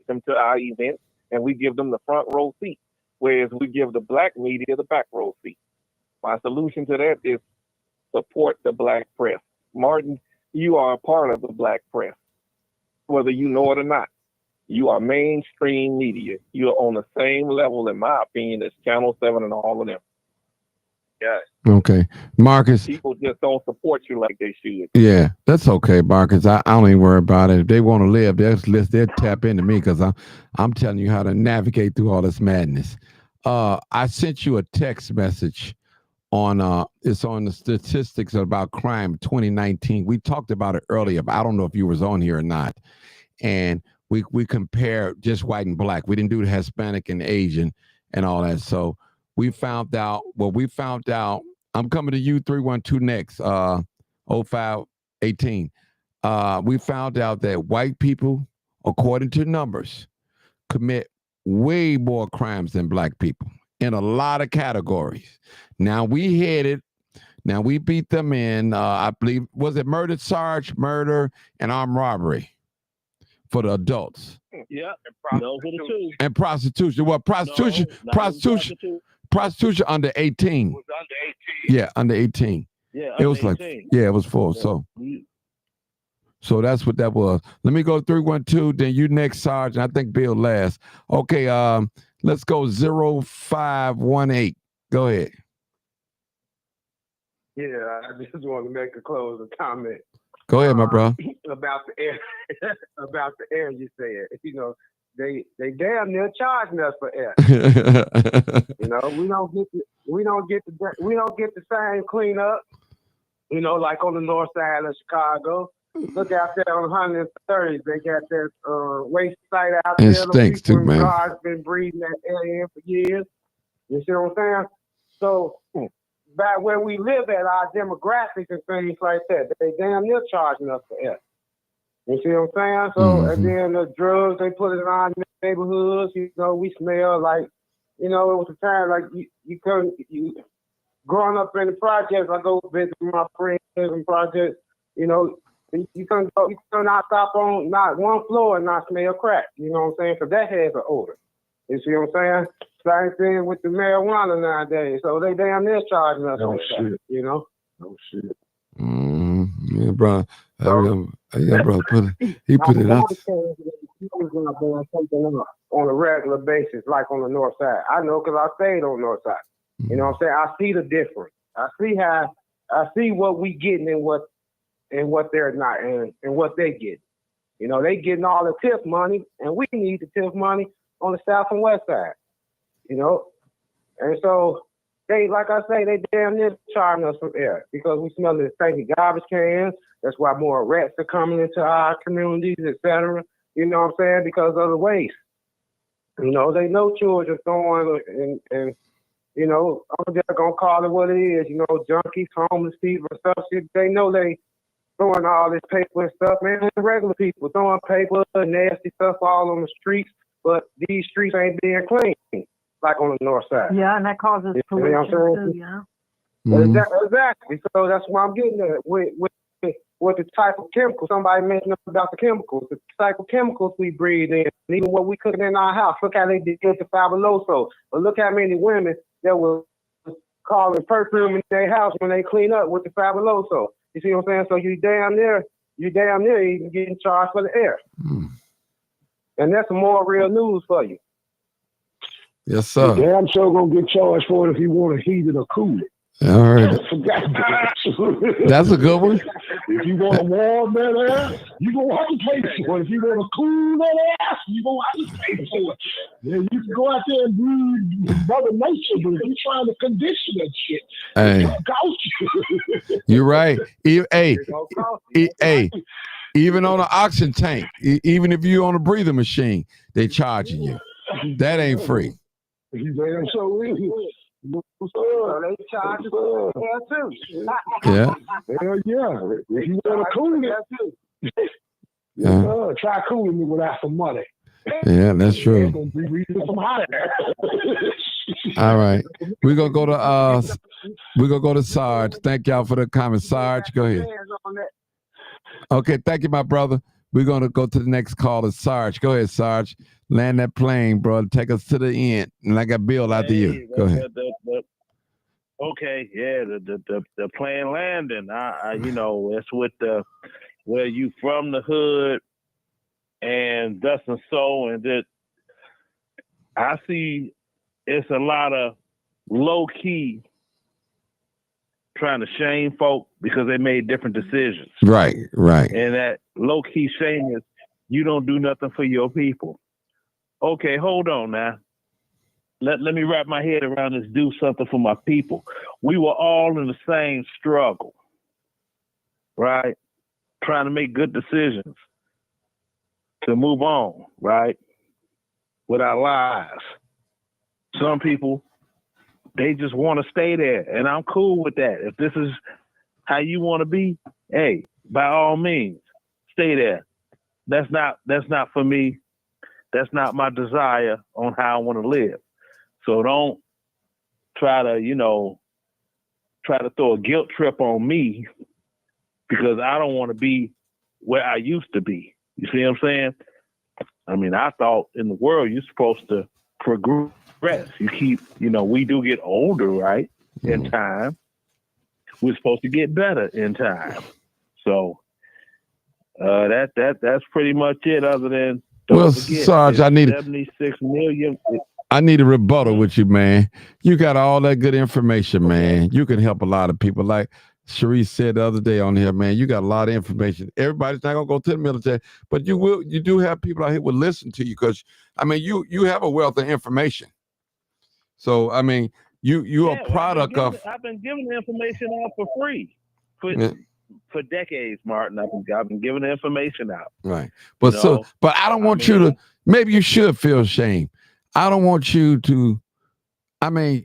them to our events, and we give them the front row seat, whereas we give the black media the back row seat. My solution to that is support the black press. Martin, you are a part of the black press, whether you know it or not. You are mainstream media. You are on the same level, in my opinion, as Channel 7 and all of them. Yeah. Okay. Marcus. People just don't support you like they should. Yeah, that's okay, Marcus. I don't even worry about it. If they want to live, they'll tap into me because I'm telling you how to navigate through all this madness. I sent you a text message on it's on the statistics about crime 2019. We talked about it earlier, but I don't know if you was on here or not. And we compare just white and black. We didn't do the Hispanic and Asian and all that. So we found out I'm coming to you 312 next, 0518. We found out that white people, according to numbers, commit way more crimes than black people in a lot of categories. Now we beat them in, I believe, was it murder, and armed robbery for the adults. Yeah, those are the two. And prostitution. Well, prostitution under 18. It was under 18. Yeah, under 18. Yeah, it was 18. It was 4. Yeah. So that's what that was. Let me go 312. Then you next, Sarge. And I think Bill last. Okay. Let's go 0518. Go ahead. Yeah, I just want to make a closing comment. Go ahead, my bro. About the air, about the air. You said, they damn near charging us for air. We don't get the same cleanup. Like on the north side of Chicago. Look out there on 130th, they got that waste site out there. It stinks too, man. Cars been breathing that air in for years. You see what I'm saying? So back where we live at, our demographics and things like that, they damn near charging us for air. You see what I'm saying? So and then the drugs they put in our neighborhoods, we smell like, it was a time like you growing up in the projects, I go visit my friends in projects, you cannot stop on not one floor and not smell crack. You know what I'm saying? Because that has an odor. You see what I'm saying? Same thing with the marijuana nowadays. So they damn near charging us for that, Oh, shit. Yeah, bro. Bro, he put it out. On a regular basis, like on the north side. I know because I stayed on the north side. You know what I'm saying? I see the difference. I see what we getting and what they're not and what they get. They getting all the tip money, and we need the tip money on the south and west side. And so they, like I say, they damn near charging us from air because we smell the stinky garbage cans. That's why more rats are coming into our communities, etc. You know what I'm saying? Because of the waste. They know children throwing and I'm just gonna call it what it is. Junkies, homeless people, and stuff. They know they throwing all this paper and stuff. Man, regular people throwing paper and nasty stuff all on the streets, but these streets ain't being clean like on the north side. Yeah, and that causes pollution too. Yeah. Exactly. So that's why I'm getting at with the type of chemicals. Somebody mentioned about the chemicals, the type of chemicals we breathe in, and even what we cook in our house. Look how they did the fabuloso. But look how many women that were calling perfume in their house when they clean up with the fabuloso. You see what I'm saying? So you damn near even getting charged for the air. And that's some more real news for you. Yes, sir. Yeah, I'm sure gonna get charged for it if you want to heat it or cool it. All right. That's a good one. If you want to warm that air, you're going to have to pay for it. If you want to cool that air, you're going to have to pay for it. Yeah, you can go out there and breathe Mother Nature, but if you're trying to condition that shit, it's going to cost you. You're right. Even on an oxygen tank, even if you're on a breather machine, they charging you. That ain't free. So they charge us for air too. Yeah. Hell yeah. If you want to cool it, try cooling it without some money. Yeah, that's true. All right. We're gonna go to Sarge. Thank y'all for the comment. Sarge, go ahead. Okay, thank you, my brother. We're gonna go to the next caller. Sarge. Go ahead, Sarge. Land that plane, bro. Take us to the end. And I got Bill after you. Go ahead. Okay, yeah, the plane landing. It's with where you from the hood and thus and so, and that I see it's a lot of low key trying to shame folk because they made different decisions. Right. And that low key shame is you don't do nothing for your people. Okay, hold on now. Let me wrap my head around this. Do something for my people. We were all in the same struggle, right? Trying to make good decisions to move on, right? With our lives. Some people, they just want to stay there, and I'm cool with that. If this is how you want to be, hey, by all means, stay there. That's not for me. That's not my desire on how I want to live. So don't try to throw a guilt trip on me because I don't want to be where I used to be. You see what I'm saying? I mean, I thought in the world you're supposed to progress. You keep, we do get older, right? In time. We're supposed to get better in time. So that's pretty much it. Other than Sarge, I need 76 million. I need a rebuttal with you, man. You got all that good information, man. You can help a lot of people. Like Sharice said the other day on here, man, you got a lot of information. Everybody's not gonna go to the military, but you do have people out here will listen to you because I mean you have a wealth of information. So I mean you're a product of I've been giving the information out for free for decades, Martin. I've been giving the information out. Right. But but I don't want you to, maybe you should feel shame. I don't want you to, I mean,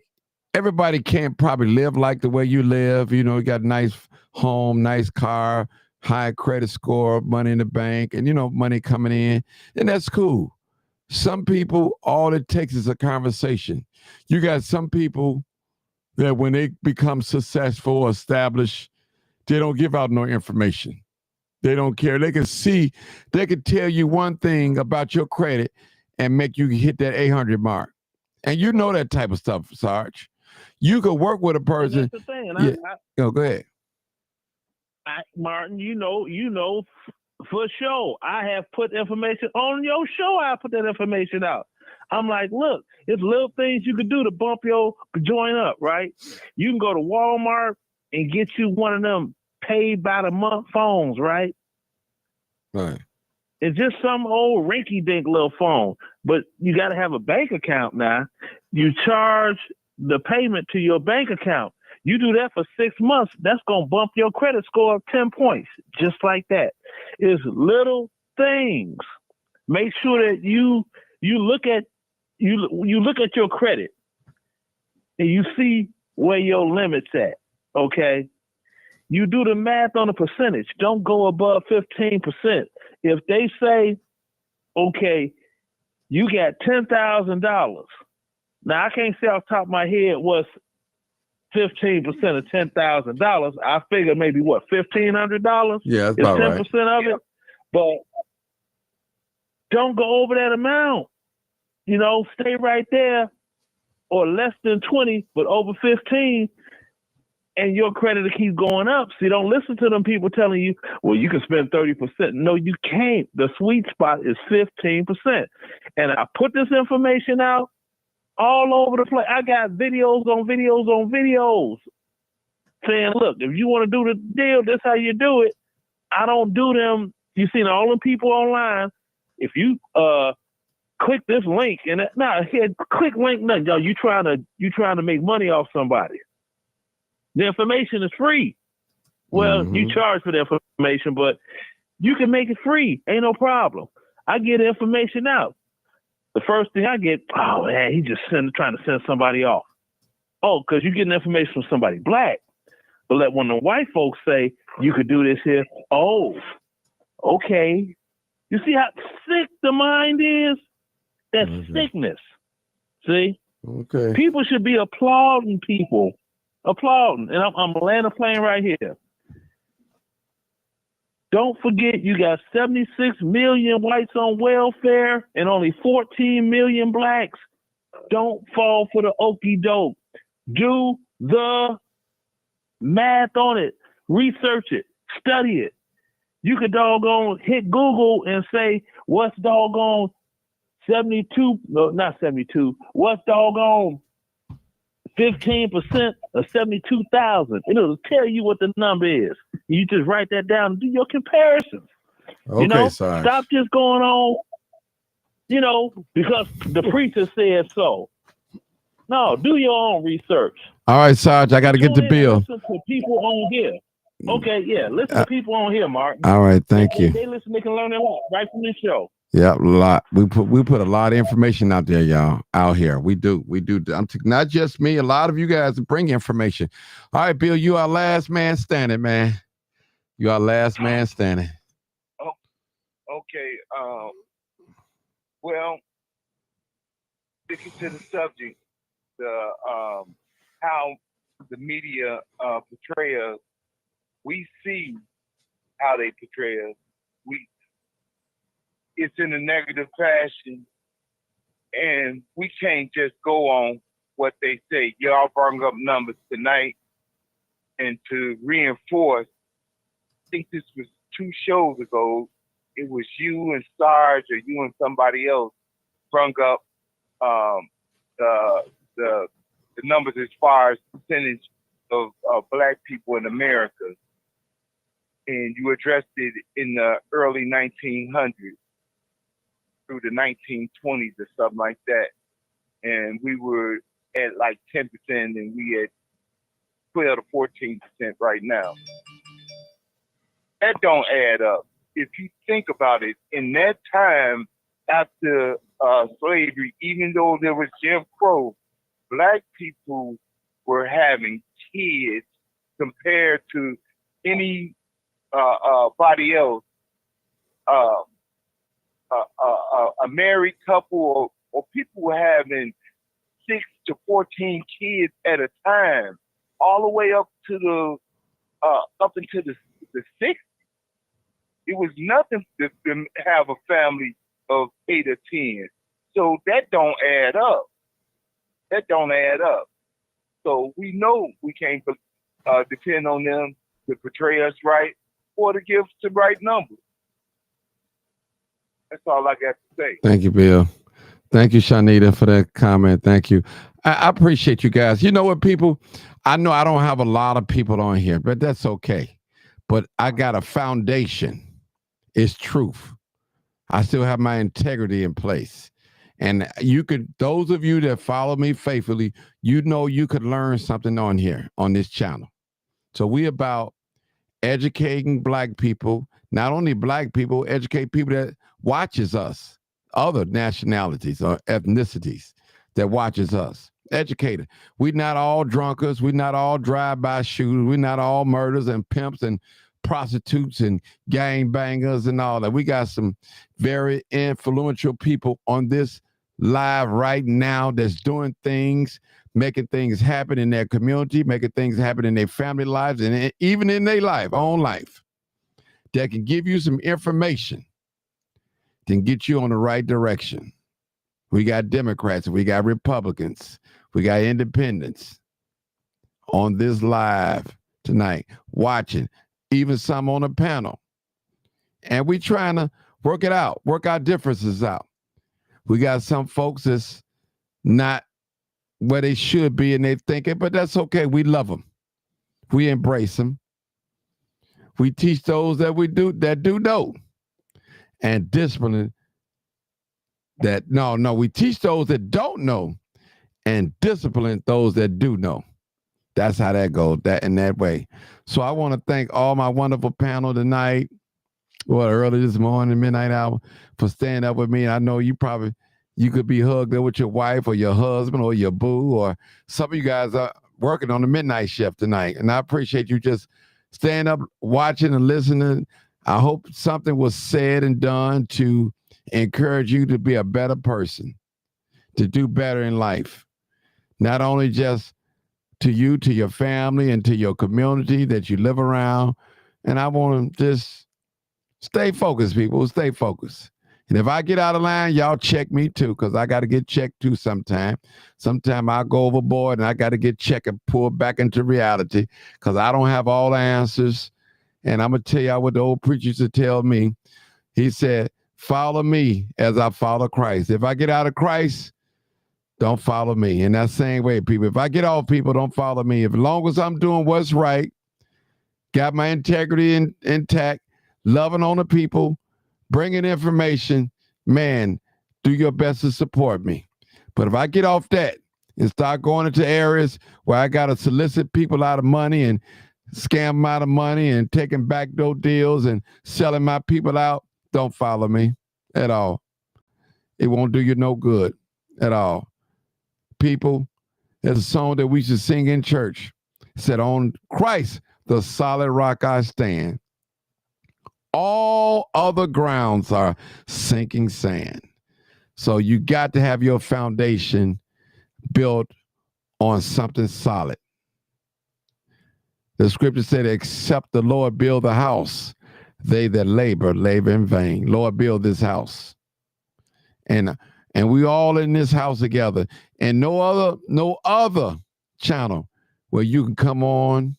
everybody can't probably live like the way you live. You know, you got nice home, nice car, high credit score, money in the bank, and, you know, money coming in. And that's cool. Some people, all it takes is a conversation. You got some people that when they become successful, established, they don't give out no information. They don't care. They can see, they can tell you one thing about your credit and make you hit that 800 mark. And you know that type of stuff, Sarge. You could work with a person. That's the thing. Go ahead. Martin, you know, for sure. I have put information on your show. I put that information out. I'm like, look, it's little things you could do to bump your joint up, right? You can go to Walmart and get you one of them paid by the month phones, right? Right. It's just some old rinky-dink little phone, but you got to have a bank account now. You charge the payment to your bank account. You do that for 6 months, that's going to bump your credit score up 10 points, just like that. It's little things. Make sure that you look at your credit and you see where your limit's at, okay? You do the math on the percentage. Don't go above 15%. If they say, okay, you got $10,000. Now, I can't say off the top of my head what's 15% of $10,000. I figure maybe what, $1,500? Yeah, that's is about 10% right. of it. But don't go over that amount. You know, stay right there or less than 20, but over 15. And your credit will keep going up. So you don't listen to them people telling you, well, you can spend 30%. No, you can't. The sweet spot is 15%. And I put this information out all over the place. I got videos on videos on videos saying, look, if you want to do the deal, this is how you do it. I don't do them. You've seen all the people online. If you click this link and click link nothing. Yo, you trying to make money off somebody. The information is free. Well, you charge for the information, but you can make it free. Ain't no problem. I get information out. The first thing I get, oh man, he just trying to send somebody off. Oh, because you're getting information from somebody black. But when the white folks say you could do this here, oh, okay. You see how sick the mind is? That's sickness. See? Okay. People should be applauding people. Applauding. And I'm landing a plane right here. Don't forget you got 76 million whites on welfare and only 14 million blacks. Don't fall for the okie doke. Do the math on it. Research it. Study it. You could doggone hit Google and say, what's doggone 72? No, not 72. What's doggone 15% of 72,000? It'll tell you what the number is. You just write that down and do your comparisons. Okay, Sarge. Stop just going on, because the preacher said so. No, do your own research. All right, Sarge, I got to get the bill. Listen to people on here. Okay, yeah, listen to people on here, Martin. All right, thank you. They listen, they can learn a lot right from this show. Yeah, a lot. We put a lot of information out there, y'all. Out here, we do. Not just me. A lot of you guys bring information. All right, Bill, you our last man standing, man. You our last man standing. Oh, okay. Well, sticking to the subject, the how the media portray us. We see how they portray us. It's in a negative fashion, and we can't just go on what they say. Y'all brought up numbers tonight, and to reinforce, I think this was 2 shows ago, it was you and Sarge or you and somebody else brung up the numbers as far as percentage of black people in America, and you addressed it in the early 1900s through the 1920s or something like that, and we were at like 10%, and we at 12 to 14% right now. That don't add up. If you think about it, in that time after slavery, even though there was Jim Crow, black people were having kids compared to any body else. A married couple or people were having 6 to 14 kids at a time, all the way up to the up into the 60s. It was nothing to have a family of 8 or 10. So that don't add up. That don't add up. So we know we can't depend on them to portray us right or to give us the right numbers. That's all I got to say. Thank you, Bill. Thank you, Shanita, for that comment. Thank you. I appreciate you guys. You know what, people? I know I don't have a lot of people on here, but that's okay. But I got a foundation. It's truth. I still have my integrity in place. And you could, those of you that follow me faithfully, you know you could learn something on here, on this channel. So we about educating black people, not only black people, educate people that watches us, other nationalities or ethnicities that watches us. Educated. We're not all drunkards. We're not all drive-by shooters. We're not all murders and pimps and prostitutes and gang bangers and all that. We got some very influential people on this live right now that's doing things, making things happen in their community, making things happen in their family lives, and even in their own life, that can give you some information, can get you on the right direction. We got Democrats, we got Republicans, we got independents on this live tonight, watching, even some on the panel. And we trying to work it out, work our differences out. We got some folks that's not where they should be and they think it, but that's okay. We love them. We embrace them. We teach those that do know. And discipline we teach those that don't know and discipline those that do know. That's how that goes, that in that way. So I want to thank all my wonderful panel tonight, early this morning, midnight hour, for staying up with me. I know you could be hugged up with your wife or your husband or your boo, or some of you guys are working on the midnight shift tonight. And I appreciate you just staying up, watching and listening. I hope something was said and done to encourage you to be a better person, to do better in life. Not only just to you, to your family, and to your community that you live around. And I want to just stay focused, people. Stay focused. And if I get out of line, y'all check me too, because I got to get checked too sometime. Sometime I'll go overboard and I got to get checked and pulled back into reality, because I don't have all the answers. And I'm going to tell y'all what the old preacher used to tell me. He said, follow me as I follow Christ. If I get out of Christ, don't follow me. In that same way, people, if I get off, people, don't follow me. As long as I'm doing what's right, got my integrity intact, loving on the people, bringing information, man, do your best to support me. But if I get off that and start going into areas where I got to solicit people out of money and scam them out of money and taking backdoor deals and selling my people out, don't follow me at all. It won't do you no good at all. People, there's a song that we should sing in church. It said, on Christ, the solid rock I stand. All other grounds are sinking sand. So you got to have your foundation built on something solid. The scripture said, except the Lord build the house, they that labor in vain. Lord, build this house. And we all in this house together. And no other channel where you can come on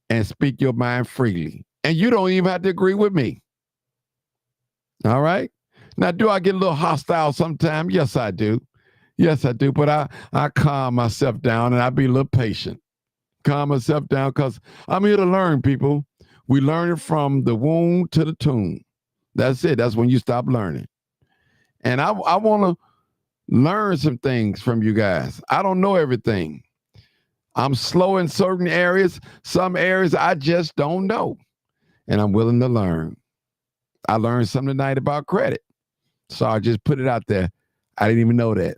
and speak your mind freely. And you don't even have to agree with me. All right? Now, do I get a little hostile sometimes? Yes, I do. Yes, I do. But I calm myself down and I be a little patient. Calm myself down because I'm here to learn, people. We learn it from the womb to the tomb. That's it. That's when you stop learning. And I want to learn some things from you guys. I don't know everything. I'm slow in certain areas. Some areas I just don't know. And I'm willing to learn. I learned something tonight about credit. So I just put it out there. I didn't even know that.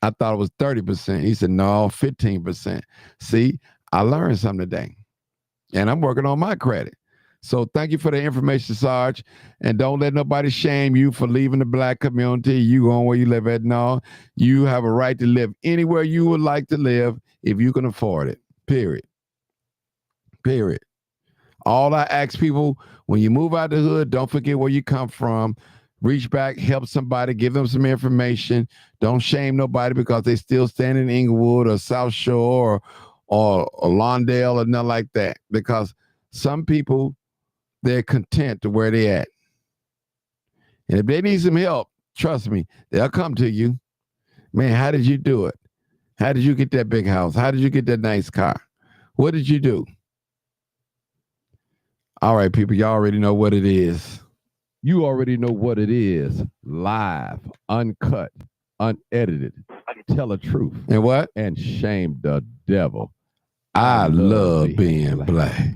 I thought it was 30%. He said, no, 15%. See, I learned something today. And I'm working on my credit. So thank you for the information, Sarge. And don't let nobody shame you for leaving the black community. You going where you live at. No, you have a right to live anywhere you would like to live if you can afford it. Period. Period. All I ask people, when you move out the hood, don't forget where you come from. Reach back, help somebody, give them some information. Don't shame nobody because they still stand in Inglewood or South Shore or Lawndale or nothing like that. Because some people, they're content to where they at. And if they need some help, trust me, they'll come to you. Man, how did you do it? How did you get that big house? How did you get that nice car? What did you do? All right, people, y'all already know what it is. You already know what it is. Live, uncut, unedited. Tell the truth. And what? And shame the devil. I love being black.